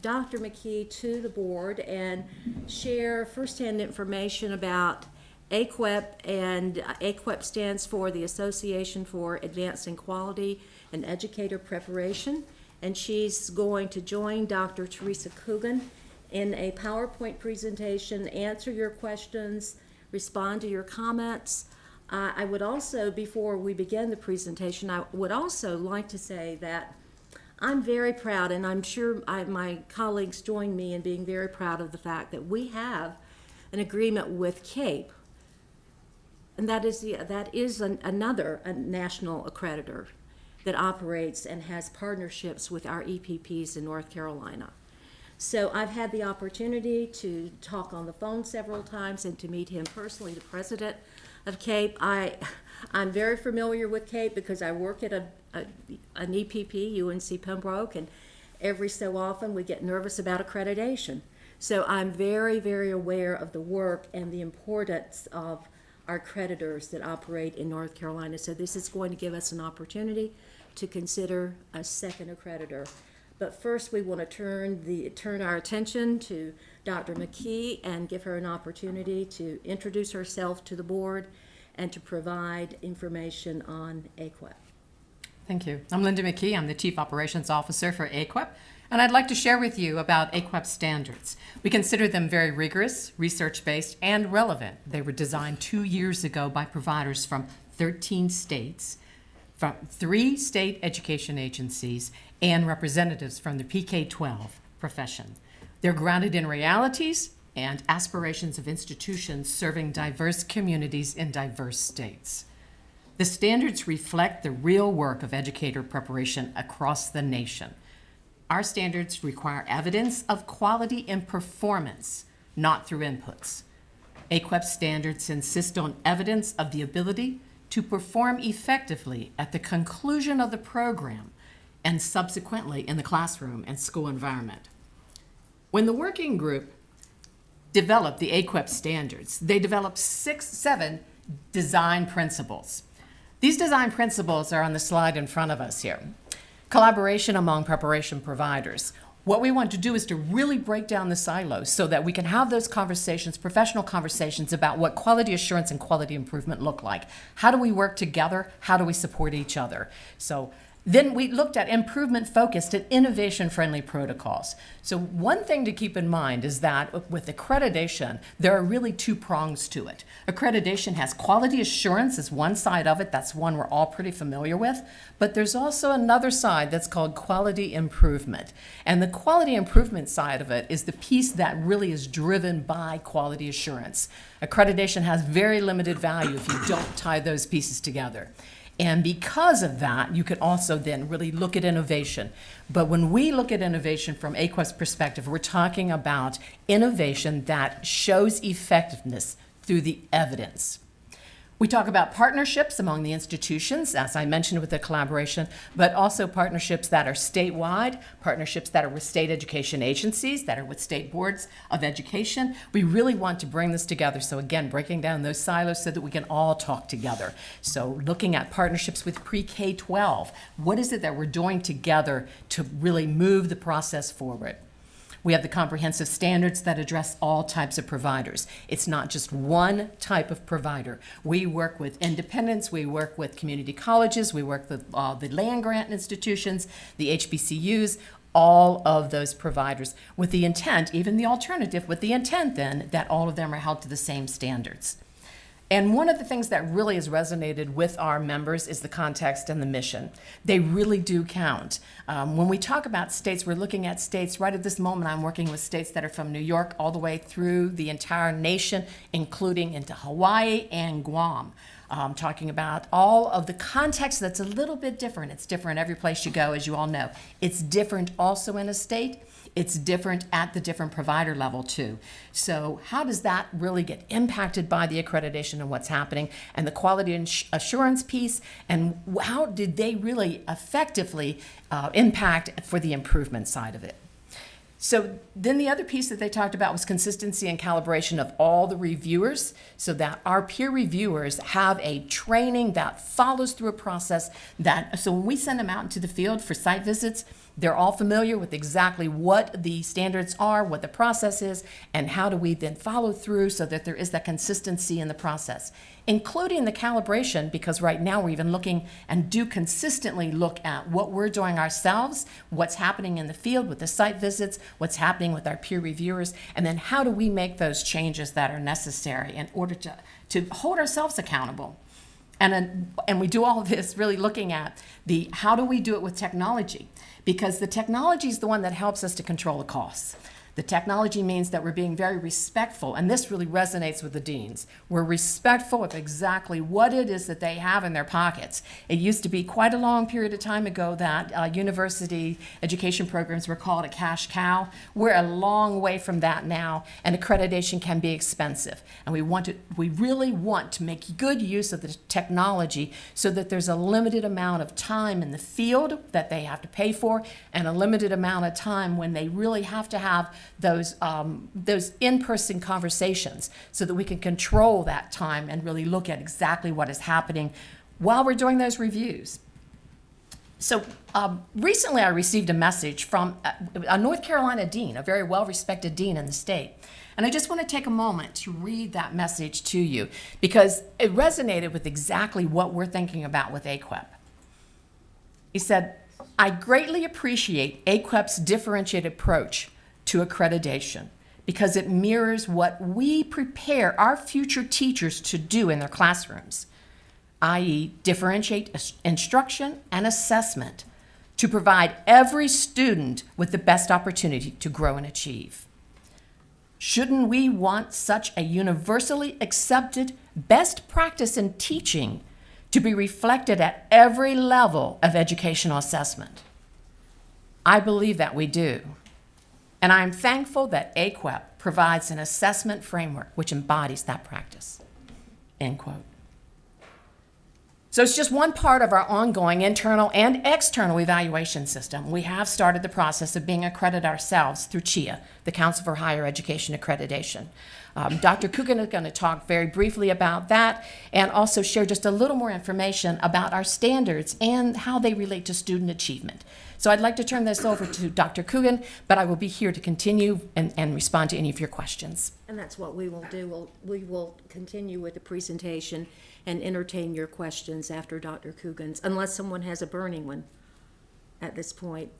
Dr. McKee to the board and share firsthand information about AQEP, and AQEP stands for the Association for Advancing Quality and Educator Preparation, and she's going to join Dr. Teresa Coogan in a PowerPoint presentation, answer your questions, respond to your comments. I would also, before we begin the presentation, I would also like to say that I'm very proud, and I'm sure my colleagues join me in being very proud of the fact that we have an agreement with CAPE, and that is another national accreditor that operates and has partnerships with our EPPs in North Carolina. So I've had the opportunity to talk on the phone several times and to meet him personally, the president of CAPE. I'm very familiar with CAPE because I work at an EPP, UNC Pembroke, and every so often we get nervous about accreditation. So I'm very, very aware of the work and the importance of our accreditors that operate in North Carolina. So this is going to give us an opportunity to consider a second accreditor. But first, we want to turn our attention to Dr. McKee and give her an opportunity to introduce herself to the board and to provide information on AQUEP. Thank you. I'm Linda McKee. I'm the Chief Operations Officer for AQUEP, and I'd like to share with you about AQUEP standards. We consider them very rigorous, research-based, and relevant. They were designed 2 years ago by providers from 13 states, from 3 state education agencies, and representatives from the PK-12 profession. They're grounded in realities and aspirations of institutions serving diverse communities in diverse states. The standards reflect the real work of educator preparation across the nation. Our standards require evidence of quality and performance, not through inputs. AQUEP standards insist on evidence of the ability to perform effectively at the conclusion of the program and subsequently in the classroom and school environment. When the working group developed the AQUEP standards, they developed 7 design principles. These design principles are on the slide in front of us here. Collaboration among preparation providers. What we want to do is to really break down the silos so that we can have those conversations, professional conversations about what quality assurance and quality improvement look like. How do we work together? How do we support each other? So then we looked at improvement-focused and innovation-friendly protocols. So one thing to keep in mind is that with accreditation, there are really 2 prongs to it. Accreditation has quality assurance as one side of it. That's one we're all pretty familiar with. But there's also another side that's called quality improvement. And the quality improvement side of it is the piece that really is driven by quality assurance. Accreditation has very limited value if you don't tie those pieces together. And because of that, you could also then really look at innovation. But when we look at innovation from AQUEP's perspective, we're talking about innovation that shows effectiveness through the evidence. We talk about partnerships among the institutions, as I mentioned with the collaboration, but also partnerships that are statewide, partnerships that are with state education agencies, that are with state boards of education. We really want to bring this together. So again, breaking down those silos so that we can all talk together. So looking at partnerships with pre-K-12, what is it that we're doing together to really move the process forward? We have the comprehensive standards that address all types of providers. It's not just one type of provider. We work with independents, we work with community colleges, we work with the land-grant institutions, the HBCUs, all of those providers with the intent, even the alternative, with the intent then that all of them are held to the same standards. And one of the things that really has resonated with our members is the context and the mission. They really do count. When we talk about states, we're looking at states. Right at this moment, I'm working with states that are from New York all the way through the entire nation, including into Hawaii and Guam. Talking about all of the context that's a little bit different. It's different every place you go, as you all know. It's different also in a state. It's different at the different provider level too. So how does that really get impacted by the accreditation and what's happening and the quality assurance piece, and how did they really effectively impact for the improvement side of it? So then the other piece that they talked about was consistency and calibration of all the reviewers so that our peer reviewers have a training that follows through a process that, so when we send them out into the field for site visits, they're all familiar with exactly what the standards are, what the process is, and how do we then follow through so that there is that consistency in the process, including the calibration, because right now we're even looking and do consistently look at what we're doing ourselves, what's happening in the field with the site visits, what's happening with our peer reviewers, and then how do we make those changes that are necessary in order to hold ourselves accountable. And we do all of this really looking at the how do we do it with technology, because the technology is the one that helps us to control the costs. The technology means that we're being very respectful, and this really resonates with the deans. We're respectful of exactly what it is that they have in their pockets. It used to be quite a long period of time ago that university education programs were called a cash cow. We're a long way from that now, and accreditation can be expensive. And we really want to make good use of the technology so that there's a limited amount of time in the field that they have to pay for, and a limited amount of time when they really have to have those in-person conversations so that we can control that time and really look at exactly what is happening while we're doing those reviews. So recently I received a message from a North Carolina dean, a very well-respected dean in the state. And I just want to take a moment to read that message to you because it resonated with exactly what we're thinking about with AQUEP. He said, "I greatly appreciate AQUEP's differentiated approach to accreditation because it mirrors what we prepare our future teachers to do in their classrooms, i.e. differentiate instruction and assessment to provide every student with the best opportunity to grow and achieve. Shouldn't we want such a universally accepted best practice in teaching to be reflected at every level of educational assessment? I believe that we do. And I'm thankful that AQUEP provides an assessment framework which embodies that practice." End quote. So it's just one part of our ongoing internal and external evaluation system. We have started the process of being accredited ourselves through CHIA, the Council for Higher Education Accreditation. Dr. Coogan is going to talk very briefly about that and also share just a little more information about our standards and how they relate to student achievement. So I'd like to turn this over to Dr. Coogan, but I will be here to continue and respond to any of your questions. And that's what we will do. We will continue with the presentation and entertain your questions after Dr. Coogan's, unless someone has a burning one at this point.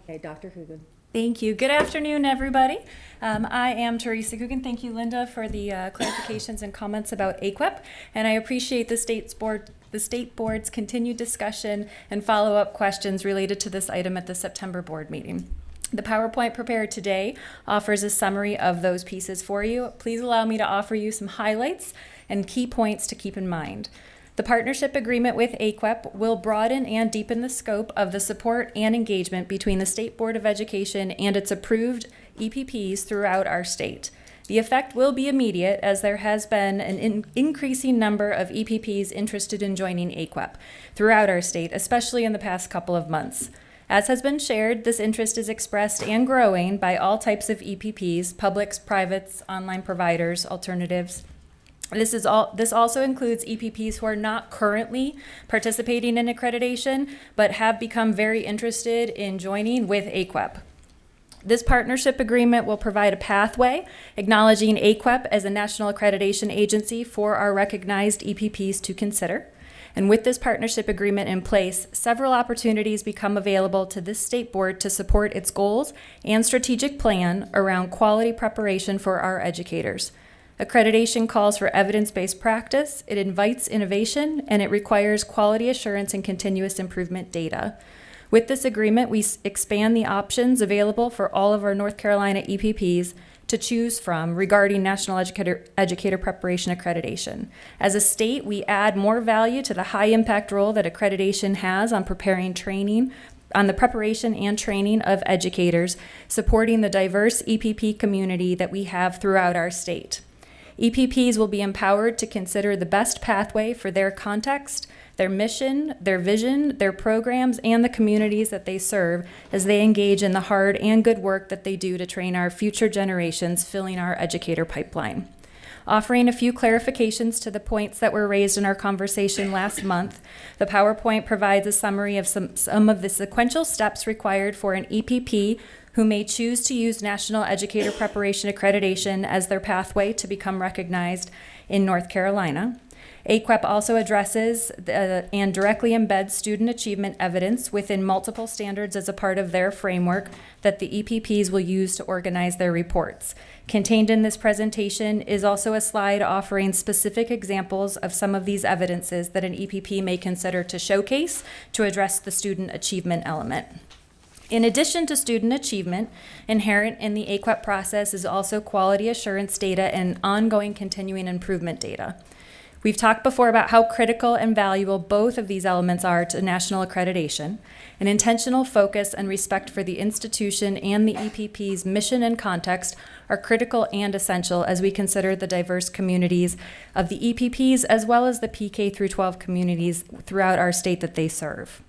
Okay, Dr. Coogan. Thank you. Good afternoon, everybody. I am Teresa Coogan. Thank you, Linda, for the clarifications and comments about AQUEP, and I appreciate the state board's continued discussion and follow-up questions related to this item at the September board meeting. The PowerPoint prepared today offers a summary of those pieces for you. Please allow me to offer you some highlights and key points to keep in mind. The partnership agreement with AQUEP will broaden and deepen the scope of the support and engagement between the State Board of Education and its approved EPPs throughout our state. The effect will be immediate as there has been an increasing number of EPPs interested in joining AQUEP throughout our state, especially in the past couple of months. As has been shared, this interest is expressed and growing by all types of EPPs, publics, privates, online providers, alternatives. This also includes EPPs who are not currently participating in accreditation, but have become very interested in joining with AQUEP. This partnership agreement will provide a pathway acknowledging AQUEP as a national accreditation agency for our recognized EPPs to consider. And with this partnership agreement in place, several opportunities become available to this state board to support its goals and strategic plan around quality preparation for our educators. Accreditation calls for evidence-based practice, it invites innovation, and it requires quality assurance and continuous improvement data. With this agreement, we expand the options available for all of our North Carolina EPPs to choose from regarding National Educator Preparation Accreditation. As a state, we add more value to the high-impact role that accreditation has on the preparation and training of educators, supporting the diverse EPP community that we have throughout our state. EPPs will be empowered to consider the best pathway for their context, their mission, their vision, their programs, and the communities that they serve as they engage in the hard and good work that they do to train our future generations, filling our educator pipeline. Offering a few clarifications to the points that were raised in our conversation last month, the PowerPoint provides a summary of some of the sequential steps required for an EPP who may choose to use National Educator Preparation Accreditation as their pathway to become recognized in North Carolina. AQUEP also addresses and directly embeds student achievement evidence within multiple standards as a part of their framework that the EPPs will use to organize their reports. Contained in this presentation is also a slide offering specific examples of some of these evidences that an EPP may consider to showcase to address the student achievement element. In addition to student achievement, inherent in the AQUEP process is also quality assurance data and ongoing continuing improvement data. We've talked before about how critical and valuable both of these elements are to national accreditation. An intentional focus and respect for the institution and the EPP's mission and context are critical and essential as we consider the diverse communities of the EPPs as well as the PK through 12 communities throughout our state that they serve.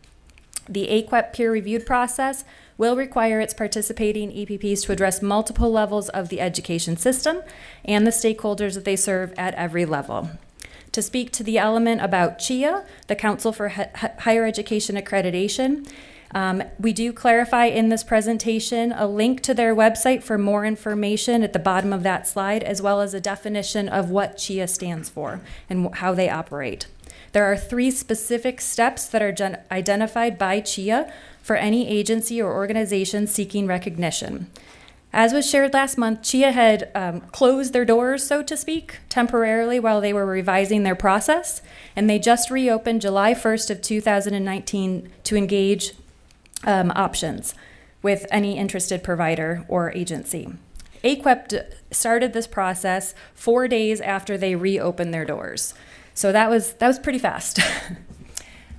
The AQUEP peer-reviewed process will require its participating EPPs to address multiple levels of the education system and the stakeholders that they serve at every level. To speak to the element about CHIA, the Council for Higher Education Accreditation, we do clarify in this presentation a link to their website for more information at the bottom of that slide, as well as a definition of what CHIA stands for and how they operate. There are 3 specific steps that are identified by CHIA for any agency or organization seeking recognition. As was shared last month, CHIA had closed their doors, so to speak, temporarily while they were revising their process, and they just reopened July 1st of 2019 to engage options with any interested provider or agency. AQUEP started this process 4 days after they reopened their doors, so that was pretty fast.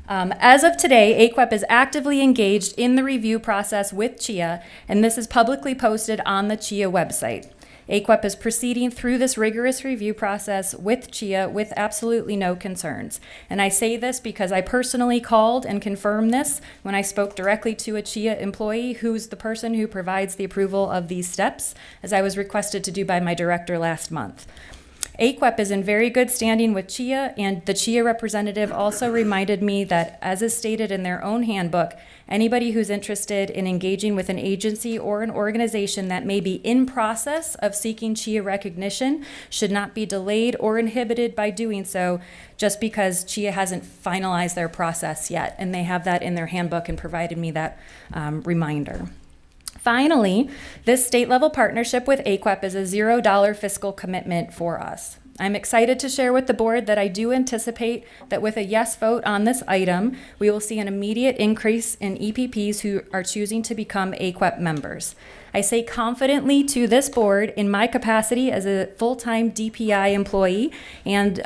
As of today, AQUEP is actively engaged in the review process with CHIA, and this is publicly posted on the CHIA website. AQUEP is proceeding through this rigorous review process with CHIA with absolutely no concerns. And I say this because I personally called and confirmed this when I spoke directly to a CHIA employee who's the person who provides the approval of these steps, as I was requested to do by my director last month. AQUEP is in very good standing with CHIA, and the CHIA representative also reminded me that, as is stated in their own handbook, anybody who's interested in engaging with an agency or an organization that may be in process of seeking CHIA recognition should not be delayed or inhibited by doing so just because CHIA hasn't finalized their process yet, and they have that in their handbook and provided me that reminder. Finally, this state-level partnership with AQUEP is a $0 fiscal commitment for us. I'm excited to share with the board that I do anticipate that with a yes vote on this item, we will see an immediate increase in EPPs who are choosing to become AQUEP members. I say confidently to this board in my capacity as a full-time DPI employee and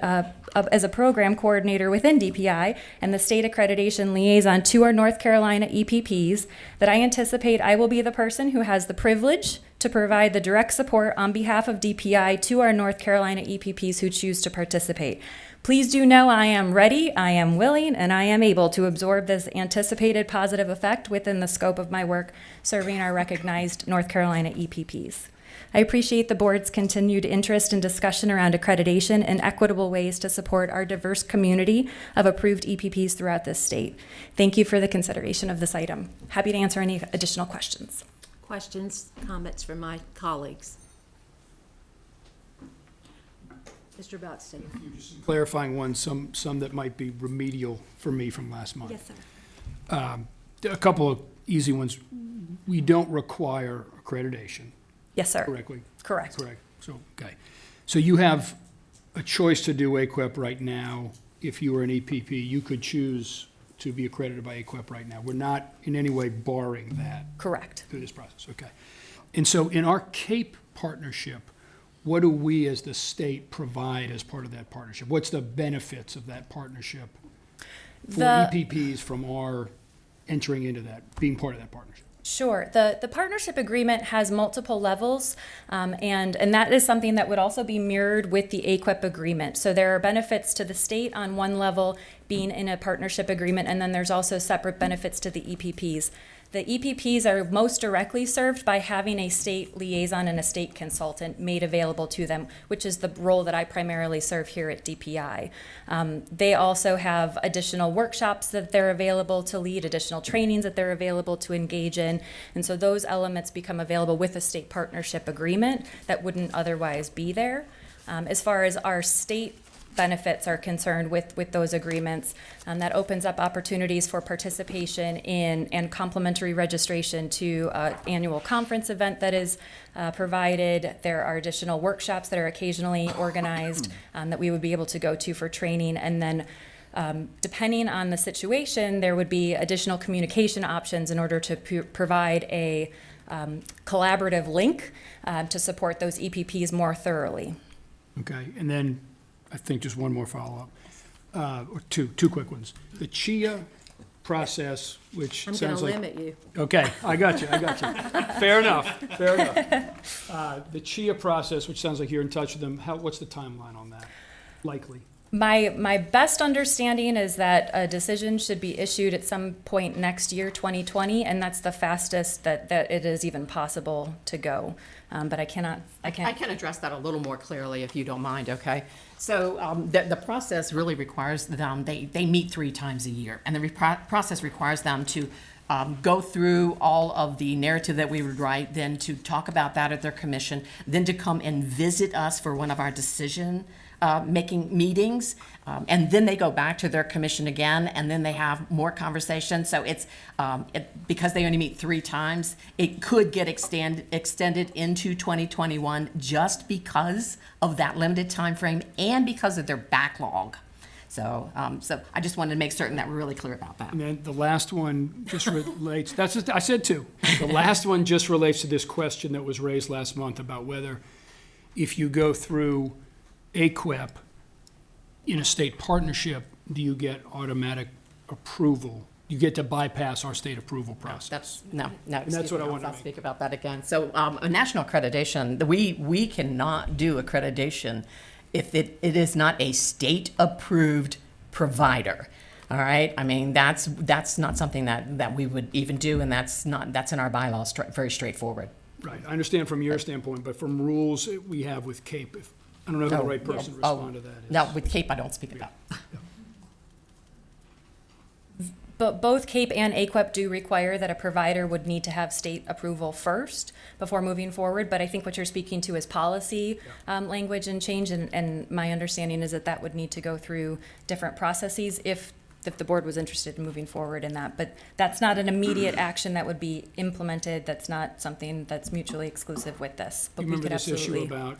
as a program coordinator within DPI and the state accreditation liaison to our North Carolina EPPs, that I anticipate I will be the person who has the privilege to provide the direct support on behalf of DPI to our North Carolina EPPs who choose to participate. Please do know I am ready, I am willing, and I am able to absorb this anticipated positive effect within the scope of my work serving our recognized North Carolina EPPs. I appreciate the board's continued interest and discussion around accreditation and equitable ways to support our diverse community of approved EPPs throughout this state. Thank you for the consideration of this item. Happy to answer any additional questions. Questions, comments from my colleagues? Mr. Buxton. Clarifying one, some that might be remedial for me from last month. Yes, sir. A couple of easy ones. We don't require accreditation. Yes, sir. Correctly? Correct. Correct. So, okay. So you have a choice to do AQUEP right now. If you were an EPP, you could choose to be accredited by AQUEP right now. We're not in any way barring that. Correct. Through this process, okay. And so in our CAPE partnership, what do we as the state provide as part of that partnership? What's the benefits of that partnership for EPPs from our entering into that, being part of that partnership? Sure. The partnership agreement has multiple levels, and that is something that would also be mirrored with the AQUEP agreement. So there are benefits to the state on one level being in a partnership agreement, and then there's also separate benefits to the EPPs. The EPPs are most directly served by having a state liaison and a state consultant made available to them, which is the role that I primarily serve here at DPI. They also have additional workshops that they're available to lead, additional trainings that they're available to engage in, and so those elements become available with a state partnership agreement that wouldn't otherwise be there. As far as our state benefits are concerned with those agreements, that opens up opportunities for participation in and complimentary registration to an annual conference event that is provided. There are additional workshops that are occasionally organized that we would be able to go to for training, and then Depending on the situation, there would be additional communication options in order to provide a collaborative link to support those EPPs more thoroughly. Okay, and then I think just one more follow-up, or two quick ones. The CHIA process, which I'm going sounds to like. limit you. Okay, I got you. Fair enough. The CHIA process, which sounds like you're in touch with them, what's the timeline on that, likely? My best understanding is that a decision should be issued at some point next year, 2020, and that's the fastest that it is even possible to go. But I can address that a little more clearly if you don't mind, okay? So the process really requires them, they meet 3 times a year, and the process requires them to go through all of the narrative that we would write, then to talk about that at their commission, then to come and visit us for one of our decision making meetings, and then they go back to their commission again, and then they have more conversations. So it's because they only meet 3 times, it could get extended into 2021 just because of that limited time frame and because of their backlog. So I just wanted to make certain that we're really clear about that. And then the last one just relates, I said 2. The last one just relates to this question that was raised last month about whether if you go through AQUEP in a state partnership, do you get automatic approval? You get to bypass our state approval process. No. And that's what I wanted to I'll make. speak about that again. So a national accreditation, we cannot do accreditation if it is not a state-approved provider. All right? I mean, that's not something that we would even do, and that's in our bylaws, very straightforward. Right, I understand from your standpoint, but from rules we have with CAPE, I don't know who the right person to respond to that is. No, with CAPE, I don't speak about. But both CAPE and AQUEP do require that a provider would need to have state approval first before moving forward. But I think what you're speaking to is policy language and change, and my understanding is that would need to go through different processes if the board was interested in moving forward in that. But that's not an immediate action that would be implemented. That's not something that's mutually exclusive with this. But You we remember could this issue absolutely. about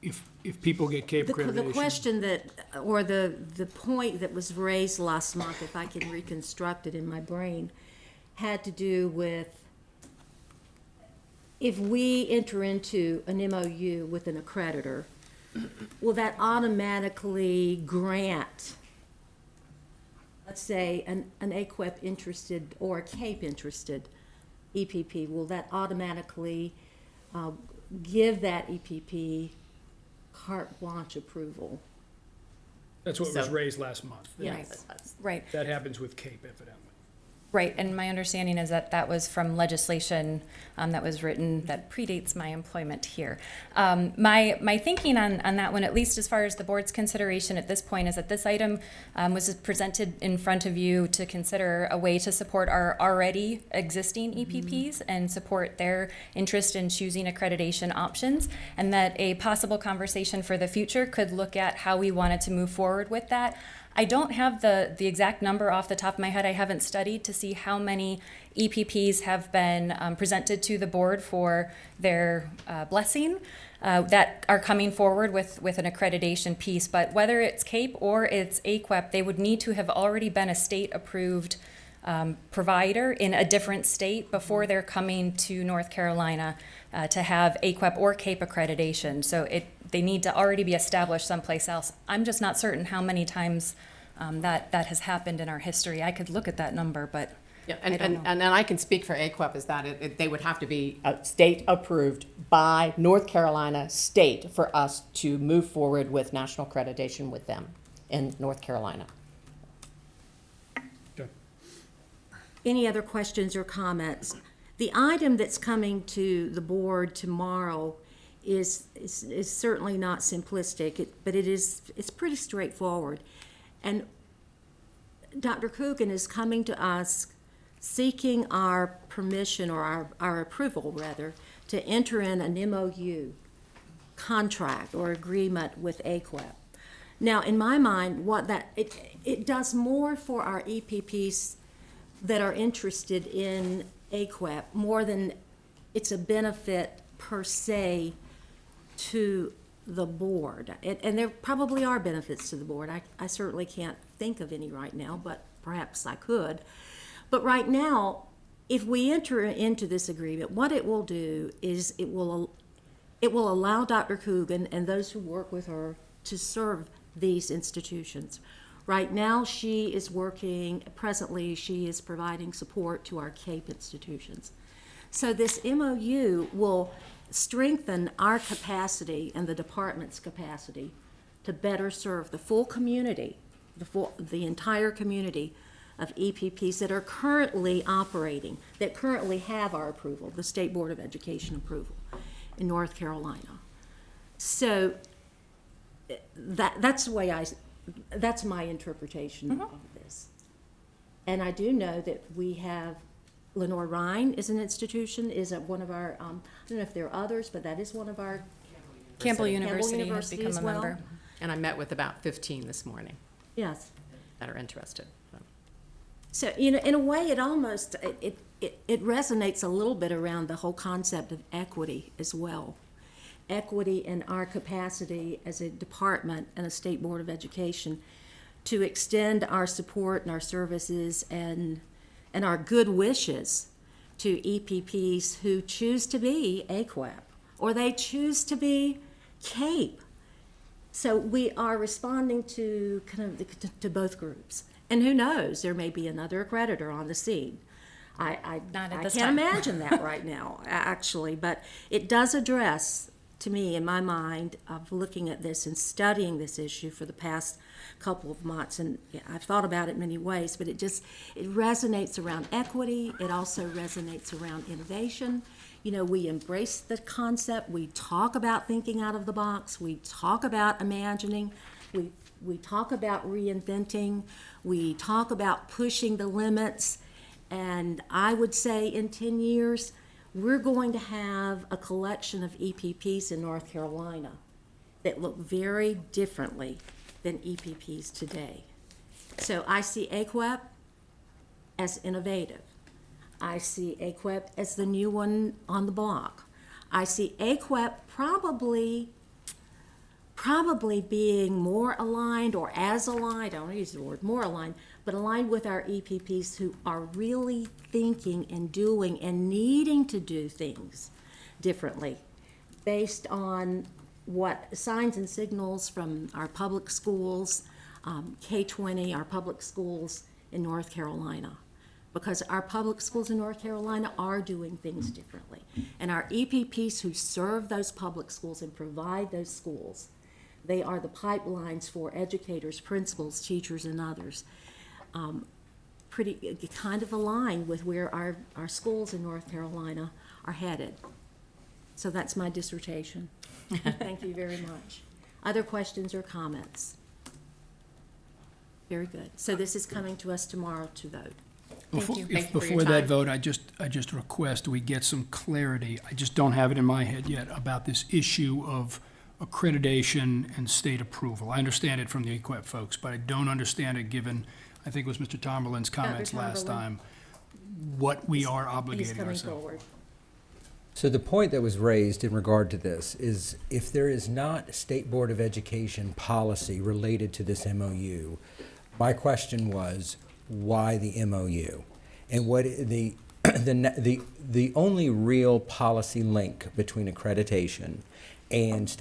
if people get CAPE accreditation? The question that, or the point that was raised last month, if I can reconstruct it in my brain, had to do with if we enter into an MOU with an accreditor, will that automatically grant, let's say, an AQUEP interested or a CAPE interested EPP, will that automatically give that EPP carte blanche approval? That's what was raised last month. Yes. Right. That happens with CAPE, evidently. Right, and my understanding is that was from legislation that was written that predates my employment here. My thinking on that one, at least as far as the board's consideration at this point, is that this item was presented in front of you to consider a way to support our already existing EPPs and support their interest in choosing accreditation options, and that a possible conversation for the future could look at how we wanted to move forward with that. I don't have the exact number off the top of my head. I haven't studied to see how many EPPs have been presented to the board for their blessing that are coming forward with an accreditation piece. But whether it's CAPE or it's AQUEP, they would need to have already been a state-approved provider in a different state before they're coming to North Carolina to have AQUEP or CAPE accreditation. So they need to already be established someplace else. I'm just not certain how many times that has happened in our history. I could look at that number, but Yeah, I don't know. and I can speak for AQUEP is that they would have to be state approved by North Carolina State for us to move forward with national accreditation with them in North Carolina. Any other questions or comments? The item that's coming to the board tomorrow is certainly not simplistic, but it's pretty straightforward. And Dr. Coogan is coming to us seeking our permission, or our approval rather, to enter in an MOU contract or agreement with AQUEP. Now, in my mind, it does more for our EPPs that are interested in AQUEP, more than it's a benefit per se to the board, and there probably are benefits to the board. I certainly can't think of any right now, but perhaps I could. But right now, if we enter into this agreement, what it will do is it will allow Dr. Coogan and those who work with her to serve these institutions. Right now, presently she is providing support to our CAPE institutions. So this MOU will strengthen our capacity and the department's capacity to better serve the full community, the entire community of EPPs that are currently operating, that currently have our approval, the State Board of Education approval in North Carolina. So that's the way that's my interpretation of this. And I do know that we have Lenore Rhine is an institution, is one of our, I don't know if there are others, but that is one of our. Campbell University has become as a well. member. And I met with about 15 this morning Yes. that are interested. So, you know, in a way, it almost, it resonates a little bit around the whole concept of equity as well. Equity in our capacity as a department and a State Board of Education to extend our support and our services and our good wishes to EPPs who choose to be AQUEP or they choose to be CAPE. So we are responding to to both groups. And who knows, there may be another accreditor on the scene. I can't imagine that right now, actually, but it does address, to me, in my mind, of looking at this and studying this issue for the past couple of months, and I've thought about it many ways, but it resonates around equity. It also resonates around innovation. You know, we embrace the concept. We talk about thinking out of the box. We talk about imagining. We talk about reinventing. We talk about pushing the limits. And I would say in 10 years, we're going to have a collection of EPPs in North Carolina that look very differently than EPPs today. So I see AQUEP as innovative. I see AQUEP as the new one on the block. I see AQUEP probably being more aligned or as aligned, I don't use the word more aligned, but aligned with our EPPs who are really thinking and doing and needing to do things differently based on what signs and signals from our public schools, K-20, our public schools in North Carolina. Because our public schools in North Carolina are doing things differently. And our EPPs who serve those public schools and provide those schools, they are the pipelines for educators, principals, teachers, and others. Pretty kind of aligned with where our schools in North Carolina are headed. So that's my dissertation. Thank you very much. Other questions or comments? Very good. So this is coming to us tomorrow to vote. Before, Thank you for your before that time. vote, I just request we get some clarity. I just don't have it in my head yet about this issue of accreditation and state approval. I understand it from the EQUEP folks, but I don't understand it given, I think it was Mr. Tomberlin's comments last Tomberlin. time, what we are He's obligating coming ourselves. forward. So the point that was raised in regard to this is if there is not State Board of Education policy related to this MOU, my question was, why the MOU? And what the only real policy link between accreditation and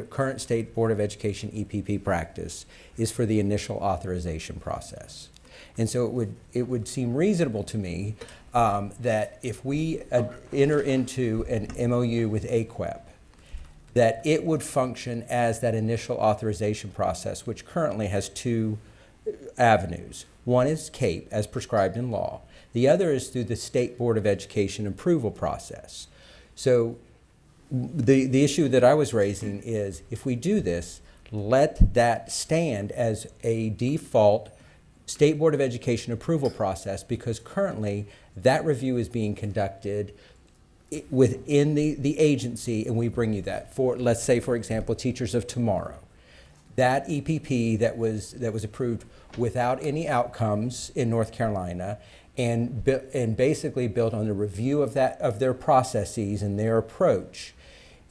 current State Board of Education EPP practice is for the initial authorization process. And so it would seem reasonable to me that if we enter into an MOU with AQUEP, that it would function as that initial authorization process, which currently has two avenues. One is CAPE, as prescribed in law. The other is through the State Board of Education approval process. So the issue that I was raising is, if we do this, let that stand as a default State Board of Education approval process, because currently that review is being conducted within the agency, and we bring you that. For, let's say, for example, Teachers of Tomorrow. That EPP that was approved without any outcomes in North Carolina, and basically built on a review of their processes and their approach.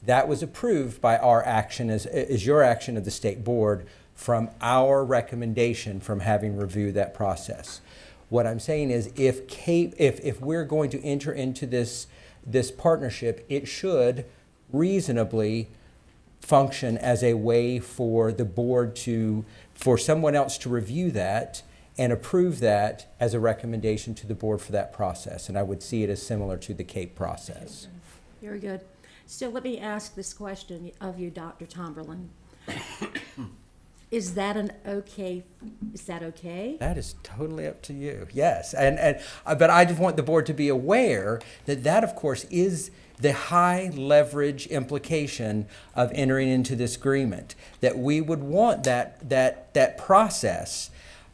That was approved by our action as your action of the state board from our recommendation from having reviewed that process. What I'm saying is if we're going to enter into this partnership, it should reasonably function as a way for the board for someone else to review that and approve that as a recommendation to the board for that process. And I would see it as similar to the CAPE process. Very good. So let me ask this question of you, Dr. Tomberlin. Is that okay? That is totally up to you. Yes, but I just want the board to be aware that of course is the high leverage implication of entering into this agreement. That we would want that process.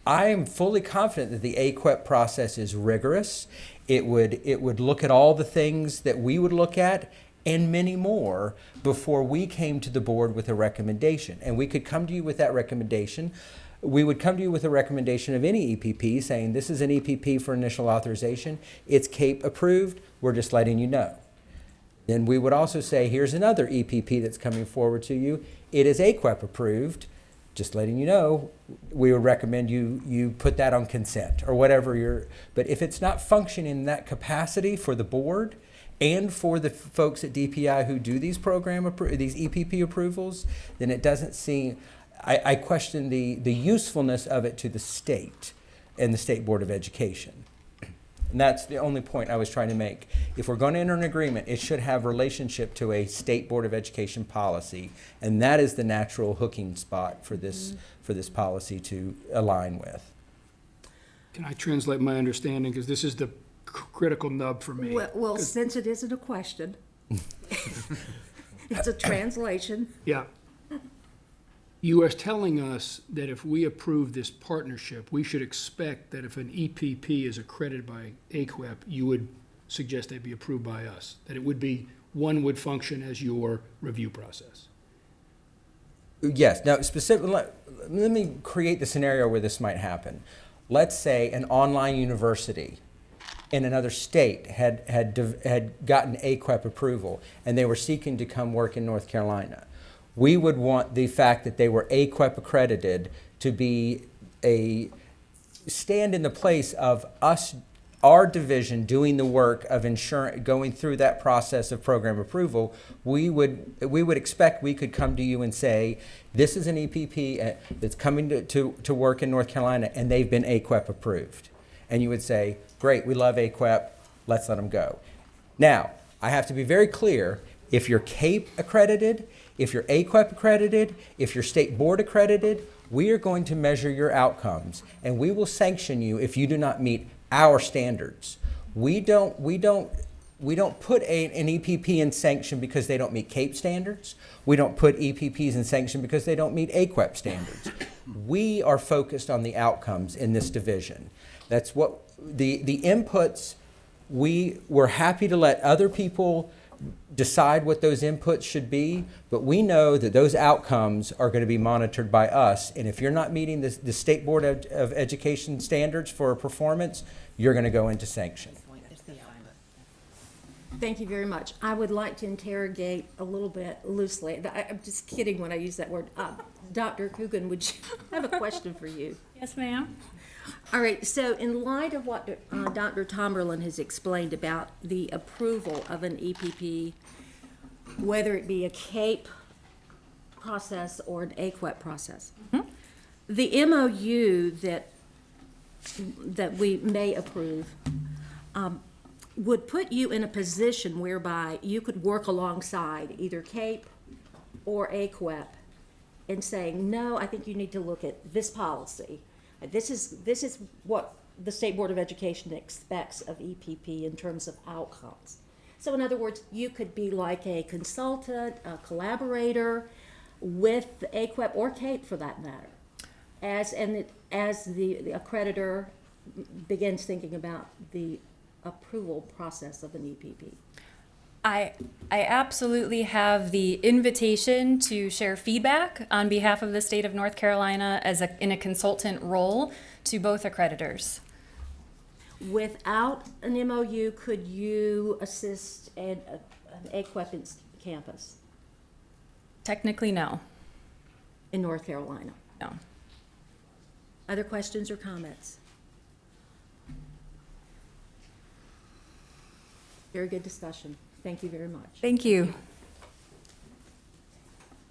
I am fully confident that the AQEP process is rigorous. It would look at all the things that we would look at and many more before we came to the board with a recommendation. And we could come to you with that recommendation. We would come to you with a recommendation of any EPP saying this is an EPP for initial authorization. It's CAPE approved. We're just letting you know. Then we would also say here's another EPP that's coming forward to you. It is AQEP approved. Just letting you know, we would recommend you put that on consent or whatever but if it's not functioning in that capacity for the board and for the folks at DPI who do these these EPP approvals, then it doesn't seem, I question the usefulness of it to the state and the State Board of Education. And that's the only point I was trying to make. If we're going to enter an agreement, it should have relationship to a State Board of Education policy, and that is the natural hooking spot for this policy to align with. Can I translate my understanding? Because this is the critical nub for me. Well, since it isn't a question, it's a translation. Yeah. You are telling us that if we approve this partnership, we should expect that if an EPP is accredited by AQEP, you would suggest they be approved by us, that it would be, one would function as your review process. Yes. Now, specifically, let me create the scenario where this might happen. Let's say an online university in another state had gotten AQEP approval, and they were seeking to come work in North Carolina. We would want the fact that they were AQEP accredited to be stand in the place of us, our division doing the work of going through that process of program approval. We would expect we could come to you and say, this is an EPP that's coming to work in North Carolina and they've been AQEP approved. And you would say, great, we love AQEP, let's let them go. Now, I have to be very clear, if you're CAPE accredited, if you're AQEP accredited, if you're State Board accredited, we are going to measure your outcomes and we will sanction you if you do not meet our standards. We don't put an EPP in sanction because they don't meet CAPE standards. We don't put EPPs in sanction because they don't meet AQEP standards. We are focused on the outcomes in this division. That's what the inputs, we're happy to let other people decide what those inputs should be, but we know that those outcomes are going to be monitored by us. And if you're not meeting the State Board of Education standards for performance, you're going to go into sanction. Thank you very much. I would like to interrogate a little bit loosely. I'm just kidding when I use that word. Dr. Coogan, would you I have a question for you? Yes, ma'am. All right, so in light of what Dr. Tomberlin has explained about the approval of an EPP, whether it be a CAPE process or an AQEP process, the MOU that we may approve would put you in a position whereby you could work alongside either CAPE or AQEP in saying, no, I think you need to look at this policy. This is what the State Board of Education expects of EPP in terms of outcomes. So in other words, you could be like a consultant, a collaborator with AQEP or CAPE for that matter, as the accreditor begins thinking about the approval process of an EPP. I absolutely have the invitation to share feedback on behalf of the state of North Carolina in a consultant role to both accreditors. Without an MOU, could you assist an AQEP campus? Technically, no. in North Carolina. No. Other questions or comments? Very good discussion. Thank you very much. Thank you.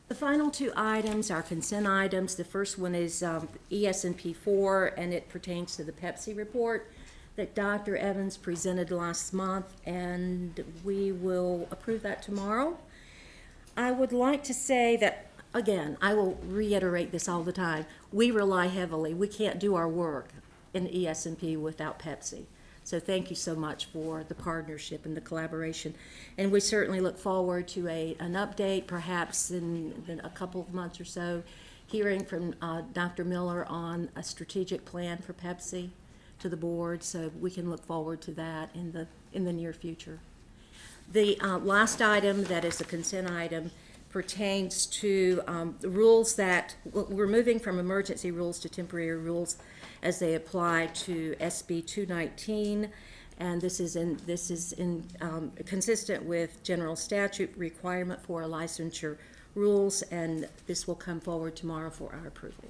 The final two items are consent items. The first one is ES&P 4, and it pertains to the Pepsi report that Dr. Evans presented last month, and we will approve that tomorrow. I would like to say that, again, I will reiterate this all the time, we rely heavily, we can't do our work in ES&P without Pepsi. So thank you so much for the partnership and the collaboration. And we certainly look forward to an update, perhaps in a couple of months or so, hearing from Dr. Miller on a strategic plan for Pepsi to the board, so we can look forward to that in the near future. The last item that is a consent item pertains to the rules that we're moving from emergency rules to temporary rules as they apply to SB 219, and this is consistent with general statute requirement for licensure rules, and this will come forward tomorrow for our approval.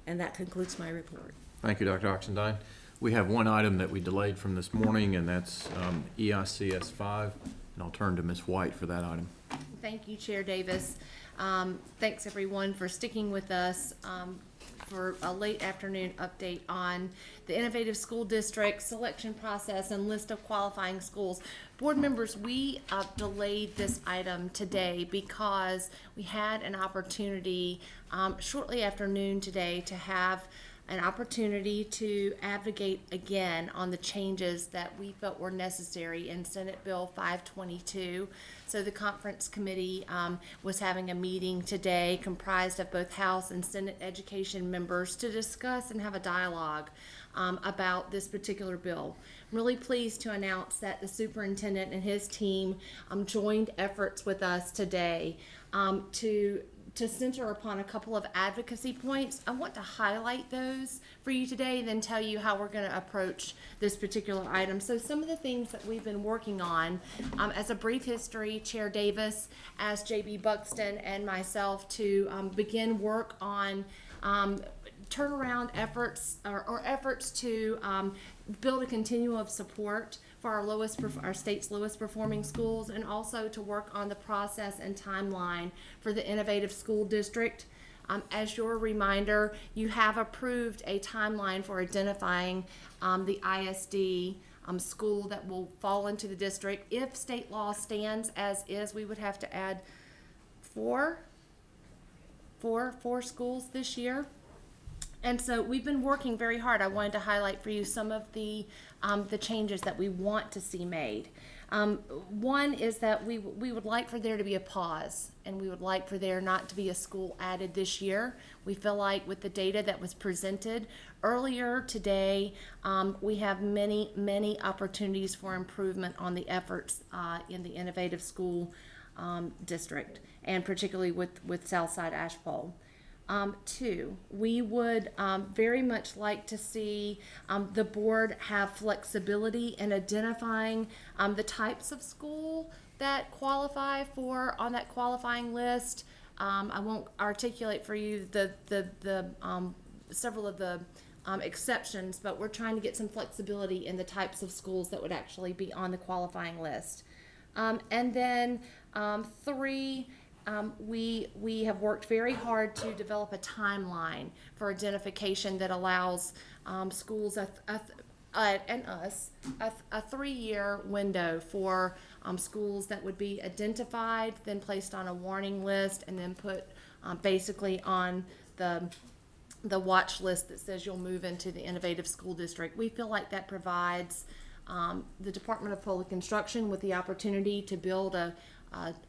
And that concludes my report. Thank you, Dr. Oxendine. We have one item that we delayed from this morning, and that's EICS 5, and I'll turn to Ms. White for that item. Thank you, Chair Davis. Thanks, everyone, for sticking with us for a late afternoon update on the Innovative School District selection process and list of qualifying schools. Board members, we delayed this item today because we had an opportunity shortly after noon today to have an opportunity to advocate again on the changes that we felt were necessary in Senate Bill 522. So the conference committee was having a meeting today comprised of both House and Senate education members to discuss and have a dialogue about this particular bill. I'm really pleased to announce that the superintendent and his team joined efforts with us today to center upon a couple of advocacy points. I want to highlight those for you today and then tell you how we're going to approach this particular item. So some of the things that we've been working on, as a brief history, Chair Davis asked J.B. Buxton and myself to begin work on turnaround efforts or efforts to build a continuum of support for our state's lowest performing schools, and also to work on the process and timeline for the Innovative School District. As your reminder, you have approved a timeline for identifying the ISD school that will fall into the district. If state law stands as is, we would have to add four schools this year. And so we've been working very hard. I wanted to highlight for you some of the changes that we want to see made. One is that we would like for there to be a pause, and we would like for there not to be a school added this year. We feel like with the data that was presented earlier today, we have many opportunities for improvement on the efforts in the Innovative School District, and particularly with Southside Ashpole. Two, we would very much like to see the board have flexibility in identifying the types of school that qualify for on that qualifying list. I won't articulate for you the several of the exceptions, but we're trying to get some flexibility in the types of schools that would actually be on the qualifying list. And then three, we have worked very hard to develop a timeline for identification that allows schools and us a 3-year window for schools that would be identified, then placed on a warning list, and then put basically on the watch list that says you'll move into the Innovative School District. We feel like that provides the Department of Public Instruction with the opportunity to build a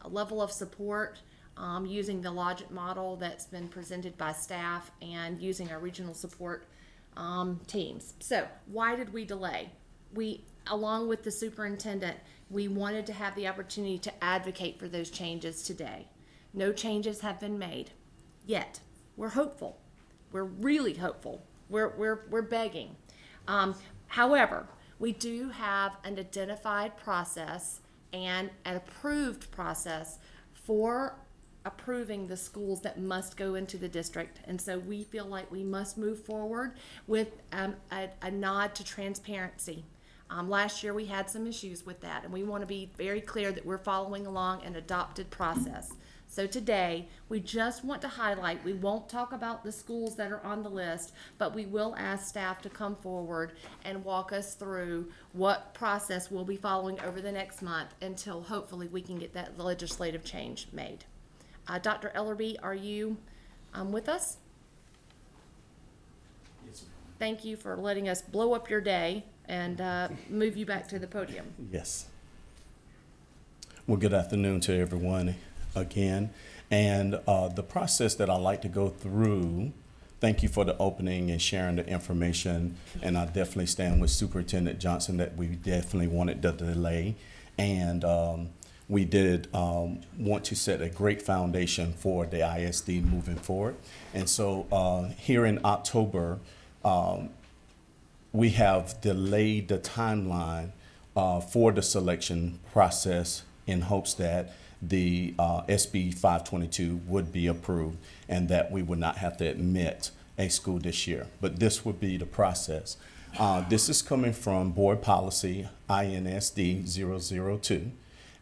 level of support using the logic model that's been presented by staff and using our regional support teams. So why did we delay? We, along with the superintendent, we wanted to have the opportunity to advocate for those changes today. No changes have been made yet. We're hopeful. We're really hopeful. We're begging. However, we do have an identified process and an approved process for approving the schools that must go into the district. And so we feel like we must move forward with a nod to transparency. Last year we had some issues with that, and we want to be very clear that we're following along an adopted process. So today, we just want to highlight, we won't talk about the schools that are on the list, but we will ask staff to come forward and walk us through what process we'll be following over the next month until hopefully we can get that legislative change made. Dr. Ellerby, are you with us? Yes, ma'am. Thank you for letting us blow up your day and move you back to the podium. Yes. Well, good afternoon to everyone again. And the process that I like to go through, thank you for the opening and sharing the information. And I definitely stand with Superintendent Johnson that we definitely wanted the delay. And we did want to set a great foundation for the ISD moving forward. And so here in October, we have delayed the timeline for the selection process in hopes that the SB 522 would be approved and that we would not have to admit a school this year. But this would be the process. This is coming from Board Policy INSD 002,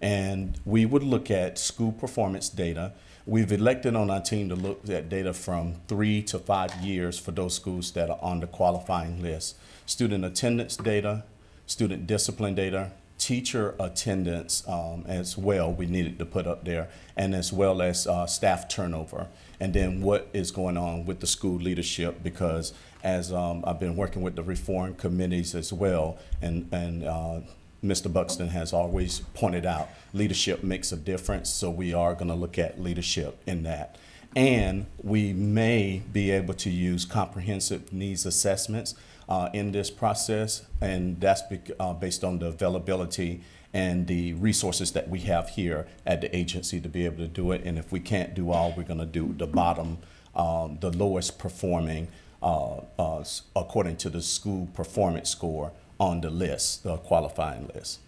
and we would look at school performance data. We've elected on our team to look at data from 3 to 5 years for those schools that are on the qualifying list. Student attendance data, student discipline data, teacher attendance as well, we needed to put up there, and as well as staff turnover. And then what is going on with the school leadership, because as I've been working with the reform committees as well, and Mr. Buxton has always pointed out, leadership makes a difference, so we are going to look at leadership in that. And we may be able to use comprehensive needs assessments in this process, and that's based on the availability and the resources that we have here at the agency to be able to do it. And if we can't do all, we're going to do the bottom, the lowest performing according to the school performance score on the list, the qualifying list.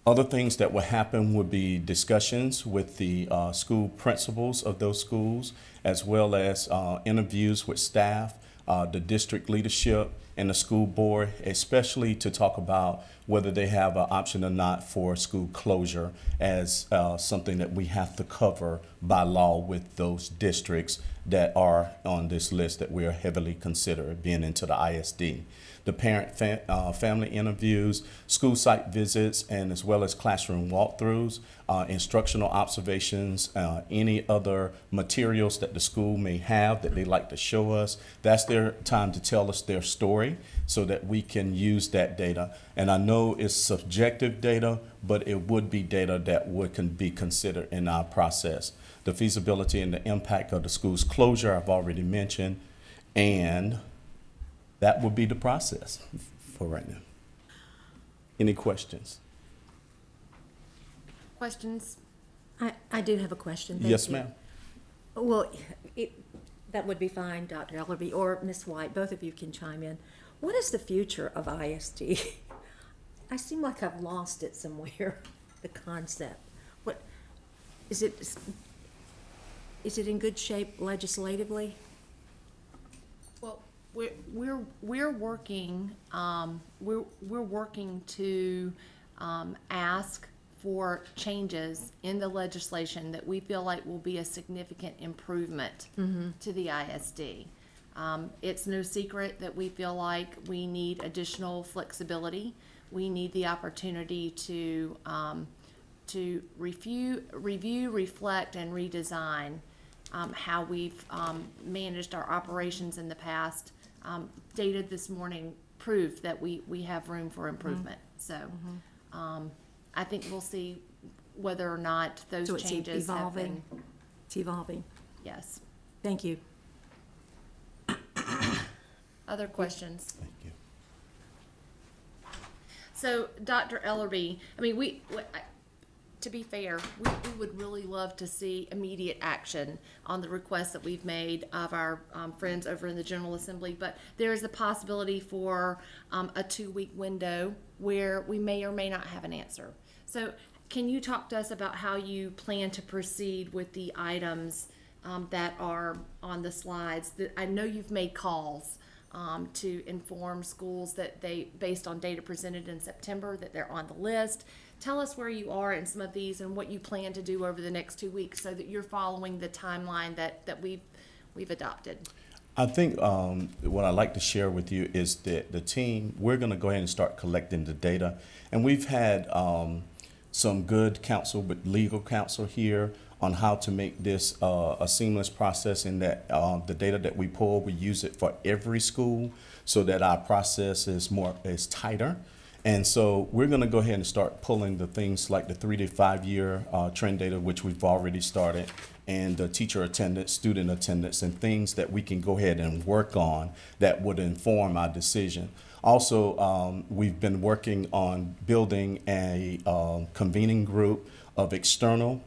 Other things that will happen would be discussions with the school principals of those schools, as well as interviews with staff, the district leadership, and the school board, especially to talk about whether they have an option or not for school closure as something that we have to cover by law with those districts that are on this list that we are heavily considering being into the ISD. The parent family interviews, school site visits, and as well as classroom walkthroughs, instructional observations, any other materials that the school may have that they like to show us. That's their time to tell us their story so that we can use that data. And I know it's subjective data, but it would be data that can be considered in our process. The feasibility and the impact of the school's closure I've already mentioned, and that would be the process for right now. Any questions? Questions? I do have a question. Thank Yes, you. ma'am. Well, that would be fine, Dr. Ellerby, or Ms. White, both of you can chime in. What is the future of ISD? I seem like I've lost it somewhere, the concept. What, is it in good shape legislatively? Well, we're working to ask for changes in the legislation that we feel like will be a significant improvement to the ISD. It's no secret that we feel like we need additional flexibility. We need the opportunity to review, reflect, and redesign how we've managed our operations in the past. Data this morning proved that we have room for improvement. So I think we'll see whether or not those So it's changes have been. It's evolving. Yes. Thank you. Other questions? Thank you. So, Dr. Ellerby, I mean, to be fair, we would really love to see immediate action on the requests that we've made of our friends over in the General Assembly, but there is a possibility for a 2-week window where we may or may not have an answer. So, can you talk to us about how you plan to proceed with the items that are on the slides? I know you've made calls to inform schools that they, based on data presented in September, that they're on the list. Tell us where you are in some of these and what you plan to do over the next 2 weeks so that you're following the timeline that we've adopted. I think what I'd like to share with you is that the team, we're going to go ahead and start collecting the data. And we've had some good counsel with legal counsel here on how to make this a seamless process, in that the data that we pull, we use it for every school so that our process is tighter. And so we're going to go ahead and start pulling the things like the 3 to 5 year trend data, which we've already started, and the teacher attendance, student attendance, and things that we can go ahead and work on that would inform our decision. Also, we've been working on building a convening group of external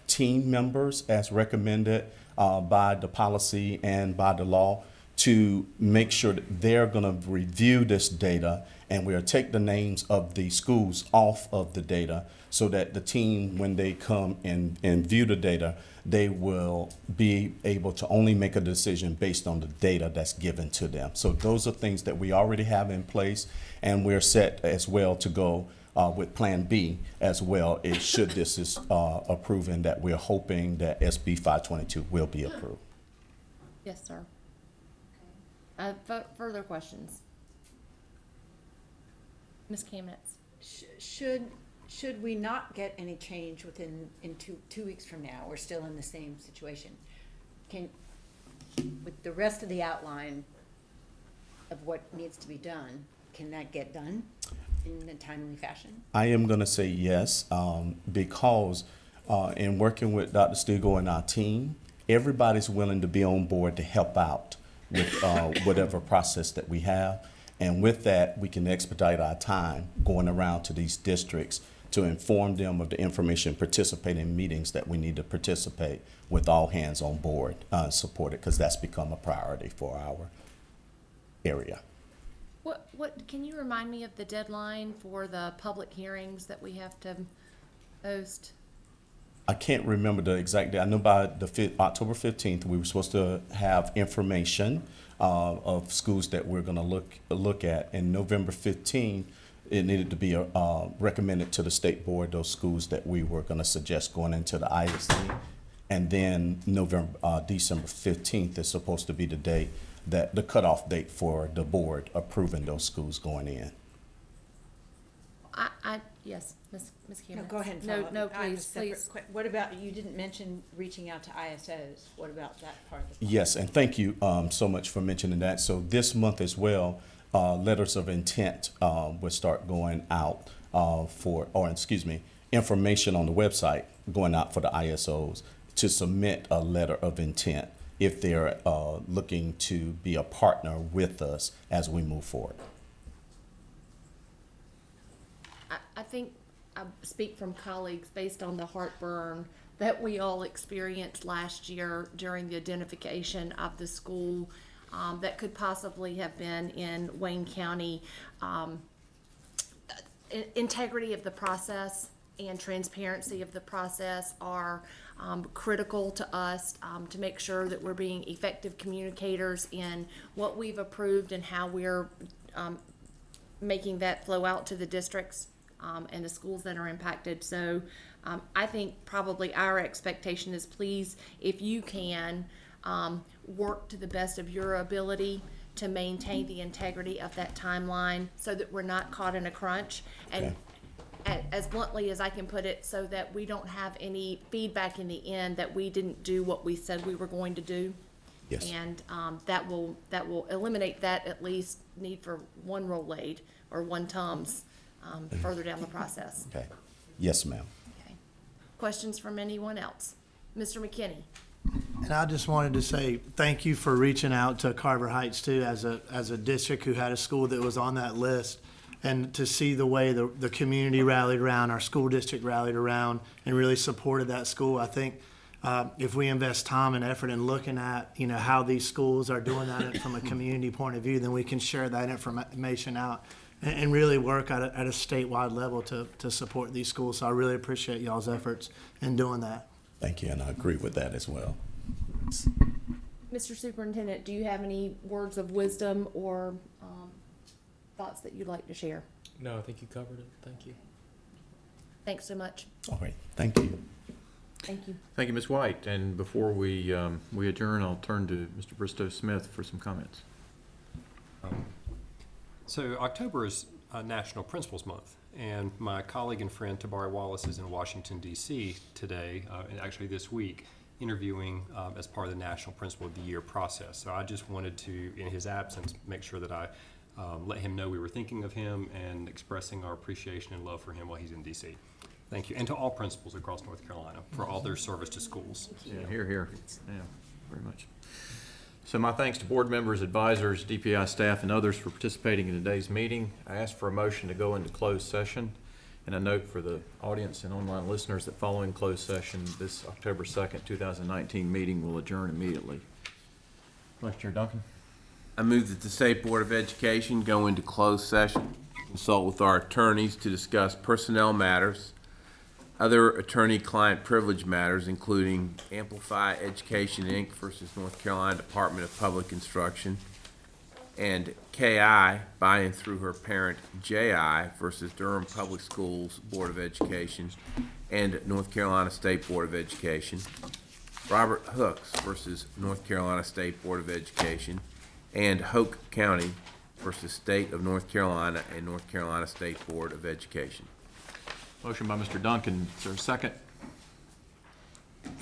team members as recommended by the policy and by the law, to make sure that they're going to review this data, and we'll take the names of the schools off of the data so that the team, when they come and view the data, they will be able to only make a decision based on the data that's given to them. So those are things that we already have in place, and we're set as well to go with Plan B as well, should this is approved, and that we're hoping that SB 522 will be approved. Yes, sir. Further questions? Ms. Kamnitz? Should we not get any change within two weeks from now, we're still in the same situation? With the rest of the outline of what needs to be done, can that get done in a timely fashion? I am going to say yes, because in working with Dr. Stigall and our team, everybody's willing to be on board to help out with whatever process that we have. And with that, we can expedite our time going around to these districts to inform them of the information, participate in meetings that we need to participate with, all hands on board, support it, because that's become a priority for our area. What can you remind me of the deadline for the public hearings that we have to host? I can't remember the exact date. I know by October 15th, we were supposed to have information of schools that we're going to look at. And November 15th, it needed to be recommended to the state board, those schools that we were going to suggest going into the ISD. And then December 15th is supposed to be the date, that the cutoff date for the board approving those schools going in. Yes, Ms. Kamnitz. No, go ahead and No, follow up. I have a please. separate what about, you didn't mention reaching out to ISOs. What about that part of the plan? Yes, and thank you so much for mentioning that. So this month as well, letters of intent will start going out information on the website going out for the ISOs to submit a letter of intent if they're looking to be a partner with us as we move forward. I think I speak from colleagues based on the heartburn that we all experienced last year during the identification of the school that could possibly have been in Wayne County. Integrity of the process and transparency of the process are critical to us to make sure that we're being effective communicators in what we've approved and how we're making that flow out to the districts and the schools that are impacted. So I think probably our expectation is, please, if you can, work to the best of your ability to maintain the integrity of that timeline so that we're not caught in a crunch. And as bluntly as I can put it, so that we don't have any feedback in the end that we didn't do what we said we were going to do. Yes. And that will eliminate that at least need for one roll aid or one Tums further down the process. Okay. Yes, ma'am. Okay. Questions from anyone else? Mr. McKinney? And I just wanted to say thank you for reaching out to Carver Heights too, as a district who had a school that was on that list, and to see the way the community rallied around, our school district rallied around and really supported that school. I think if we invest time and effort in looking at how these schools are doing that from a community point of view, then we can share that information out and really work at a statewide level to support these schools. So I really appreciate y'all's efforts in doing that. Thank you, and I agree with that as well. Mr. Superintendent, do you have any words of wisdom or thoughts that you'd like to share? No, I think you covered it. Thank you. Thanks so much. All right, thank you. Thank you. Thank you, Ms. White. And before we adjourn, I'll turn to Mr. Bristow Smith for some comments. So October is National Principals Month, and my colleague and friend Tabari Wallace is in Washington, D.C. today, and actually this week, interviewing as part of the National Principal of the Year process. So I just wanted to, in his absence, make sure that I let him know we were thinking of him and expressing our appreciation and love for him while he's in D.C. Thank you, and to all principals across North Carolina for all their service to schools. Yeah, here. Yeah, very much. So my thanks to board members, advisors, DPI staff, and others for participating in today's meeting. I ask for a motion to go into closed session. And a note for the audience and online listeners that following closed session, this October 2nd, 2019 meeting will adjourn immediately. Vice Chair Duncan. I move that the State Board of Education go into closed session, consult with our attorneys to discuss personnel matters, other attorney-client privilege matters, including Amplify Education, Inc. versus North Carolina Department of Public Instruction, and KI, by and through her parent JI versus Durham Public Schools Board of Education and North Carolina State Board of Education, Robert Hooks versus North Carolina State Board of Education, and Hoke County versus State of North Carolina and North Carolina State Board of Education. Motion by Mr. Duncan. Is there a second?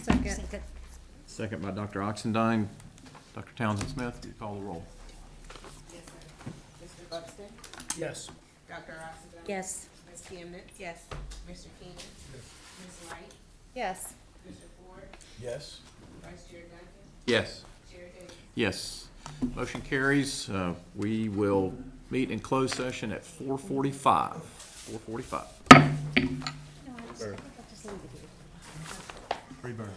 Second. Second by Dr. Oxendine. Dr. Townsend Smith, will you call the roll? Mr. Buxton? Yes. Dr. Oxenden? Yes. Ms. Chemnitz? Yes. Mr. Keenan? Ms. White? Yes. Mr. Ford? Yes. Vice Chair Duncan? Yes. Chair Davis? Yes. Motion carries. We will meet in closed session at 4:45. 4:45. No, I just leave it here. Free burn.